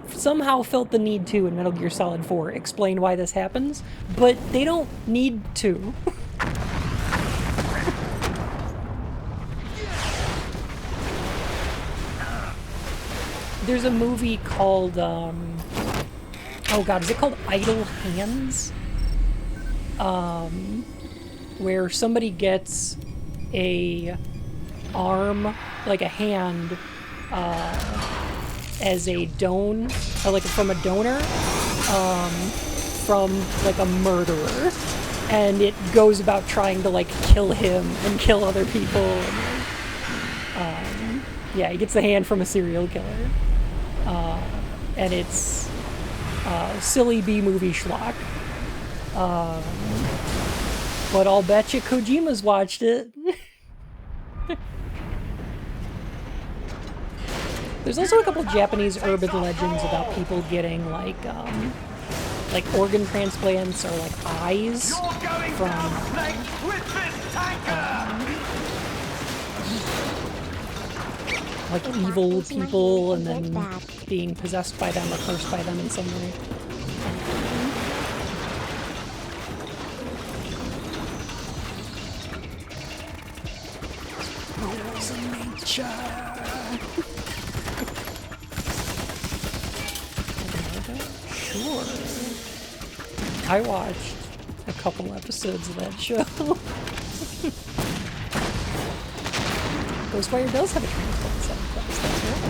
somehow felt the need to in Metal Gear Solid 4 explain why this happens, but they don't need to. There's a movie called, oh god, is it called Idle Hands? Where somebody gets a arm, like a hand, as a like from a donor, from like a murderer, and it goes about trying to like kill him and kill other people. And, yeah, he gets the hand from a serial killer, and it's silly B-movie schlock. But I'll bet you Kojima's watched it. There's also a couple Japanese urban legends about people getting like organ transplants or like eyes from like evil people and then being possessed by them or cursed by them in some way. Rules of nature. Sure. I watched a couple episodes of that show. Ghostwire does have a transplant set in place, that's right.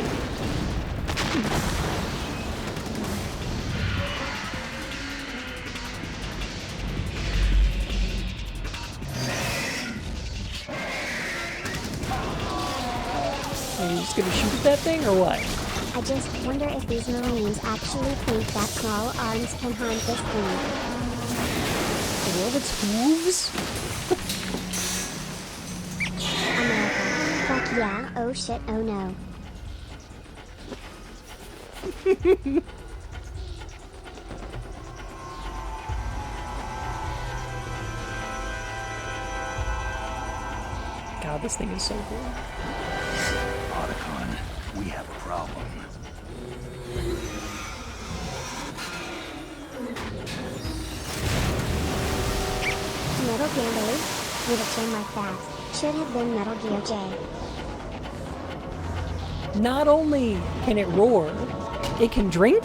Are you just gonna shoot at that thing, or what? I just wonder if these Marines actually think that small arms can harm this thing. The world of its hooves? America. Fuck yeah, oh shit, oh no. God, this thing is so cool. Otacon, we have a problem. Metal Gear Load? With a chain like that, should have been Metal Gear J. Not only can it roar, it can drink?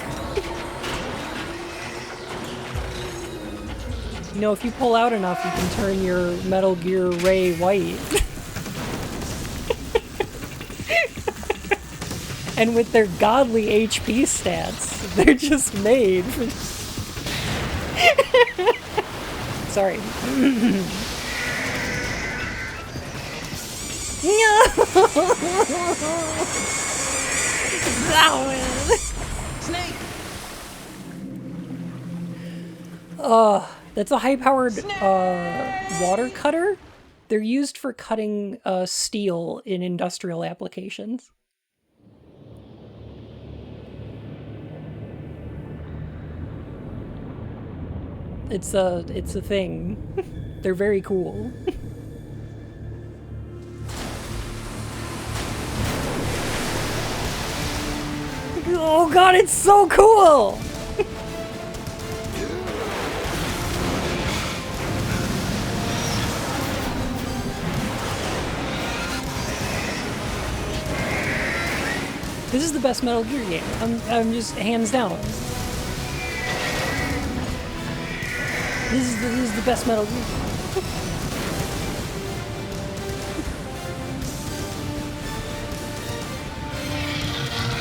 You know, if you pull out enough, you can turn your Metal Gear Ray white. And with their godly HP stats, they're just made for... Sorry. Snake! That's a high-powered water cutter. They're used for cutting steel in industrial applications. It's a thing. They're very cool. Oh god, it's so cool! This is the best Metal Gear game. I'm just hands down. This is the best Metal Gear game.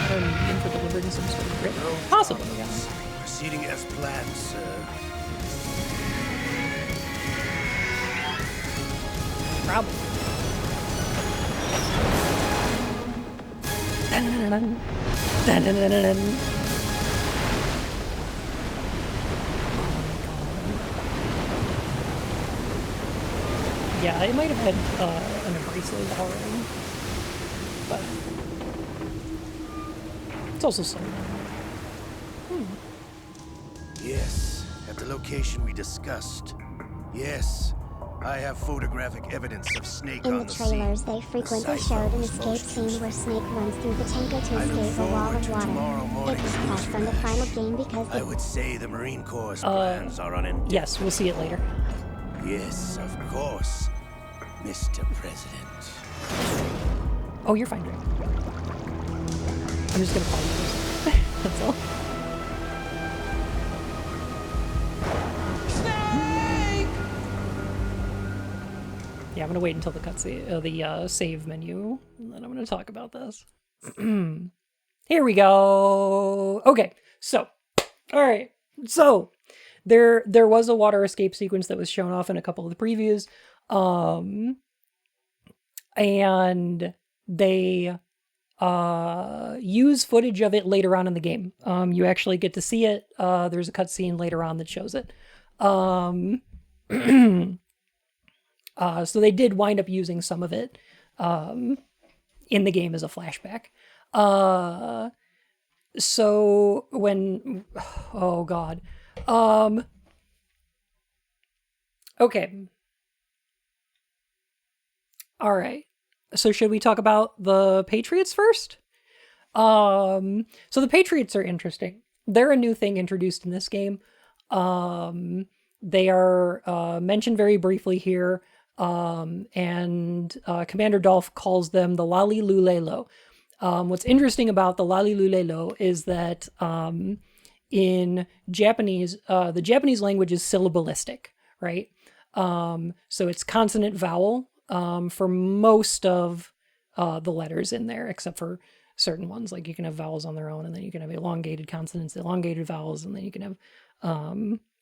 I'm in for delivering some sort of grip. Possibly, yeah. Proceeding as planned, sir. Probably. Dun-dun-dun-dun. Dun-dun-dun-dun-dun. Yeah, I might have had an abrasive already, but it's also so. Yes, at the location we discussed. Yes, I have photographic evidence of Snake In on the the trailers, scene. they frequently The showed cipher an was escape most scene where useful. Snake runs through the tango to I look escape a wall forward of to water. tomorrow It morning's was cut news from the final game because I would say the Marine Corps' plans are on Yes, we'll see it later. Yes, of course, Mr. President. Oh, you're fine, Drake. I'm just gonna call you this. That's all. Yeah, I'm gonna wait until the cutscene, the save menu, and then I'm gonna talk about this. Here we go. Okay, so, all right, so there was a water escape sequence that was shown off in a couple of the previews, and they use footage of it later on in the game. You actually get to see it. There's a cutscene later on that shows it. So they did wind up using some of it in the game as a flashback. So when, oh god. Okay. All right. So should we talk about the Patriots first? So the Patriots are interesting. They're a new thing introduced in this game. They are mentioned very briefly here. And Commander Dolph calls them the Lali Lulelo. What's interesting about the Lali Lulelo is that in Japanese, the Japanese language is syllabalistic, right? So it's consonant vowel for most of the letters in there, except for certain ones. Like you can have vowels on their own, and then you can have elongated consonants, elongated vowels, and then you can have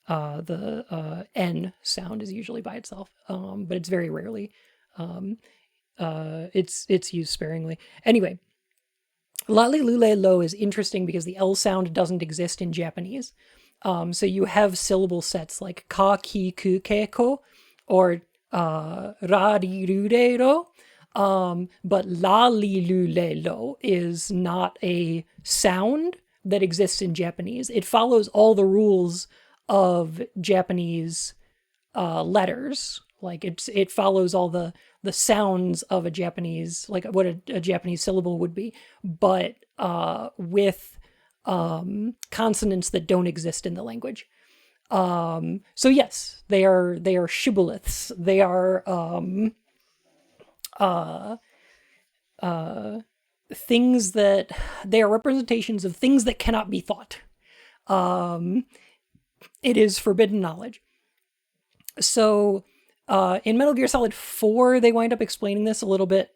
the N sound is usually by itself, but it's very rarely. It's used sparingly. Anyway, Lali Lule Lo is interesting because the L sound doesn't exist in Japanese. So you have syllable sets like ka, ki, ku, ke, ko, or ra, ri, ru, re, ro. But Lali Lule Lo is not a sound that exists in Japanese. It follows all the rules of Japanese letters. Like it follows all the sounds of a Japanese, like what a Japanese syllable would be, but with consonants that don't exist in the language. So yes, they are shibboleths. They are things that they are representations of things that cannot be thought. It is forbidden knowledge. So in Metal Gear Solid 4, they wind up explaining this a little bit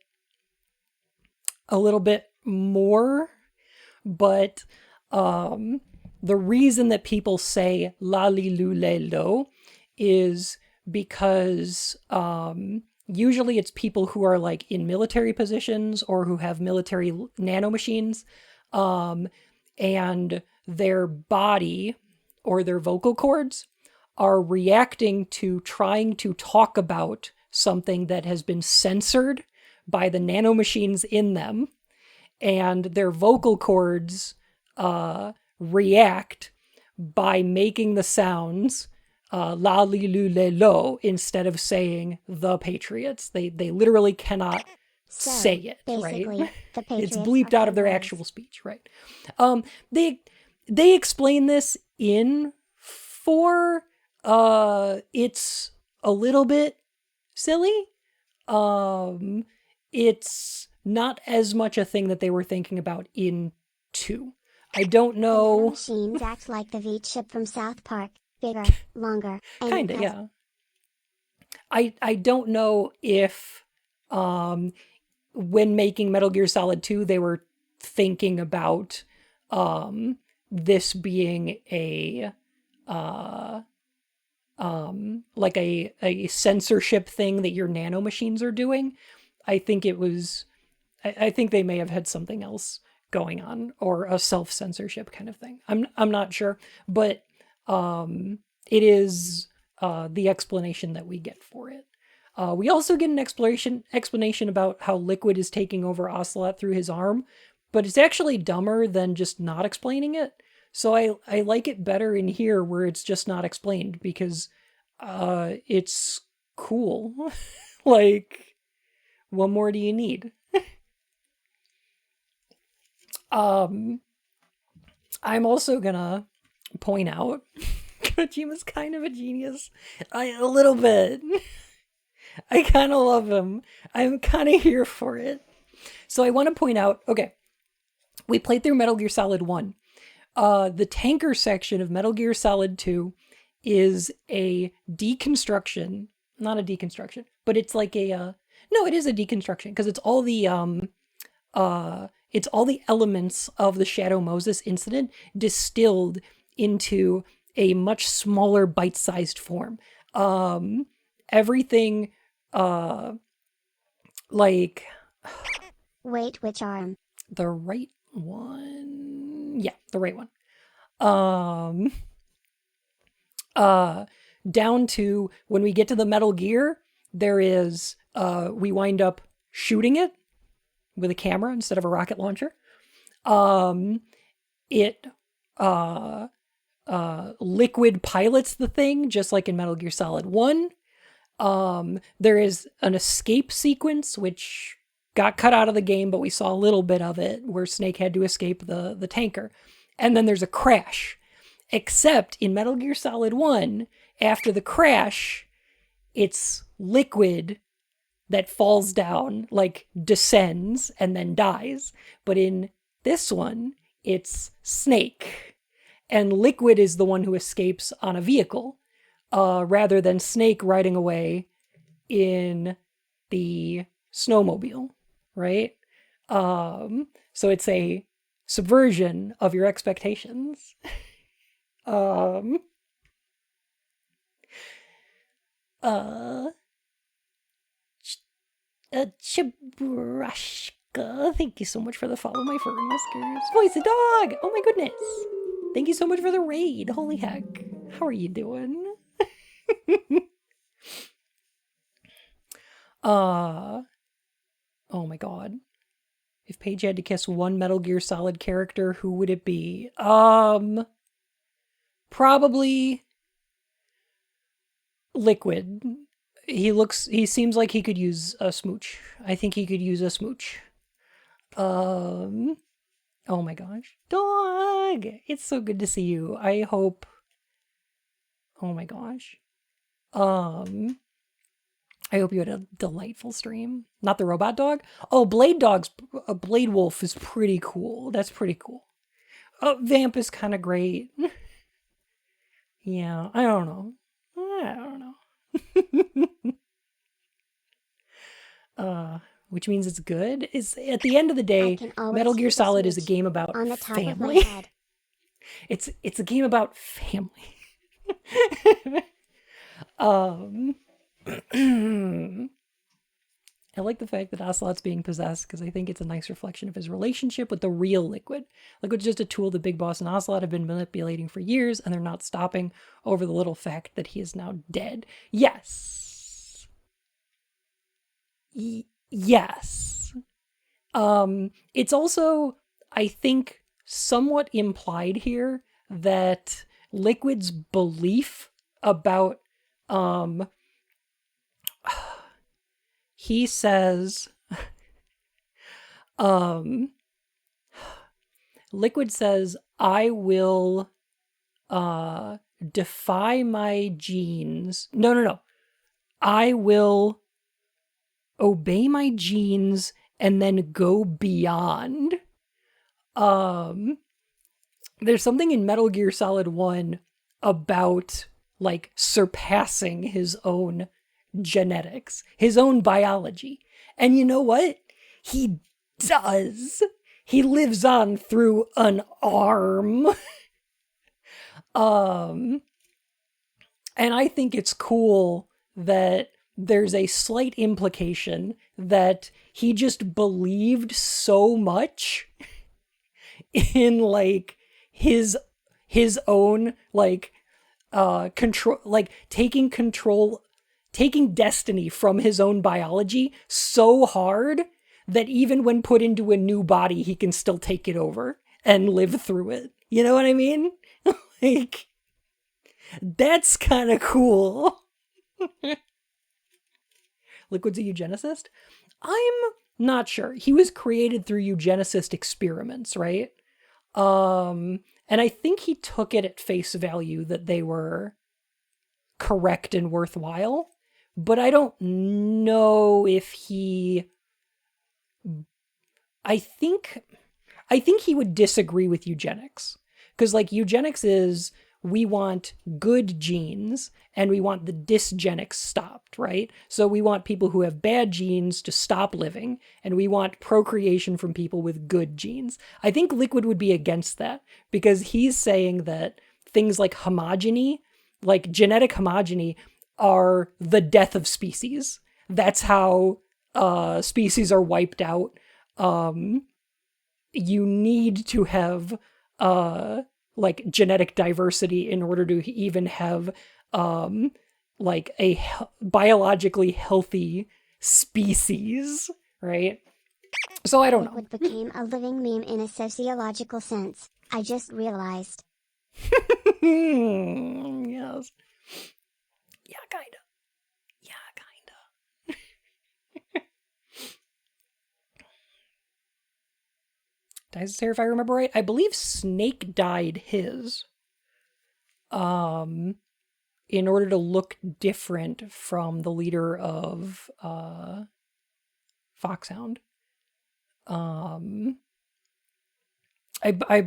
more, but the reason that people say Lali Lule Lo is because usually it's people who are like in military positions or who have military nanomachines, and their body or their vocal cords are reacting to trying to talk about something that has been censored by the nanomachines in them, and their vocal cords react by making the sounds la li lu le lo instead of saying the Patriots. They literally cannot say it, basically, right? the Patriots It's bleeped are out of their cowboys. actual speech, right? They explain this in 4. It's a little bit silly. It's not as much a thing that they were thinking about in 2. I don't know. Machines act like the V chip from South Park, bigger, longer, and Kinda, it has yeah. I don't know if when making Metal Gear Solid 2 they were thinking about this being a like a censorship thing that your nanomachines are doing. I think it was I think they may have had something else going on, or a self-censorship kind of thing. I'm not sure, but it is the explanation that we get for it. We also get an explanation about how Liquid is taking over Ocelot through his arm, but it's actually dumber than just not explaining it. So I like it better in here where it's just not explained, because it's cool. Like, what more do you need? I'm also gonna point out Kojima's kind of a genius. A little bit. I kind of love him. I'm kind of here for it. So I want to point out, okay, we played through Metal Gear Solid 1. The tanker section of Metal Gear Solid 2 is a deconstruction, not a deconstruction, but it's like a, no, it is a deconstruction, because it's all the elements of the Shadow Moses incident distilled into a much smaller bite-sized form. Everything, like... Wait, which arm? The right one? Yeah, the right one. Down to when we get to the Metal Gear, there is, we wind up shooting it with a camera instead of a rocket launcher. Liquid pilots the thing, just like in Metal Gear Solid 1. There is an escape sequence, which got cut out of the game, but we saw a little bit of it, where Snake had to escape the tanker. And then there's a crash. Except in Metal Gear Solid 1, after the crash, it's Liquid that falls down, like descends, and then dies. But in this one, it's Snake. And Liquid is the one who escapes on a vehicle, rather than Snake riding away in the snowmobile, right? So it's a subversion of your expectations. Chabrashka, thank you so much for the follow, my fur and whiskers. Voice a dog! Oh my goodness! Thank you so much for the raid. Holy heck. How are you doing? Oh my god. If Paige had to kiss one Metal Gear Solid character, who would it be? Probably Liquid. He seems like he could use a smooch. I think he could use a smooch. Oh my gosh. Dog! It's so good to see you. I hope... Oh my gosh. I hope you had a delightful stream. Not the robot dog? Oh, Blade Wolf is pretty cool. That's pretty cool. Vamp is kind of great. Yeah, I don't know. Which means it's good. Is at the end of the day, Metal Gear Solid is a game about family. It's a game about family. I like the fact that Ocelot's being possessed because I think it's a nice reflection of his relationship with the real Liquid. Liquid's just a tool the Big Boss and Ocelot have been manipulating for years, and they're not stopping over the little fact that he is now dead. Yes. Yes. It's also, I think, somewhat implied here that Liquid's belief about, he says, Liquid says, I will, defy my genes. No. I will obey my genes and then go beyond. There's something in Metal Gear Solid 1 about like surpassing his own genetics, his own biology. And you know what? He does. He lives on through an arm. And I think it's cool that there's a slight implication that he just believed so much in like his own like control, like taking destiny from his own biology so hard that even when put into a new body, he can still take it over and live through it. You know what I mean? Like, that's kind of cool. Liquid's a eugenicist? I'm not sure. He was created through eugenicist experiments, right? And I think he took it at face value that they were correct and worthwhile, but I don't know if he... I think he would disagree with eugenics. Because, like, eugenics is, we want good genes and we want the dysgenics stopped, right? So we want people who have bad genes to stop living, and we want procreation from people with good genes. I think Liquid would be against that, because he's saying that things like homogeny, like genetic homogeny, are the death of species. That's how species are wiped out. You need to have like genetic diversity in order to even have like a biologically healthy species, right? So I don't know. Liquid became a living meme in a sociological sense. I just realized. Yes. Yeah, kinda. Dyes his hair, if I remember right. I believe Snake dyed his. In order to look different from the leader of Foxhound. I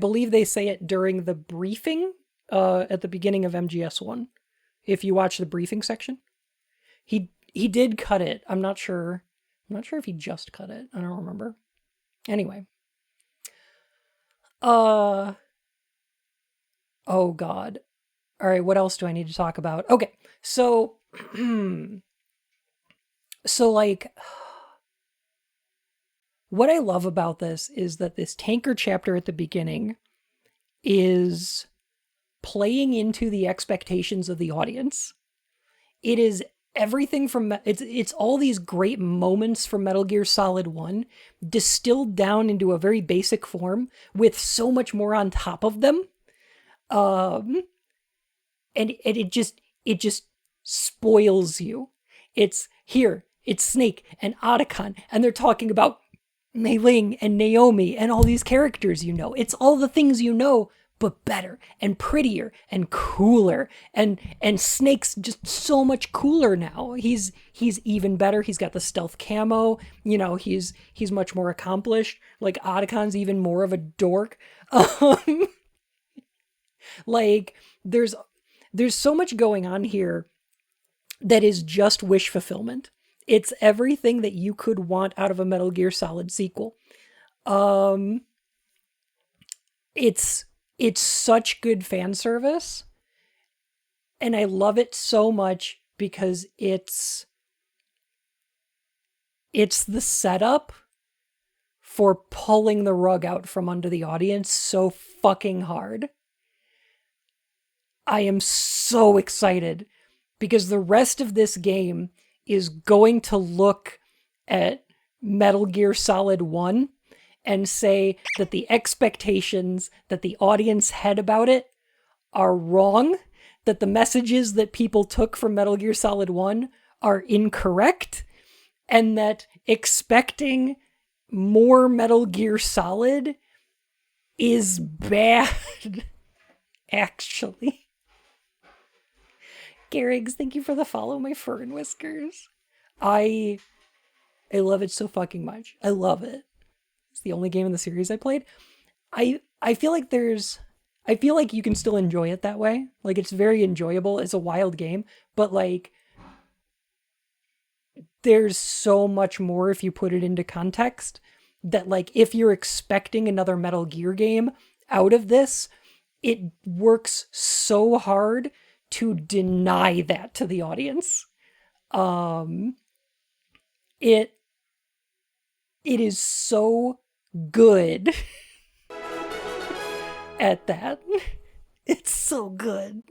believe they say it during the briefing at the beginning of MGS1. If you watch the briefing section, he did cut it. I'm not sure if he just cut it. I don't remember. Anyway. Oh God. All right, what else do I need to talk about? Okay, so like, what I love about this is that this tanker chapter at the beginning is playing into the expectations of the audience. It is everything from, it's all these great moments from Metal Gear Solid 1 distilled down into a very basic form with so much more on top of them. And it just spoils you. It's Snake and Otacon, and they're talking about Mei Ling and Naomi and all these characters you know. It's all the things you know, but better and prettier and cooler. And Snake's just so much cooler now. He's even better. He's got the stealth camo. You know, he's much more accomplished. Like, Otacon's even more of a dork. Like, there's so much going on here that is just wish fulfillment. It's everything that you could want out of a Metal Gear Solid sequel. It's such good fan service, and I love it so much because it's it's the setup for pulling the rug out from under the audience so fucking hard. I am so excited because the rest of this game is going to look at Metal Gear Solid 1 and say that the expectations that the audience had about it are wrong, that the messages that people took from Metal Gear Solid 1 are incorrect, and that expecting more Metal Gear Solid is bad, actually. Garrigs, thank you for the follow, my fur and whiskers. I love it so fucking much. I love it. It's the only game in the series I played. I feel like you can still enjoy it that way. Like, it's very enjoyable. It's a wild game, but like, there's so much more if you put it into context that, like, if you're expecting another Metal Gear game out of this, it works so hard to deny that to the audience. It is so good at that. It's so good.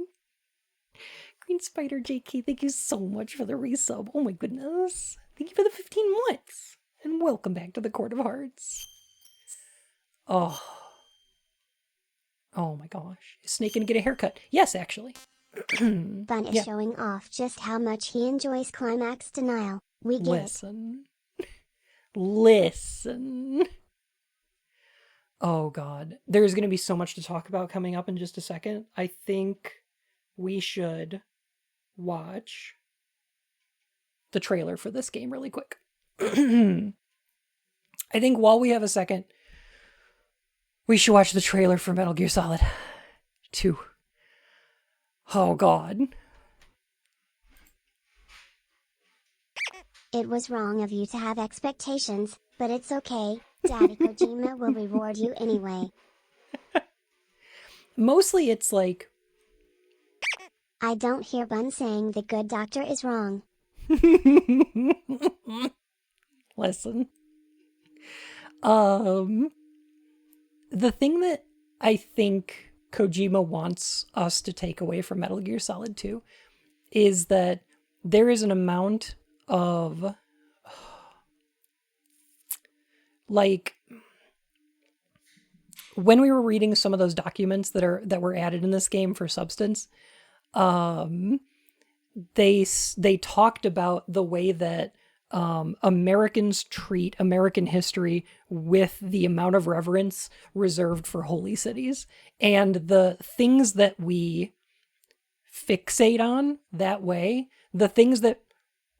Green Spider JK, thank you so much for the resub. Oh my goodness. Thank you for the 15 months. And welcome back to the Court of Hearts. Oh my gosh. Is Snake gonna get a haircut? Yes, actually. Bun is showing off just how much he enjoys climax denial. We get Listen. Oh god. There's going to be so much to talk about coming up in just a second. I think we should watch the trailer for this game really quick. I think while we have a second, we should watch the trailer for Metal Gear Solid 2. Oh god. It was wrong of you to have expectations, but it's okay. Daddy Kojima will reward you anyway. Mostly it's like, I don't hear Bun saying the good doctor is wrong. Listen. The thing that I think Kojima wants us to take away from Metal Gear Solid 2 is that there is an amount of, like, when we were reading some of those documents that were added in this game for substance, they talked about the way that Americans treat American history with the amount of reverence reserved for holy cities, and the things that we fixate on that way, the things that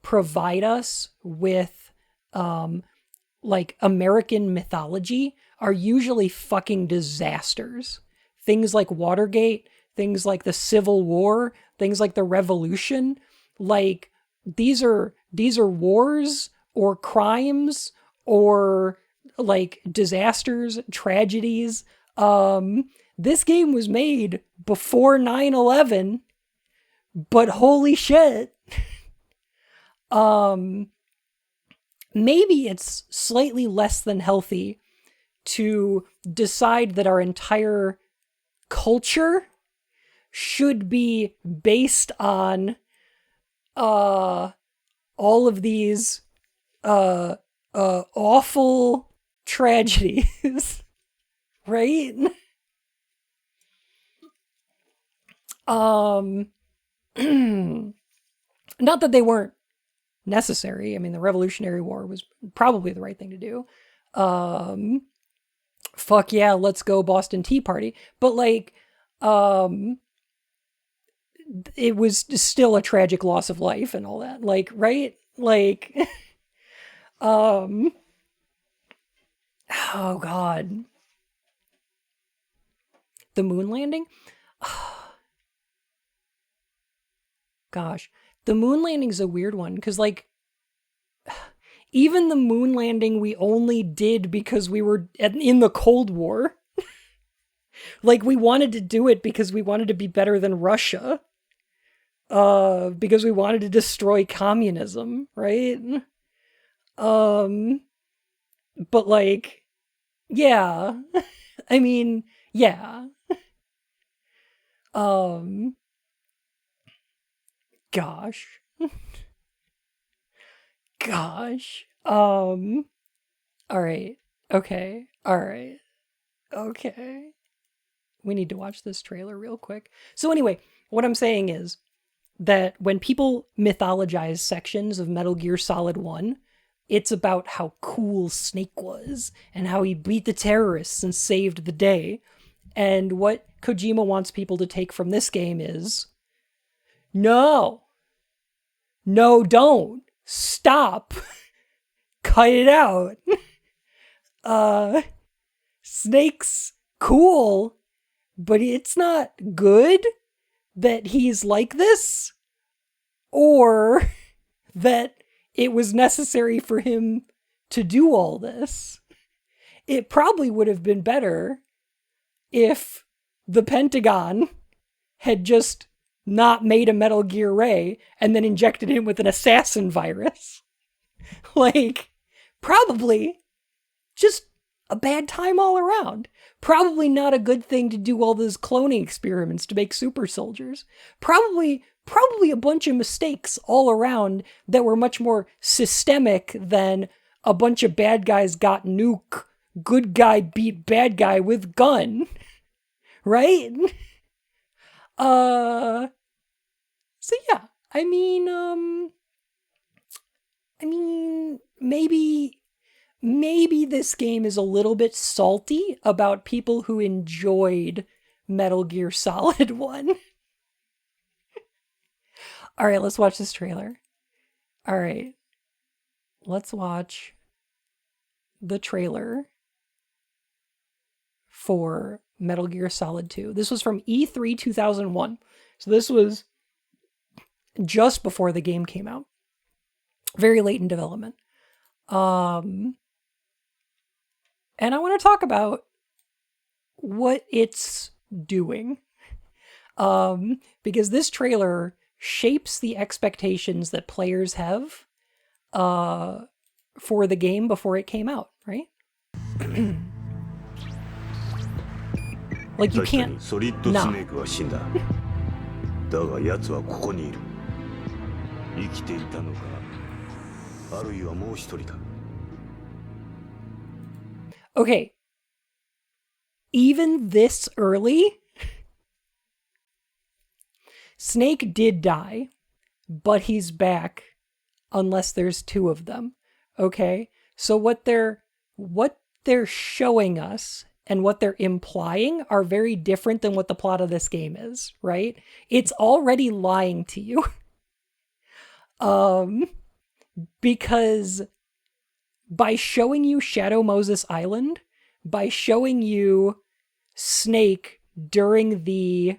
provide us with like American mythology are usually fucking disasters. Things like Watergate, things like the Civil War, things like the Revolution, like these are wars or crimes or like disasters, tragedies. This game was made before 9/11, but holy shit. Maybe it's slightly less than healthy to decide that our entire culture should be based on all of these awful tragedies, right? Not that they weren't necessary. I mean, the Revolutionary War was probably the right thing to do. Fuck yeah, let's go Boston Tea Party. But like, it was still a tragic loss of life and all that. Like, right? Like, oh God. The moon landing? Gosh. The moon landing's a weird one, because, like, even the moon landing we only did because we were in the Cold War. Like, we wanted to do it because we wanted to be better than Russia. Because we wanted to destroy communism, right? But like, yeah. I mean, yeah. Gosh. Gosh. Alright. Okay. Alright. Okay. We need to watch this trailer real quick. So anyway, what I'm saying is that when people mythologize sections of Metal Gear Solid 1, it's about how cool Snake was and how he beat the terrorists and saved the day. And what Kojima wants people to take from this game is, no, don't stop, cut it out. Snake's cool, but it's not good that he's like this, or that it was necessary for him to do all this. It probably would have been better if the Pentagon had just not made a Metal Gear Ray and then injected him with an assassin virus. Like, probably just a bad time all around. Probably not a good thing to do all those cloning experiments to make super soldiers. Probably a bunch of mistakes all around that were much more systemic than a bunch of bad guys got nuke, good guy beat bad guy with gun. Right? So yeah, I mean, maybe this game is a little bit salty about people who enjoyed Metal Gear Solid 1. All right, let's watch this trailer. All right, let's watch the trailer for Metal Gear Solid 2. This was from E3 2001. So this was just before the game came out. Very late in development. And I want to talk about what it's doing. Because this trailer shapes the expectations that players have for the game before it came out, right? Like, you can't not. Okay. Even this early, Snake did die, but he's back unless there's two of them. Okay? So what they're showing us and what they're implying are very different than what the plot of this game is, right? It's already lying to you. Because by showing you Shadow Moses Island, by showing you Snake during the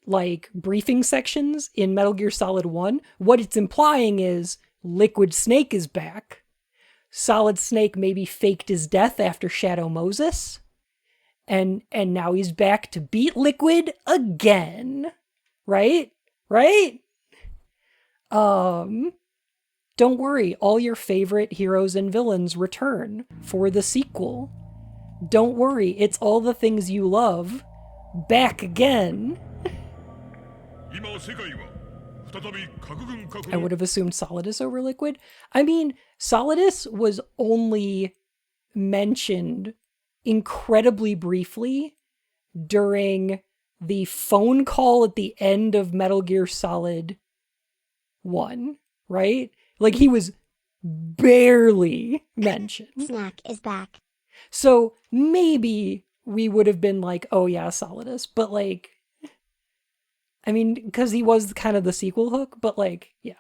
like briefing sections in Metal Gear Solid 1, what it's implying is Liquid Snake is back. Solid Snake maybe faked his death after Shadow Moses, and now he's back to beat Liquid again. Right? Don't worry, all your favorite heroes and villains return for the sequel. Don't worry, it's all the things you love back again. I would have assumed Solidus over Liquid. I mean, Solidus was only mentioned incredibly briefly during the phone call at the end of Metal Gear Solid 1, right? Like, he was barely mentioned. Snack is back. So maybe we would have been like, oh yeah, Solidus, but like, I mean, because he was kind of the sequel hook, but like, yeah.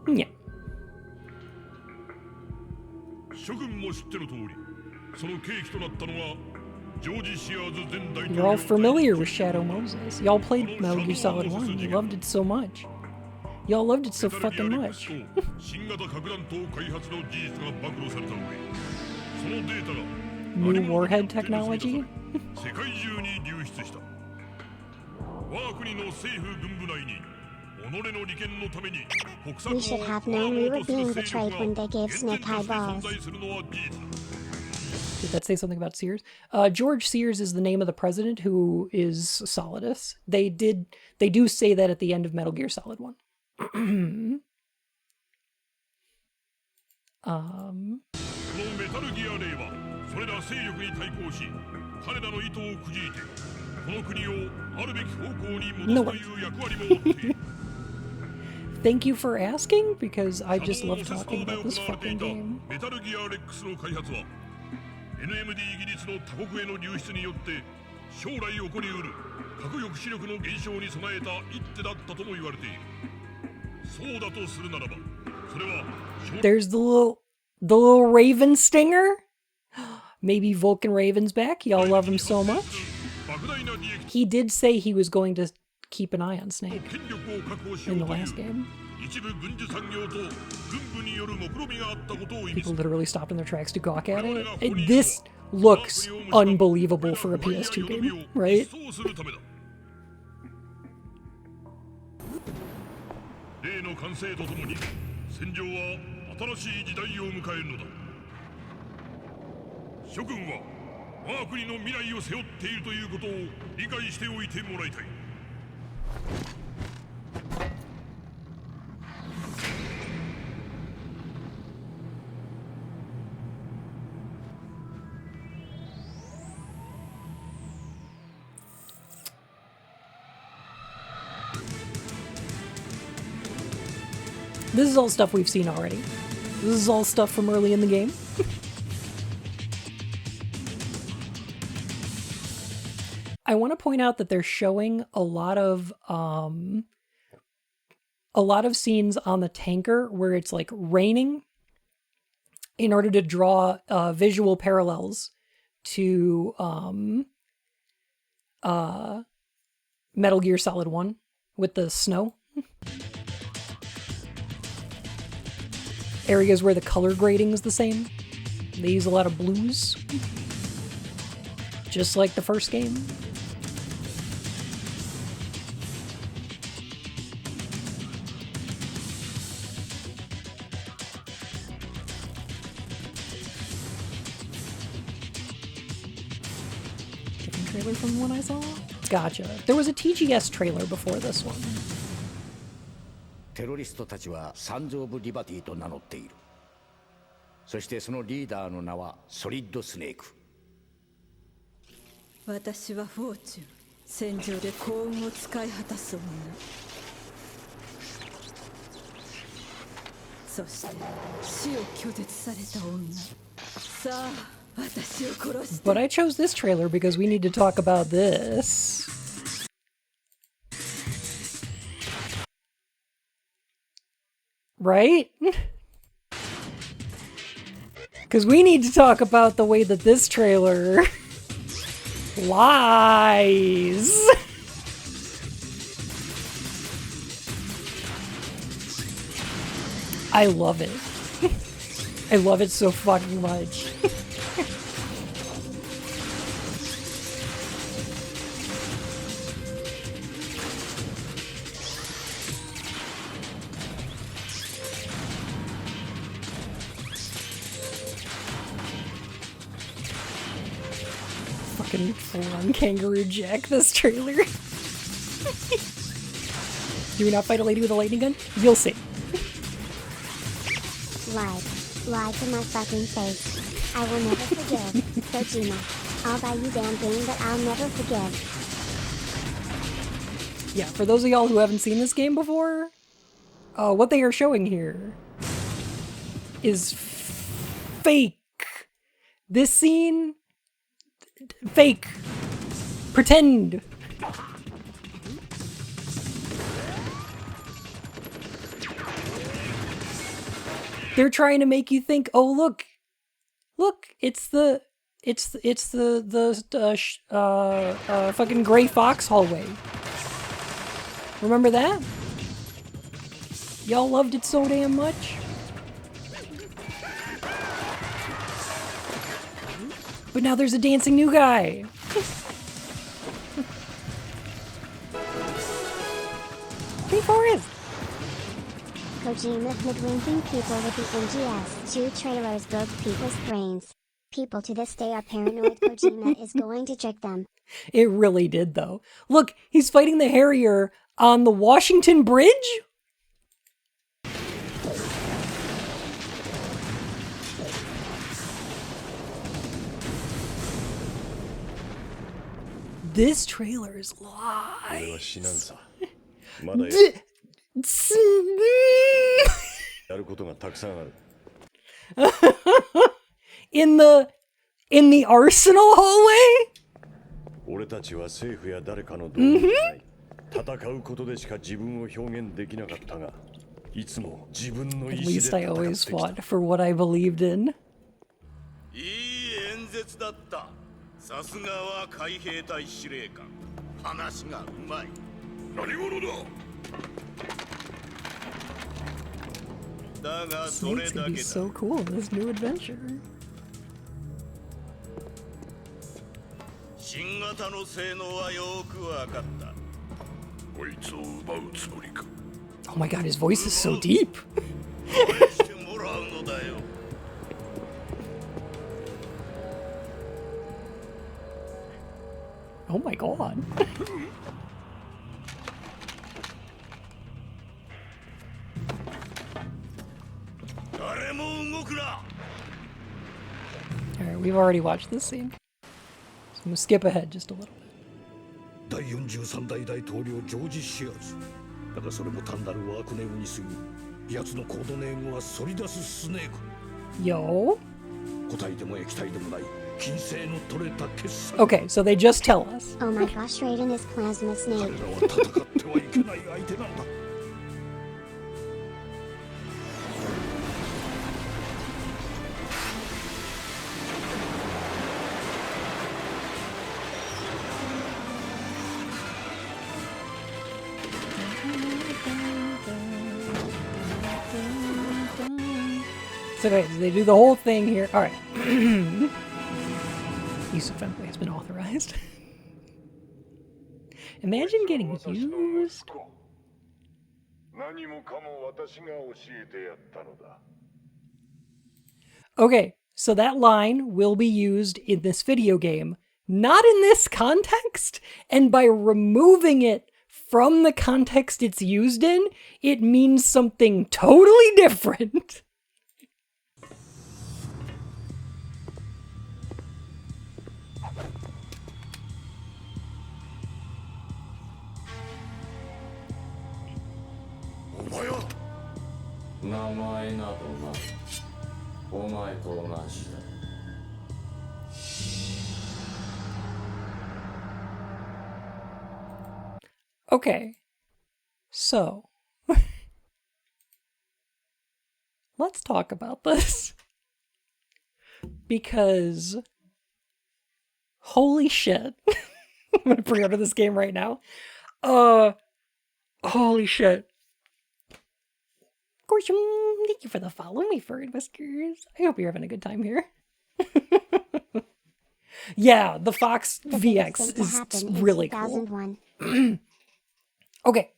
Yeah. You're all familiar with Shadow Moses. Y'all played Metal Gear Solid 1. You loved it so much. Y'all loved it so fucking much. New warhead technology? We should have known we were being betrayed when they gave Snake eyeballs. Did that say something about Sears? George Sears is the name of the president who is Solidus. They do say that at the end of Metal Gear Solid 1. それら勢力に対抗し、彼らの意図をくじいて、この国をあるべき方向に戻すという役割も負っている。Thank you for asking, because I just love talking about this fucking game. メタルギアレックスの開発は、NMD 技術の他国への流出によって将来起こりうる核抑止力の減少に備えた一手だったとも言われている。そうだとするならば、それは There's the little Raven stinger. Maybe Vulcan Raven's back. Y'all love him so much. He did say he was going to keep an eye on Snake in the last game. People literally stopped in their tracks to gawk at it. This looks unbelievable for a PS2 game, right? 例の完成とともに戦場は新しい時代を迎えるのだ。諸君は我が国の未来を背負っているということを理解しておいてもらいたい。This is all stuff we've seen already. This is all stuff from early in the game. I want to point out that they're showing a lot of scenes on the tanker where it's like raining in order to draw visual parallels to Metal Gear Solid 1 with the snow. Areas where the color grading is the same. They use a lot of blues. Just like the first game. Different trailer from the one I saw? Gotcha. There was a TGS trailer before this one. テロリストたちはサンズ・オブ・リバティと名乗っている。そしてそのリーダーの名はソリッド・スネーク。私はフォーチュン、戦場で幸運を使い果たす女。そして死を拒絶された女。さあ、私を殺して。But I chose this trailer because we need to talk about this. Right? Because we need to talk about the way that this trailer lies. I love it. I love it so fucking much. Fucking full-on Kangaroo Jack this trailer. Do we not fight a lady with a lightning gun? You'll see. Lie to my fucking face. I will never forgive. Kojima, I'll buy you damn game that I'll never forgive. Yeah, for those of y'all who haven't seen this game before, what they are showing here is fake. This scene, fake. Pretend. They're trying to make you think, oh look, it's the fucking Gray Fox hallway. Remember that? Y'all loved it so damn much. But now there's a dancing new guy. Hey, Forrest. Kojima hoodwinking people with the MGS2 trailers broke people's brains. People to this day are paranoid Kojima is going to trick them. It really did, though. Look, he's fighting the Harrier on the Washington Bridge? This trailer is lies. In the arsenal hallway? At least I always fought for what I believed in. いい演説だった。さすがは海兵隊司令官。話がうまい。何者だ。だがそれ Snake's だ gonna け be だ。 so cool in this new adventure. 新型の性能はよくわかった。こいつを奪うつもりか。 Oh my god, his voice is so deep. してもらうのだよ。 Oh my god. Alright, we've already watched this scene. So I'm gonna skip ahead just a little bit. 第43代大統領ジョージ・シアーズ。だがそれも単なるワークネームに過ぎ。奴のコードネームはソリダス・スネーク。 Yo. 固体でも液体でもない。 Okay, so they just tell us. Oh my gosh, Raiden is Plasma Snake. So okay, so they do the whole thing here. All right. Use of Fenway has been authorized. Imagine getting used. Okay, so that line will be used in this video game, not in this context, and by removing it from the context it's used in, it means something totally different. Okay, so let's talk about this because holy shit. I'm gonna pre-order this game right now. Holy shit. Gorsham, thank you for the follow, my furry whiskers. I hope you're having a good time here. Yeah, the Fox VX is really cool. Okay.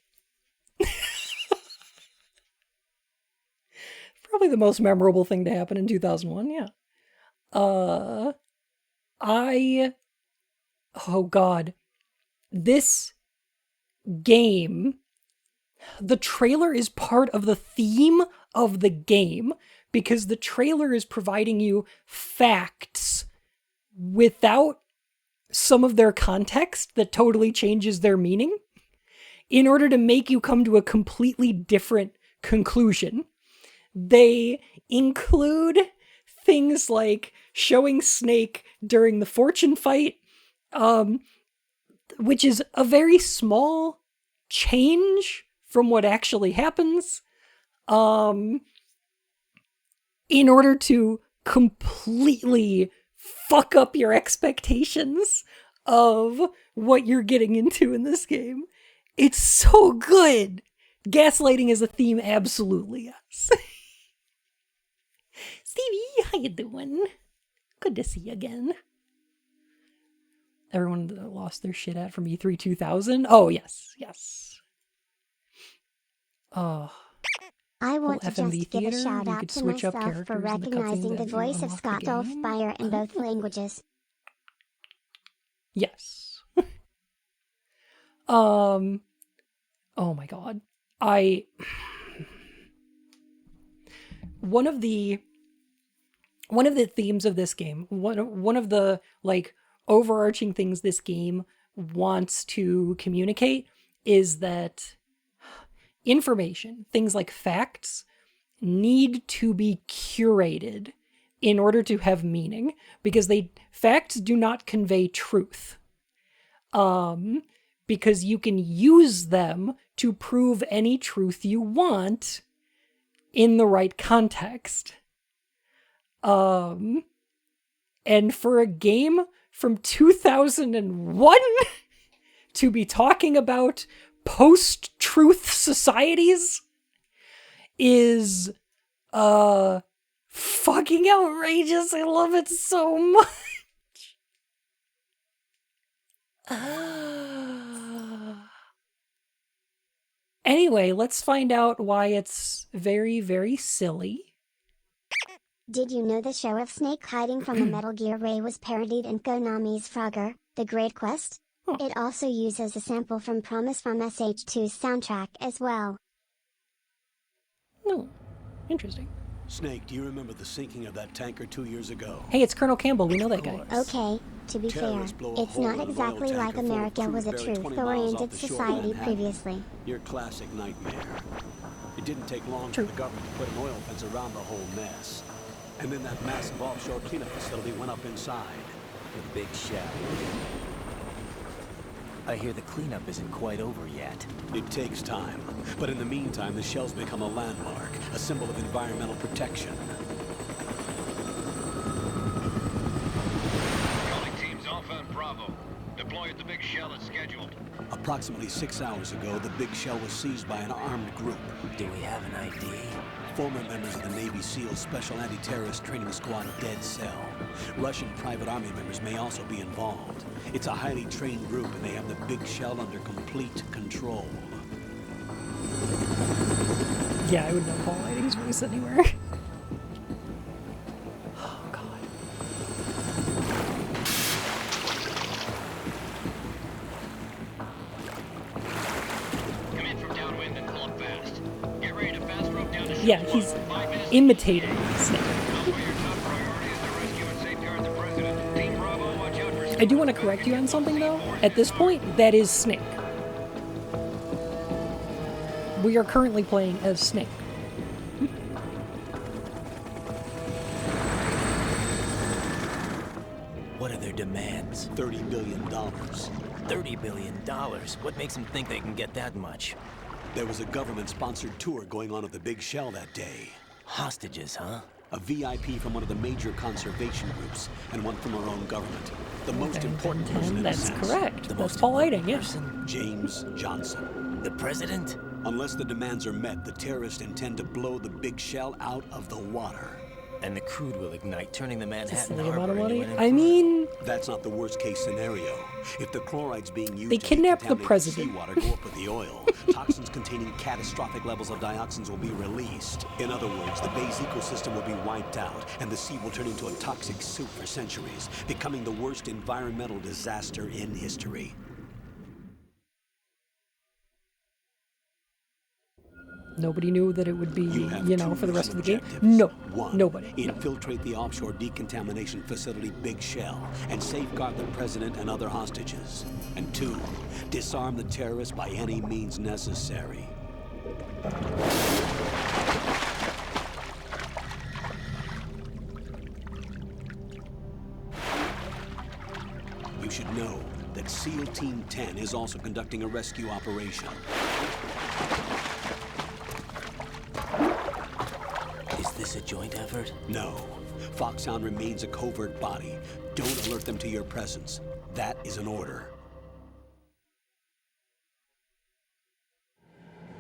Probably the most memorable thing to happen in 2001, yeah. Oh god. This game, the trailer is part of the theme of the game because the trailer is providing you facts without some of their context that totally changes their meaning in order to make you come to a completely different conclusion. They include things like showing Snake during the fortune fight, which is a very small change from what actually happens, in order to completely fuck up your expectations of what you're getting into in this game. It's so good. Gaslighting is a theme, absolutely, yes. Stevie, how you doing? Good to see you again. Everyone that lost their shit at from E3 2000? Oh, yes, yes. Oh. I want to FMV just give a theater, shout you out could to switch up myself for characters in the cutscenes recognizing the as you voice of unlock the Scott game. Dolfmeyer in both languages. Yes. Oh my god. One of the themes of this game, one of the like overarching things this game wants to communicate is that information, things like facts, need to be curated in order to have meaning, because facts do not convey truth. Because you can use them to prove any truth you want in the right context. And for a game from 2001 to be talking about post-truth societies is fucking outrageous. I love it so much. Anyway, let's find out why it's very, very silly. Did you know the show of Snake hiding from the Metal Gear Ray was parodied in Konami's Frogger, The Great Quest? It also uses a sample from Promise from SH2's soundtrack as well. Oh, interesting. Snake, do you remember the sinking of that tanker 2 years ago? Hey, it's Colonel Campbell. We know that guy. Okay, to be fair, it's not exactly like America was a truth-oriented society previously. Your classic nightmare. It didn't take long for the government to put an oil fence around the whole mess. And then that massive offshore cleanup facility went up inside. The big shell. I hear the cleanup isn't quite over yet. It takes time. But in the meantime, the shell's become a landmark, a symbol of environmental protection. Calling teams Alpha and Bravo. Deploy at the big shell as scheduled. Approximately 6 hours ago, the big shell was seized by an armed group. Do we have an ID? Former members of the Navy SEAL Special Anti-Terrorist Training Squad Dead Cell. Russian private army members may also be involved. It's a highly trained group, and they have the big shell under complete control. Yeah, I would know Paul Lighting's voice anywhere. Oh, God. Come in from downwind and pull up fast. Get ready to fast rope down to Yeah, he's imitating Snake. I do want to correct you on something, though. At this point, that is Snake. We are currently playing as Snake. What are their demands? $30 billion. $30 billion? What makes them think they can get that much? There was a government-sponsored tour going on at the big shell that day. Hostages, huh? A VIP from one of the major conservation groups, and one from our own government. The most important person in That's a sense. correct. That's Paul Lighting, yes. James Johnson. The president? Unless the demands are met, the terrorists intend to blow the big shell out of the water. And the crude will ignite, turning the Manhattan Silly amount of Harbor money. into an I mean, That's not the worst-case scenario. If the chlorides being used they to kidnapped the decontaminate president. seawater go up with the oil, toxins containing catastrophic levels of dioxins will be released. In other words, the bay's ecosystem will be wiped out, and the sea will turn into a toxic soup for centuries, becoming the worst environmental disaster in history. nobody knew that it would be, you know, for the rest of the game. Objectives. No, 1. nobody. Infiltrate the offshore decontamination facility Big Shell and safeguard the president and other hostages. And 2. Disarm the terrorists by any means necessary. You should know that SEAL Team 10 is also conducting a rescue operation. Is this a joint effort? No. Foxhound remains a covert body. Don't alert them to your presence. That is an order.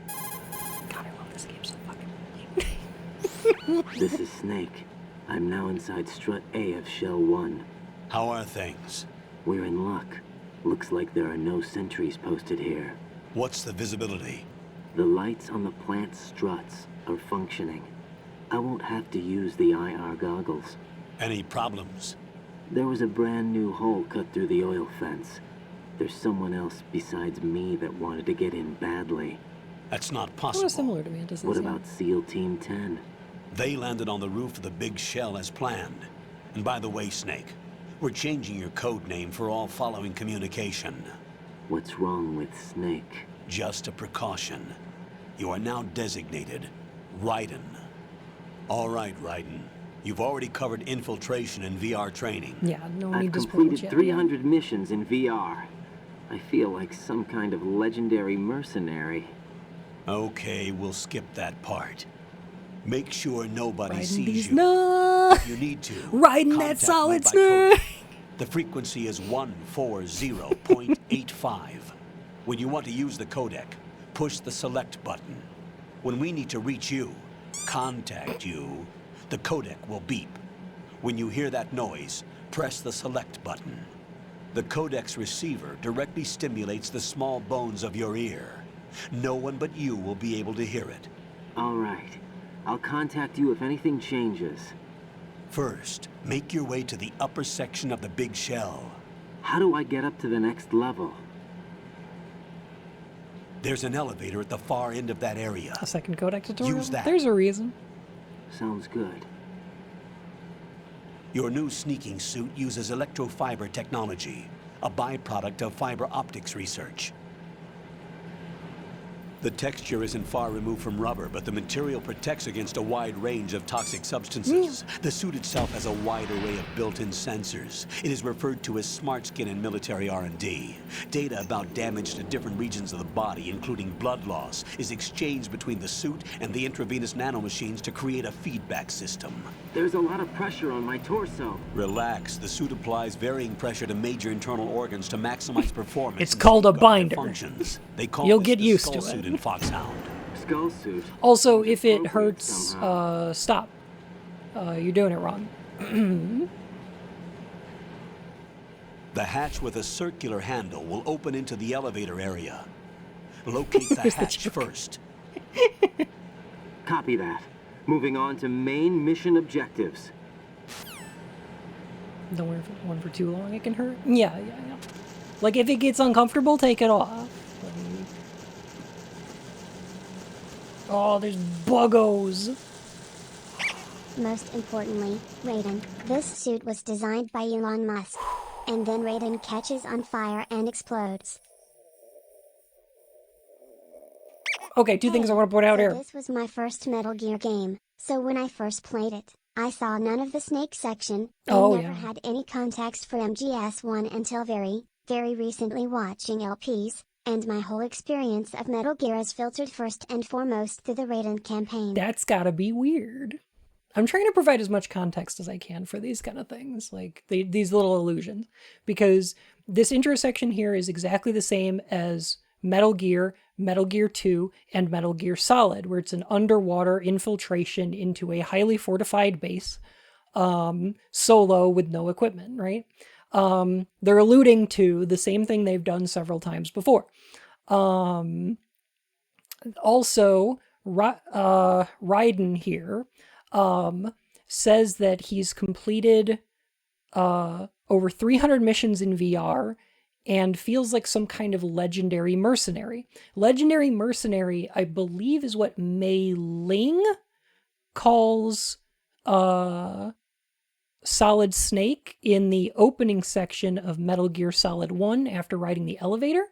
God, I love this game so fucking This is Snake. I'm now inside Strut A of Shell 1. How are things? We're in luck. Looks like there are no sentries posted here. What's the visibility? The lights on the plant struts are functioning. I won't have to use the IR goggles. Any problems? There was a brand new hole cut through the oil fence. There's someone else besides me that wanted to get in badly. That's not possible. Similar to Mantis. What about SEAL Team 10? They landed on the roof of the big shell as planned. And by the way, Snake, we're changing your code name for all following communication. What's wrong with Snake? Just a precaution. You are now designated Raiden. All right, Raiden. You've already covered infiltration and VR training. Yeah, no I've need to completed 300 missions in VR. I feel like some kind of legendary mercenary. Okay, we'll skip that part. Make sure nobody Raiden sees these you. nuts. If you need to, Riding that contact solid me by snake. code. The frequency is 140.85. When you want to use the codec, push the select button. When we need to reach you, contact you, the codec will beep. When you hear that noise, press the select button. The codec's receiver directly stimulates the small bones of your ear. No one but you will be able to hear it. All right. I'll contact you if anything changes. First, make your way to the upper section of the big shell. How do I get up to the next level? There's an elevator at the far end of that area. A second codec tutorial? Use that. There's a reason. Sounds good. Your new sneaking suit uses electrofiber technology, a byproduct of fiber optics research. The texture isn't far removed from rubber, but the material protects against a wide range of toxic substances. The suit itself has a wide array of built-in sensors. It is referred to as smart skin in military R&D. Data about damage to different regions of the body, including blood loss, is exchanged between the suit and the intravenous nanomachines to create a feedback system. There's a lot of pressure on my torso. Relax. The suit applies varying pressure to major internal organs to maximize performance. It's called a and safeguard their binder. Functions. They call You'll this get the used skull to suit it. in Foxhound. Skull suit. Also, if it hurts, stop. You're doing it wrong. The hatch with a circular handle will open into the elevator area. Locate the Here's the hatch joke. first. Copy that. Moving on to main mission objectives. Don't wear one for too long, it can hurt. Yeah. Like, if it gets uncomfortable, take it off. Oh, there's buggos. Most importantly, Raiden, this suit was designed by Elon Musk. And then Raiden catches on fire and explodes. Okay, two things I want to point out here. This was my first Metal Gear game, so when I first played it, I saw none of the Snake section, and never had any context for MGS1 until very, very recently watching LPs, and my whole experience of Metal Gear is filtered first and foremost through the Raiden campaign. That's gotta be weird. I'm trying to provide as much context as I can for these kind of things, like these little illusions, because this intro section here is exactly the same as Metal Gear 2, and Metal Gear Solid, where it's an underwater infiltration into a highly fortified base, solo with no equipment, right? They're alluding to the same thing they've done several times before. Also, Raiden here says that he's completed over 300 missions in VR and feels like some kind of legendary mercenary. Legendary mercenary, I believe, is what Mei Ling calls Solid Snake in the opening section of Metal Gear Solid 1 after riding the elevator.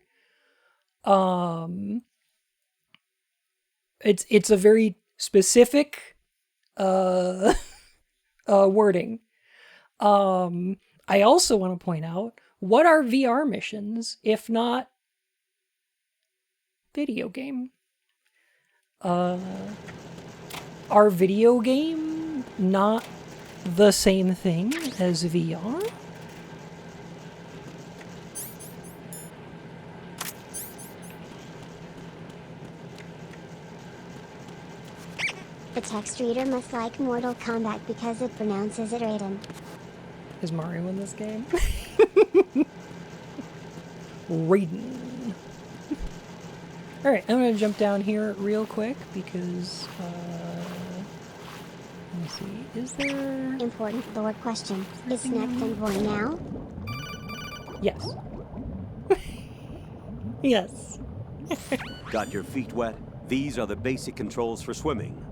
It's a very specific wording. I also want to point out, what are VR missions if not video game? Are video game not the same thing as VR? The text reader must like Mortal Kombat because it pronounces it Raiden. Is Mario in this game? Raiden. Alright, I'm gonna jump down here real quick because, let me see, is there... Important lore question. Is next envoy now? Yes. Yes. Got your feet wet? These are the basic controls for swimming.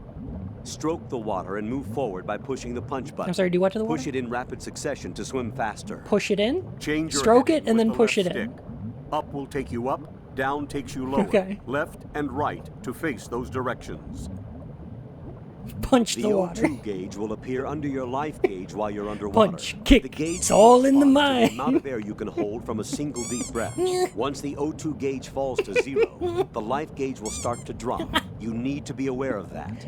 Stroke the water and move forward by pushing the punch button. I'm sorry, do what to the water? Push it in rapid succession to swim faster. Push it in? Change your Stroke heading it and with then the push left it in. stick. Up will take you up, down takes you lower. Okay. Left and right to face those directions. Punch the water. The O2 gauge will appear under your life gauge while you're underwater. Punch, kick, the gauge it's all in the corresponds to mind. the amount of air you can hold from a single deep breath. Once the O2 gauge falls to 0, the life gauge will start to drop. You need to be aware of that.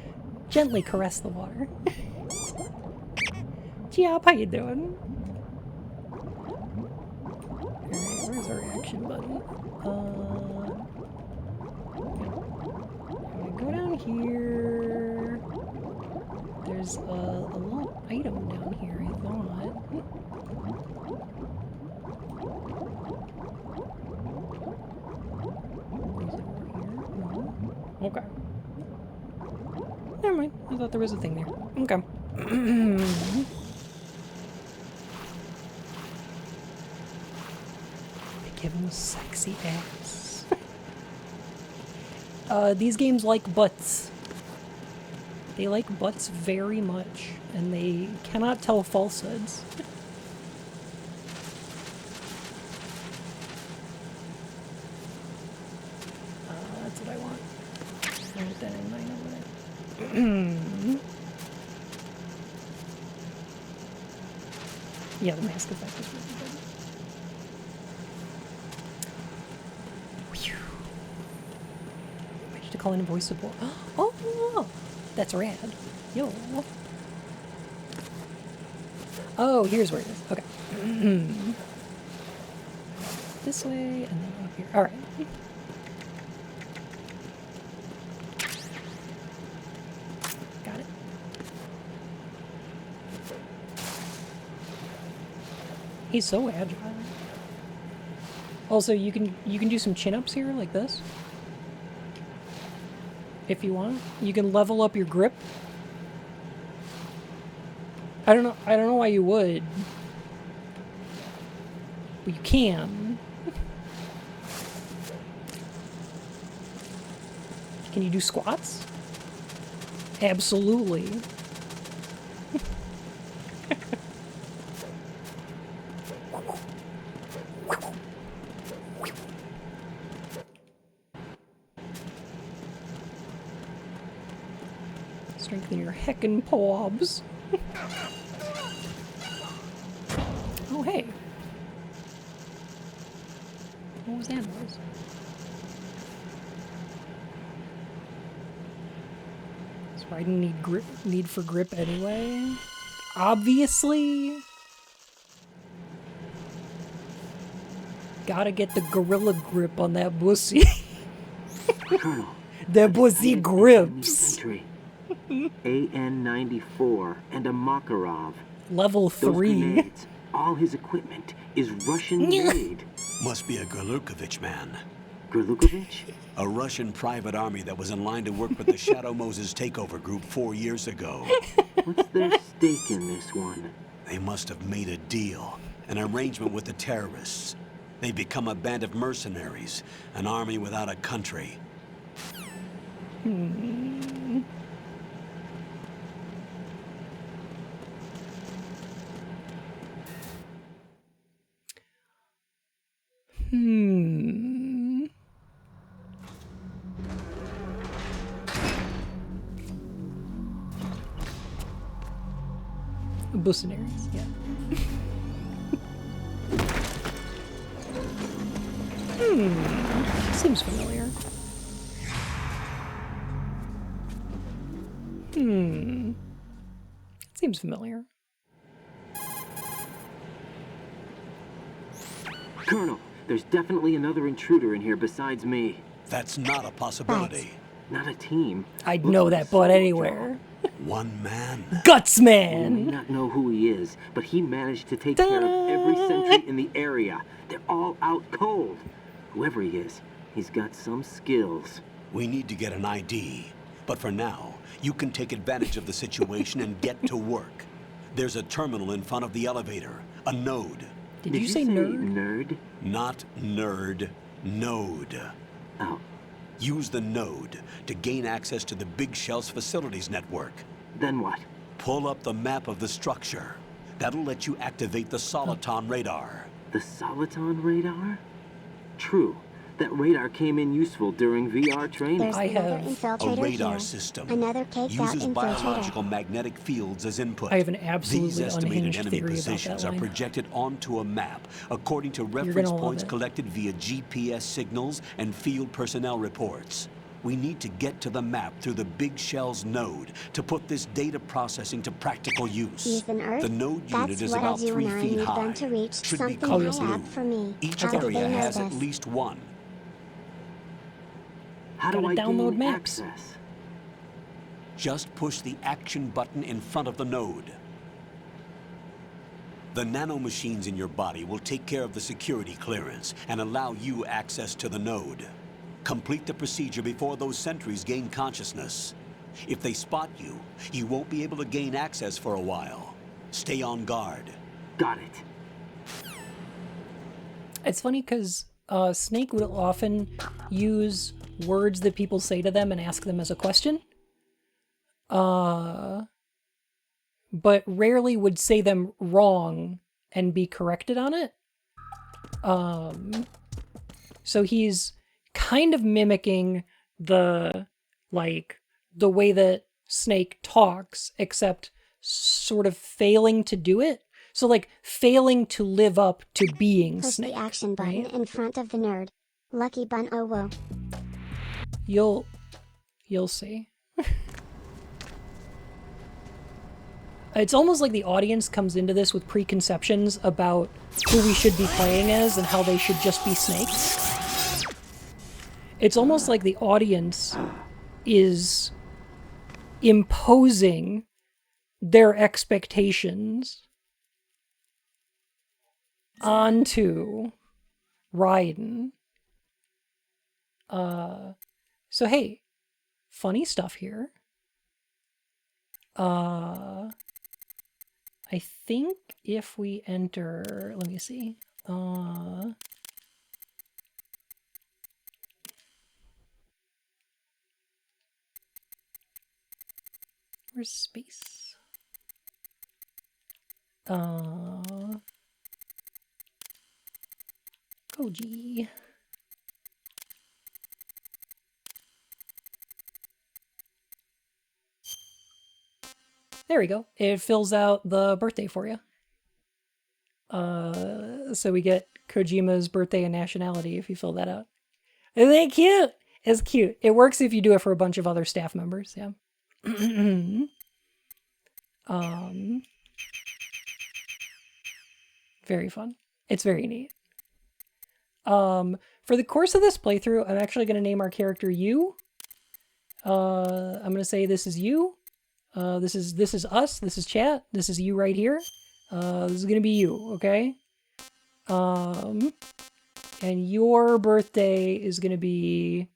Gently caress the water. Giap, how you doing? Alright, where's our action button? I'm gonna go down here. There's a little item down here, I thought. Is it over here? No. Okay. Never mind. I thought there was a thing there. Okay. They give him a sexy ass. These games like butts. They like butts very much, and they cannot tell falsehoods. That's what I want. I want that in mind over there. Yeah, the mask effect is really good. Whew. Managed to call in a voice support. Oh, that's rad. Yo. Oh, here's where it is. Okay. This way, and then up here. Alright. Got it. He's so agile. Also, you can do some chin-ups here like this. If you want. You can level up your grip. I don't know why you would. But you can. Can you do squats? Absolutely. Strengthen your heckin' pobs. Oh, hey. What was that noise? So I didn't need for grip anyway. Obviously. Gotta get the gorilla grip on that pussy. That pussy grips. AN-94 and a Makarov. Level 3. Those grenades, all his equipment is Russian-made. Must be a Gerlukovich man. Gerlukovich? A Russian private army that was in line to work with the Shadow Moses takeover group 4 years ago. What's their stake in this one? They must have made a deal, an arrangement with the terrorists. They've become a band of mercenaries, an army without a country. Mercenaries, yeah. Seems familiar. Seems familiar. Colonel, there's definitely another intruder in here besides me. That's not a possibility. Not a team. I'd know that butt anywhere. One man. Guts You Man! may not know who he is, but he managed to take care of every sentry in the area. They're all out cold. Whoever he is, He's got some skills. We need to get an ID. But for now, you can take advantage of the situation and get to work. There's a terminal in front of the elevator. A node. Did you say nerd? Nerd? Not nerd. Node. Oh. Use the node to gain access to the Big Shell's facilities network. Then what? Pull up the map of the structure. That'll let you activate the Soliton radar. The Soliton radar? True. That radar came in useful during VR training. There's another infiltrator A radar here. system Another caked out uses infiltrator. biological magnetic fields as input. I have an absolutely These estimated unhinged enemy theory about positions that are line. projected onto a map according to gonna reference love points it. collected via GPS signals and field personnel reports. We need to get to the map through the Big Shell's node to put this data processing to practical use. Ethan Earth? The node That's unit is what about I do 3 when I feet need high. them to reach Should be something color high blue. up for me. Each How do area they know has this? at least one. How do Gotta I download gain maps. access? Just push the action button in front of the node. The nanomachines in your body will take care of the security clearance and allow you access to the node. Complete the procedure before those sentries gain consciousness. If they spot you, you won't be able to gain access for a while. Stay on guard. Got it. It's funny because Snake will often use words that people say to them and ask them as a question. But rarely would say them wrong and be corrected on it. So he's kind of mimicking the way that Snake talks, except sort of failing to do it. So like failing to live up to being Push Snake. the action button right? in front of the nerd. Lucky bun oh whoa. You'll see. It's almost like the audience comes into this with preconceptions about who we should be playing as and how they should just be snakes. It's almost like the audience is imposing their expectations onto Raiden. So hey, funny stuff here. I think if we enter, let me see. Where's space? Koji. There we go. It fills out the birthday for you. So we get Kojima's birthday and nationality if you fill that out. Isn't that cute? It's cute. It works if you do it for a bunch of other staff members, yeah. Very fun. It's very neat. For the course of this playthrough, I'm actually going to name our character you. I'm going to say this is you. This is us. This is chat. This is you right here. This is going to be you, okay? And your birthday is going to be,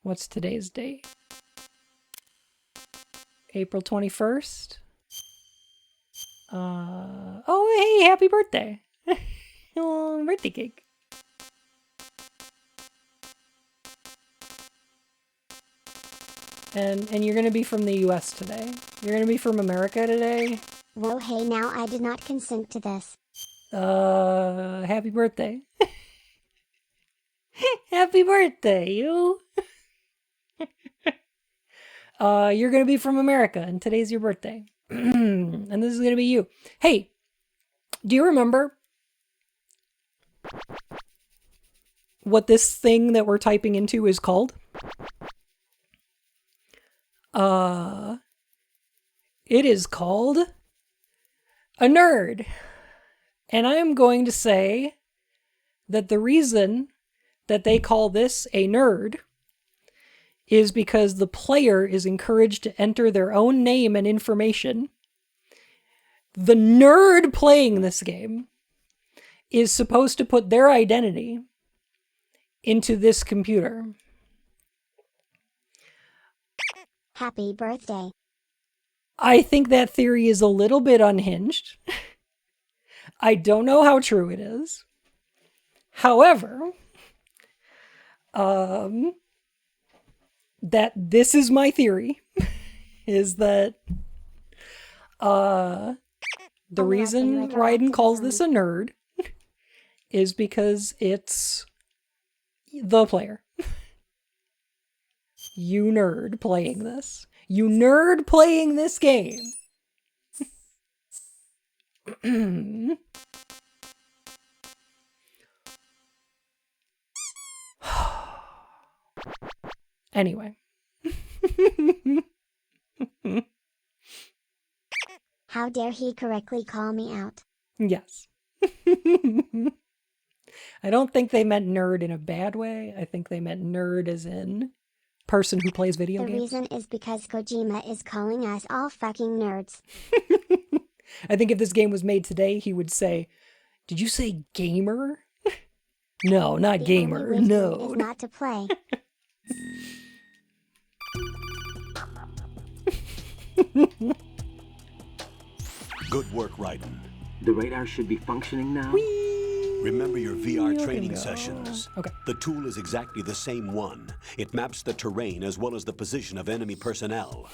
what's today's date? April 21st. Oh, hey, happy birthday. Oh, birthday cake. And you're going to be from the US today. You're going to be from America today. Whoa, hey, now I did not consent to this. Happy birthday. Happy birthday, you. You're going to be from America, and today's your birthday. And this is going to be you. Hey, do you remember what this thing that we're typing into is called? It is called a nerd. And I am going to say that the reason that they call this a nerd is because the player is encouraged to enter their own name and information. The nerd playing this game is supposed to put their identity into this computer. Happy birthday. I think that theory is a little bit unhinged. I don't know how true it is. However, that this is my theory, is that the reason Raiden calls this a nerd is because it's the player. You nerd playing this. You nerd playing this game. Anyway. How dare he correctly call me out? Yes. I don't think they meant nerd in a bad way. I think they meant nerd as in person who plays video The games. reason is because Kojima is calling us all fucking nerds. I think if this game was made today, he would say, "Did you say gamer?" No, not The gamer. only way No. is not to play. Good work, Raiden. The radar should be functioning now? Remember your VR You can training go. sessions. Okay. The tool is exactly the same one. It maps the terrain as well as the position of enemy personnel.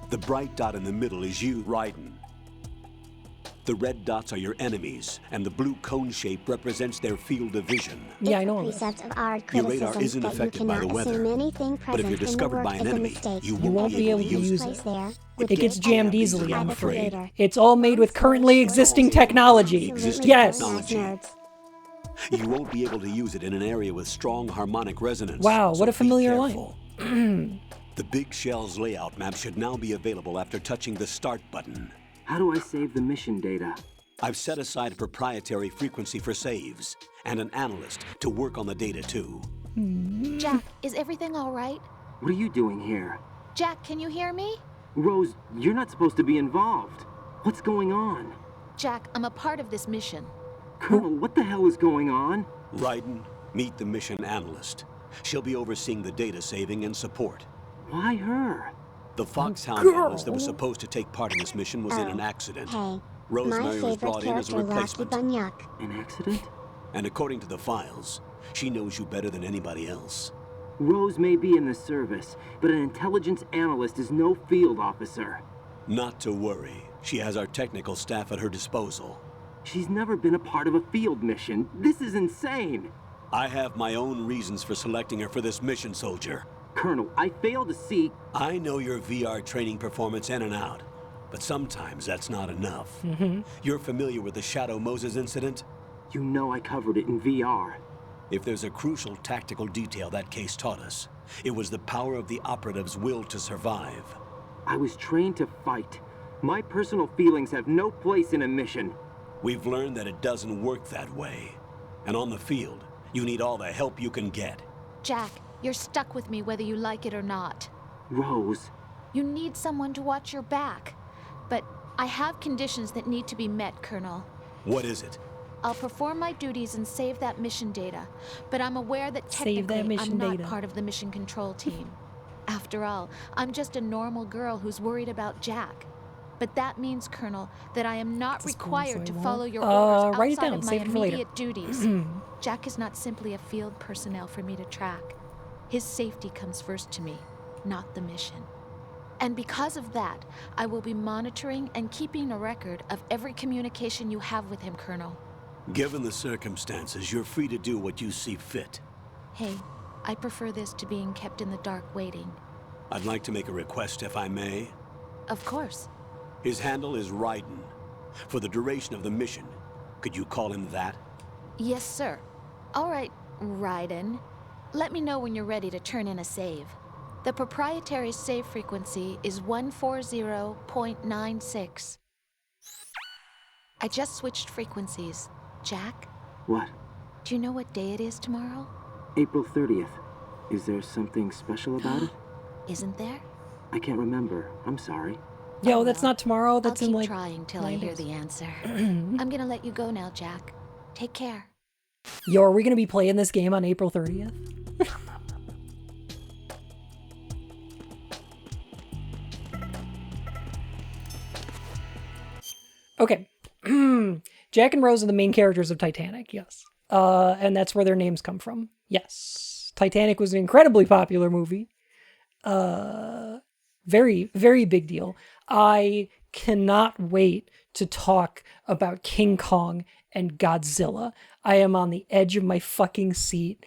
The bright dot in the middle is you, Raiden. The red dots are your enemies, and the blue cone shape represents their field of vision. Yeah, I It's know. a precept of our Your criticism radar isn't that you affected by the cannot weather. assume anything But if present you're in the discovered work by an is a enemy, mistake. you You won't be able to use Place it. there, It with gets your jammed eye easily, I'm on the afraid. creator. It's all made with currently existing technology. Existing Yes. technology. You won't be able to use it in an area with strong harmonic resonance. Wow, so what a be familiar careful. line. The Big Shell's layout map should now be available after touching the Start button. How do I save the mission data? I've set aside a proprietary frequency for saves, and an analyst to work on the data too. Jack, is everything all right? What are you doing here? Jack, can you hear me? Rose, you're not supposed to be involved. What's going on? Jack, I'm a part of this mission. Colonel, what the hell is going on? Raiden, meet the mission analyst. She'll be overseeing the data saving and support. Why her? The Foxhound Girl. analyst that was supposed to take part in this mission was in an accident. Hey, my Rosemary was favorite brought in as a character, Rocky replacement. Banyak. An accident? And according to the files, she knows you better than anybody else. Rose may be in the service, but an intelligence analyst is no field officer. Not to worry. She has our technical staff at her disposal. She's never been a part of a field mission. This is insane. I have my own reasons for selecting her for this mission, soldier. Colonel, I fail to see... I know your VR training performance in and out, but sometimes that's not enough. You're familiar with the Shadow Moses incident? You know I covered it in VR. If there's a crucial tactical detail that case taught us, it was the power of the operative's will to survive. I was trained to fight. My personal feelings have no place in a mission. We've learned that it doesn't work that way. And on the field, you need all the help you can get. Jack, you're stuck with me whether you like it or not. Rose. You need someone to watch your back. But I have conditions that need to be met, Colonel. What is it? I'll perform my duties and save that mission data, but I'm aware that Save that technically mission I'm not data. part of the mission control team. After all, I'm just a normal girl who's worried about Jack. But that means, Colonel, that I am not This is cool, required so to I follow won't. your orders Write it outside down, of my save it for later. immediate duties. Jack is not simply a field personnel for me to track. His safety comes first to me, not the mission. And because of that, I will be monitoring and keeping a record of every communication you have with him, Colonel. Given the circumstances, you're free to do what you see fit. Hey, I prefer this to being kept in the dark waiting. I'd like to make a request, if I may. Of course. His handle is Raiden. For the duration of the mission, could you call him that? Yes, sir. All right, Raiden. Let me know when you're ready to turn in a save. The proprietary save frequency is 140.96. I just switched frequencies. Jack, What? do you know what day it is tomorrow? April 30th. Is there something special about it? Isn't there? I can't remember. I'm sorry. Yo, that's not tomorrow. That's I'll in keep like trying till 9 I hear days. the answer. I'm gonna let you go now, Jack. Take care. Yo, are we going to be playing this game on April 30th? Okay. Jack and Rose are the main characters of Titanic, yes. And that's where their names come from. Yes. Titanic was an incredibly popular movie. Very, very big deal. I cannot wait to talk about King Kong and Godzilla. I am on the edge of my fucking seat,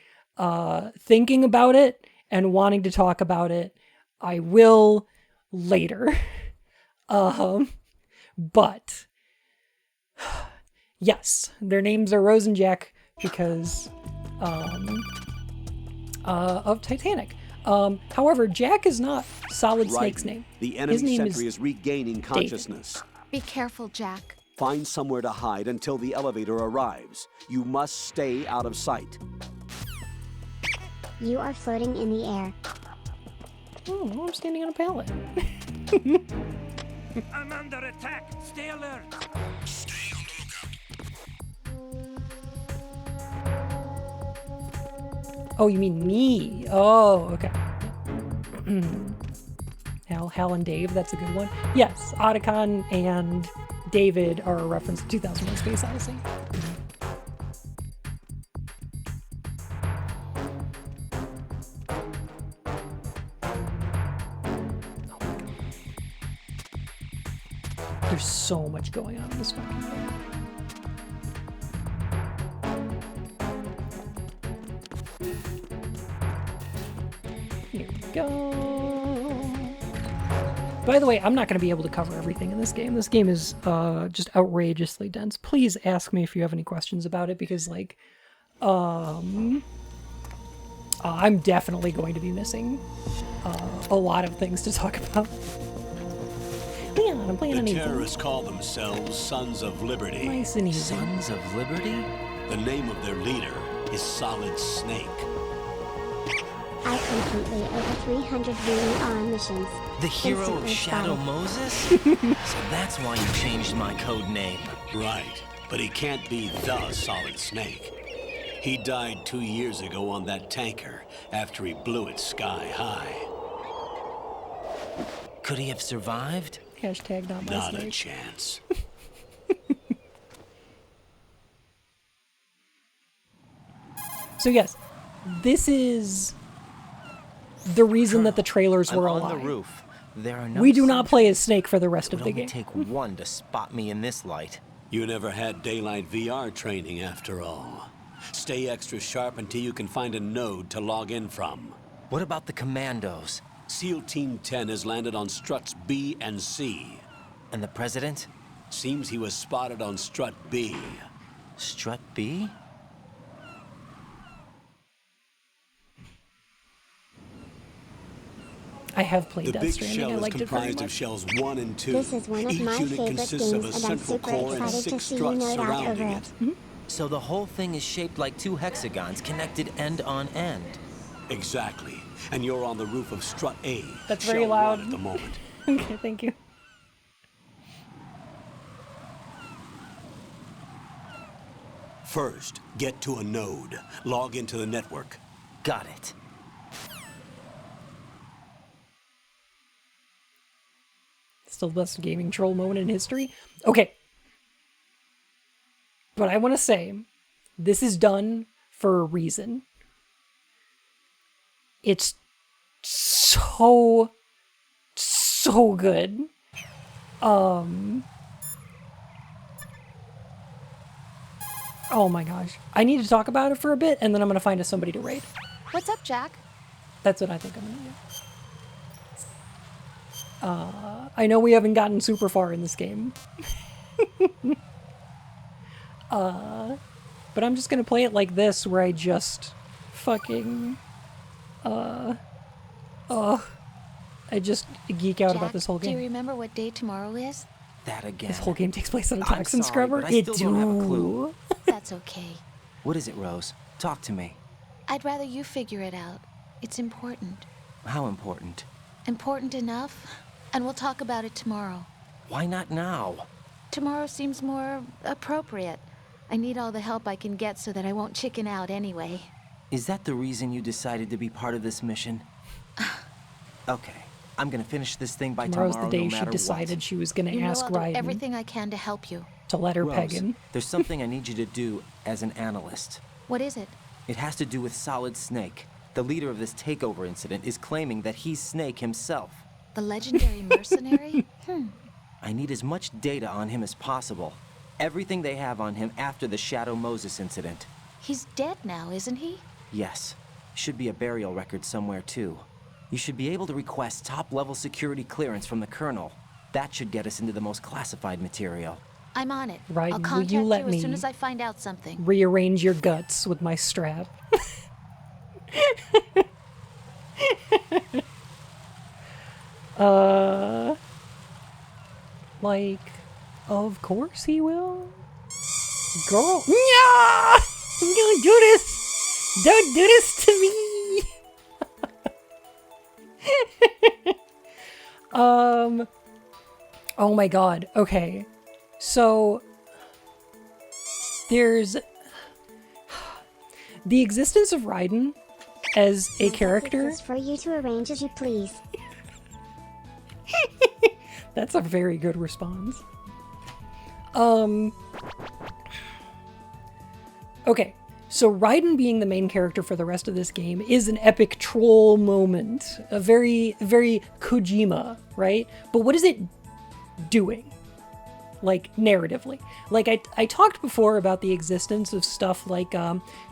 thinking about it and wanting to talk about it. I will later. But yes, their names are Rose and Jack because of Titanic. However, Jack is not Solid Snake's name. The His enemy name sentry is regaining consciousness. Be careful, Jack. Find somewhere to hide until the elevator arrives. You must stay out of sight. You are floating in the air. Oh, I'm standing on a pallet. I'm under attack. Stay alert. Stay on the lookout. Oh, you mean me? Oh, okay. Hal and Dave, that's a good one. Yes, Otacon and David are a reference to 2001: Space Odyssey. There's so much going on in this fucking game. Here we go. By the way, I'm not going to be able to cover everything in this game. This game is just outrageously dense. Please ask me if you have any questions about it, because, like, I'm definitely going to be missing a lot of things to talk about. Leon, I'm playing The on easy. terrorists call themselves Sons of Liberty. Nice and easy. Sons of Liberty? The name of their leader is Solid Snake. I completely over 300 VER missions. The hero of Instantly Shadow spotted. Moses? So that's why you changed my code name. Right, but he can't be the Solid Snake. He died 2 years ago on that tanker after he blew it sky high. Could he have survived? Hashtag not my Not snake. a chance. So yes, this is the reason that the trailers were I'm a on the lie. roof. There are no We do not sentries. play as Snake for the rest It of would the only game. take one to spot me in this light. You never had daylight VR training after all. Stay extra sharp until you can find a node to log in from. What about the commandos? SEAL Team 10 has landed on struts B and C. And the president? Seems he was spotted on strut B. Strut B? I have played The Death big Stranding. shell I is liked it very comprised of much. shells 1 and 2. This is one of Each my unit favorite consists of a games, and I'm central super core and excited to 6 see you struts nerd out surrounding over it. it. So the whole thing is shaped like two hexagons connected end on end. Exactly. And you're on the roof of strut A. That's very shell loud. 1 at the moment. Okay, thank you. First, get to a node. Log into the network. Got it. Still the best gaming troll moment in history. Okay. But I want to say, this is done for a reason. It's so good. Oh my gosh. I need to talk about it for a bit, and then I'm going to find us somebody to raid. What's up, Jack? That's what I think I'm going to do. I know we haven't gotten super far in this game. But I'm just going to play it like this, where I just fucking... I just geek out Jack, about this whole do you game. remember what day tomorrow is? That again. This whole game takes place on a I'm toxin sorry, scrubber? but I still don't have a do. clue. That's okay. What is it, Rose? Talk to me. I'd rather you figure it out. It's important. How important? Important enough? And we'll talk about it tomorrow. Why not now? Tomorrow seems more appropriate. I need all the help I can get so that I won't chicken out anyway. Is that the reason you decided to be part of this mission? Okay, I'm gonna finish this thing by Tomorrow's tomorrow, the day no she matter decided what. she was going to You know ask I'll do Raiden everything I can to help you. to let her peg Rose, him. there's something I need you to do as an analyst. What is it? It has to do with Solid Snake. The leader of this takeover incident is claiming that he's Snake himself. The legendary mercenary? I need as much data on him as possible. Everything they have on him after the Shadow Moses incident. He's dead now, isn't he? Yes. Should be a burial record somewhere, too. You should be able to request top-level security clearance from the Colonel. That should get us into the most classified material. I'm on it. Raiden, I'll will contact you let as me soon as I find out something. rearrange your guts with my strap? Like, of course he will. Girl, yeah! Don't do this! Don't do this to me! Oh my god, okay. So, there's the existence of Raiden as a character. This is for you to arrange as you please. That's a very good response. Okay, so Raiden being the main character for the rest of this game is an epic troll moment. A very, very Kojima, right? But what is it doing? Like, narratively. Like, I talked before about the existence of stuff like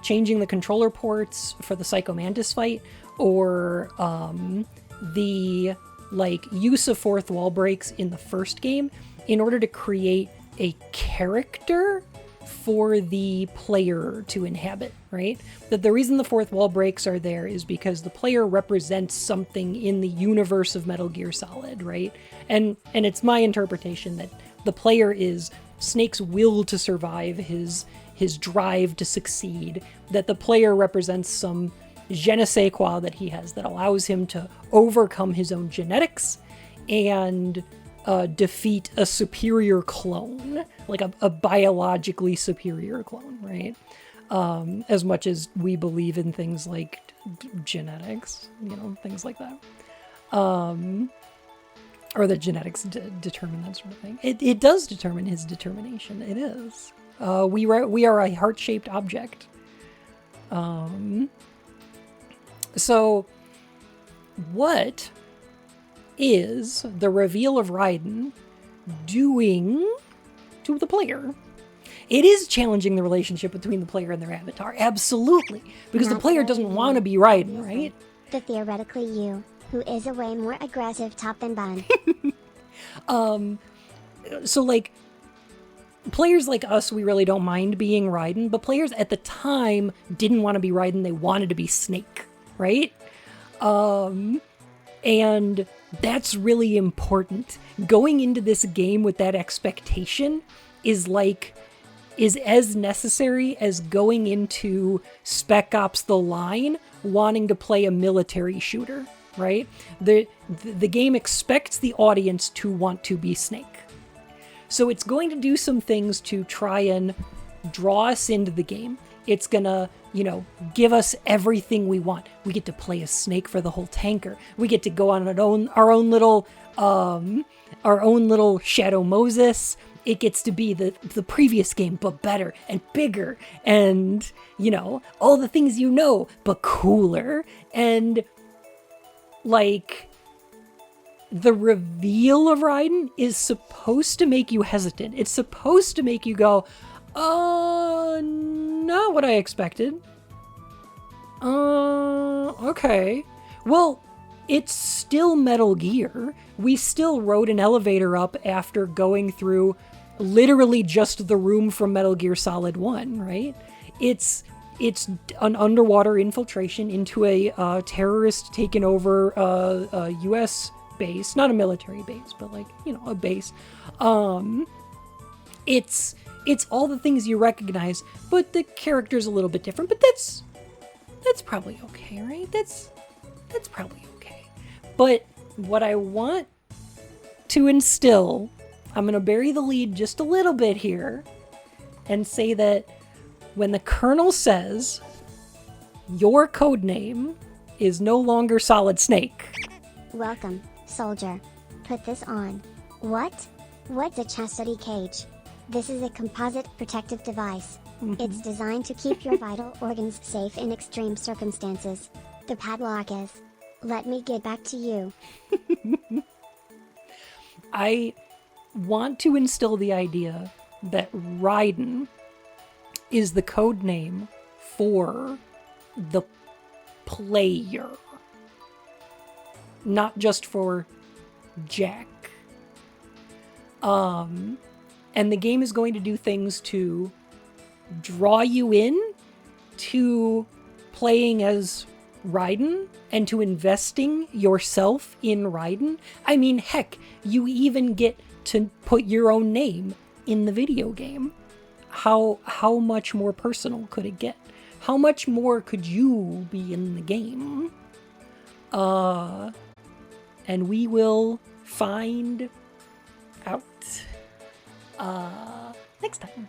changing the controller ports for the Psycho Mantis fight, or the like use of fourth wall breaks in the first game in order to create a character for the player to inhabit, right? That the reason the fourth wall breaks are there is because the player represents something in the universe of Metal Gear Solid, right? And it's my interpretation that the player is Snake's will to survive, his drive to succeed, that the player represents some je ne sais quoi that he has that allows him to overcome his own genetics and defeat a superior clone, like a biologically superior clone, right? As much as we believe in things like genetics, you know, things like that. Or that genetics determine that sort of thing. It does determine his determination. It is. We are a heart-shaped object. So, what is the reveal of Raiden doing to the player? It is challenging the relationship between the player and their avatar, absolutely, because the player doesn't want to be Raiden, right? The theoretically you, who is a way more aggressive top than bottom. So, like, players like us, we really don't mind being Raiden, but players at the time didn't want to be Raiden, they wanted to be Snake, right? And that's really important. Going into this game with that expectation is as necessary as going into Spec Ops The Line wanting to play a military shooter, right? The game expects the audience to want to be Snake. So it's going to do some things to try and draw us into the game. It's gonna, you know, give us everything we want. We get to play as Snake for the whole tanker. We get to go on our own little Shadow Moses. It gets to be the previous game, but better and bigger, and, you know, all the things you know, but cooler. And, like, the reveal of Raiden is supposed to make you hesitant. It's supposed to make you go, not what I expected. Okay. Well, it's still Metal Gear. We still rode an elevator up after going through literally just the room from Metal Gear Solid 1, right? It's an underwater infiltration into a terrorist taken over a US base, not a military base, but, like, you know, a base. It's all the things you recognize, but the character's a little bit different, but that's probably okay, right? That's probably okay. But what I want to instill, I'm going to bury the lead just a little bit here, and say that when the Colonel says your code name is no longer Solid Snake. Welcome, soldier. Put this on. What? What's a chastity cage? This is a composite protective device. It's designed to keep your vital organs safe in extreme circumstances. The padlock is. Let me get back to you. I want to instill the idea that Raiden is the code name for the player, not just for Jack. And the game is going to do things to draw you in to playing as Raiden and to investing yourself in Raiden. I mean, heck, you even get to put your own name in the video game. How much more personal could it get? How much more could you be in the game? And we will find out next time.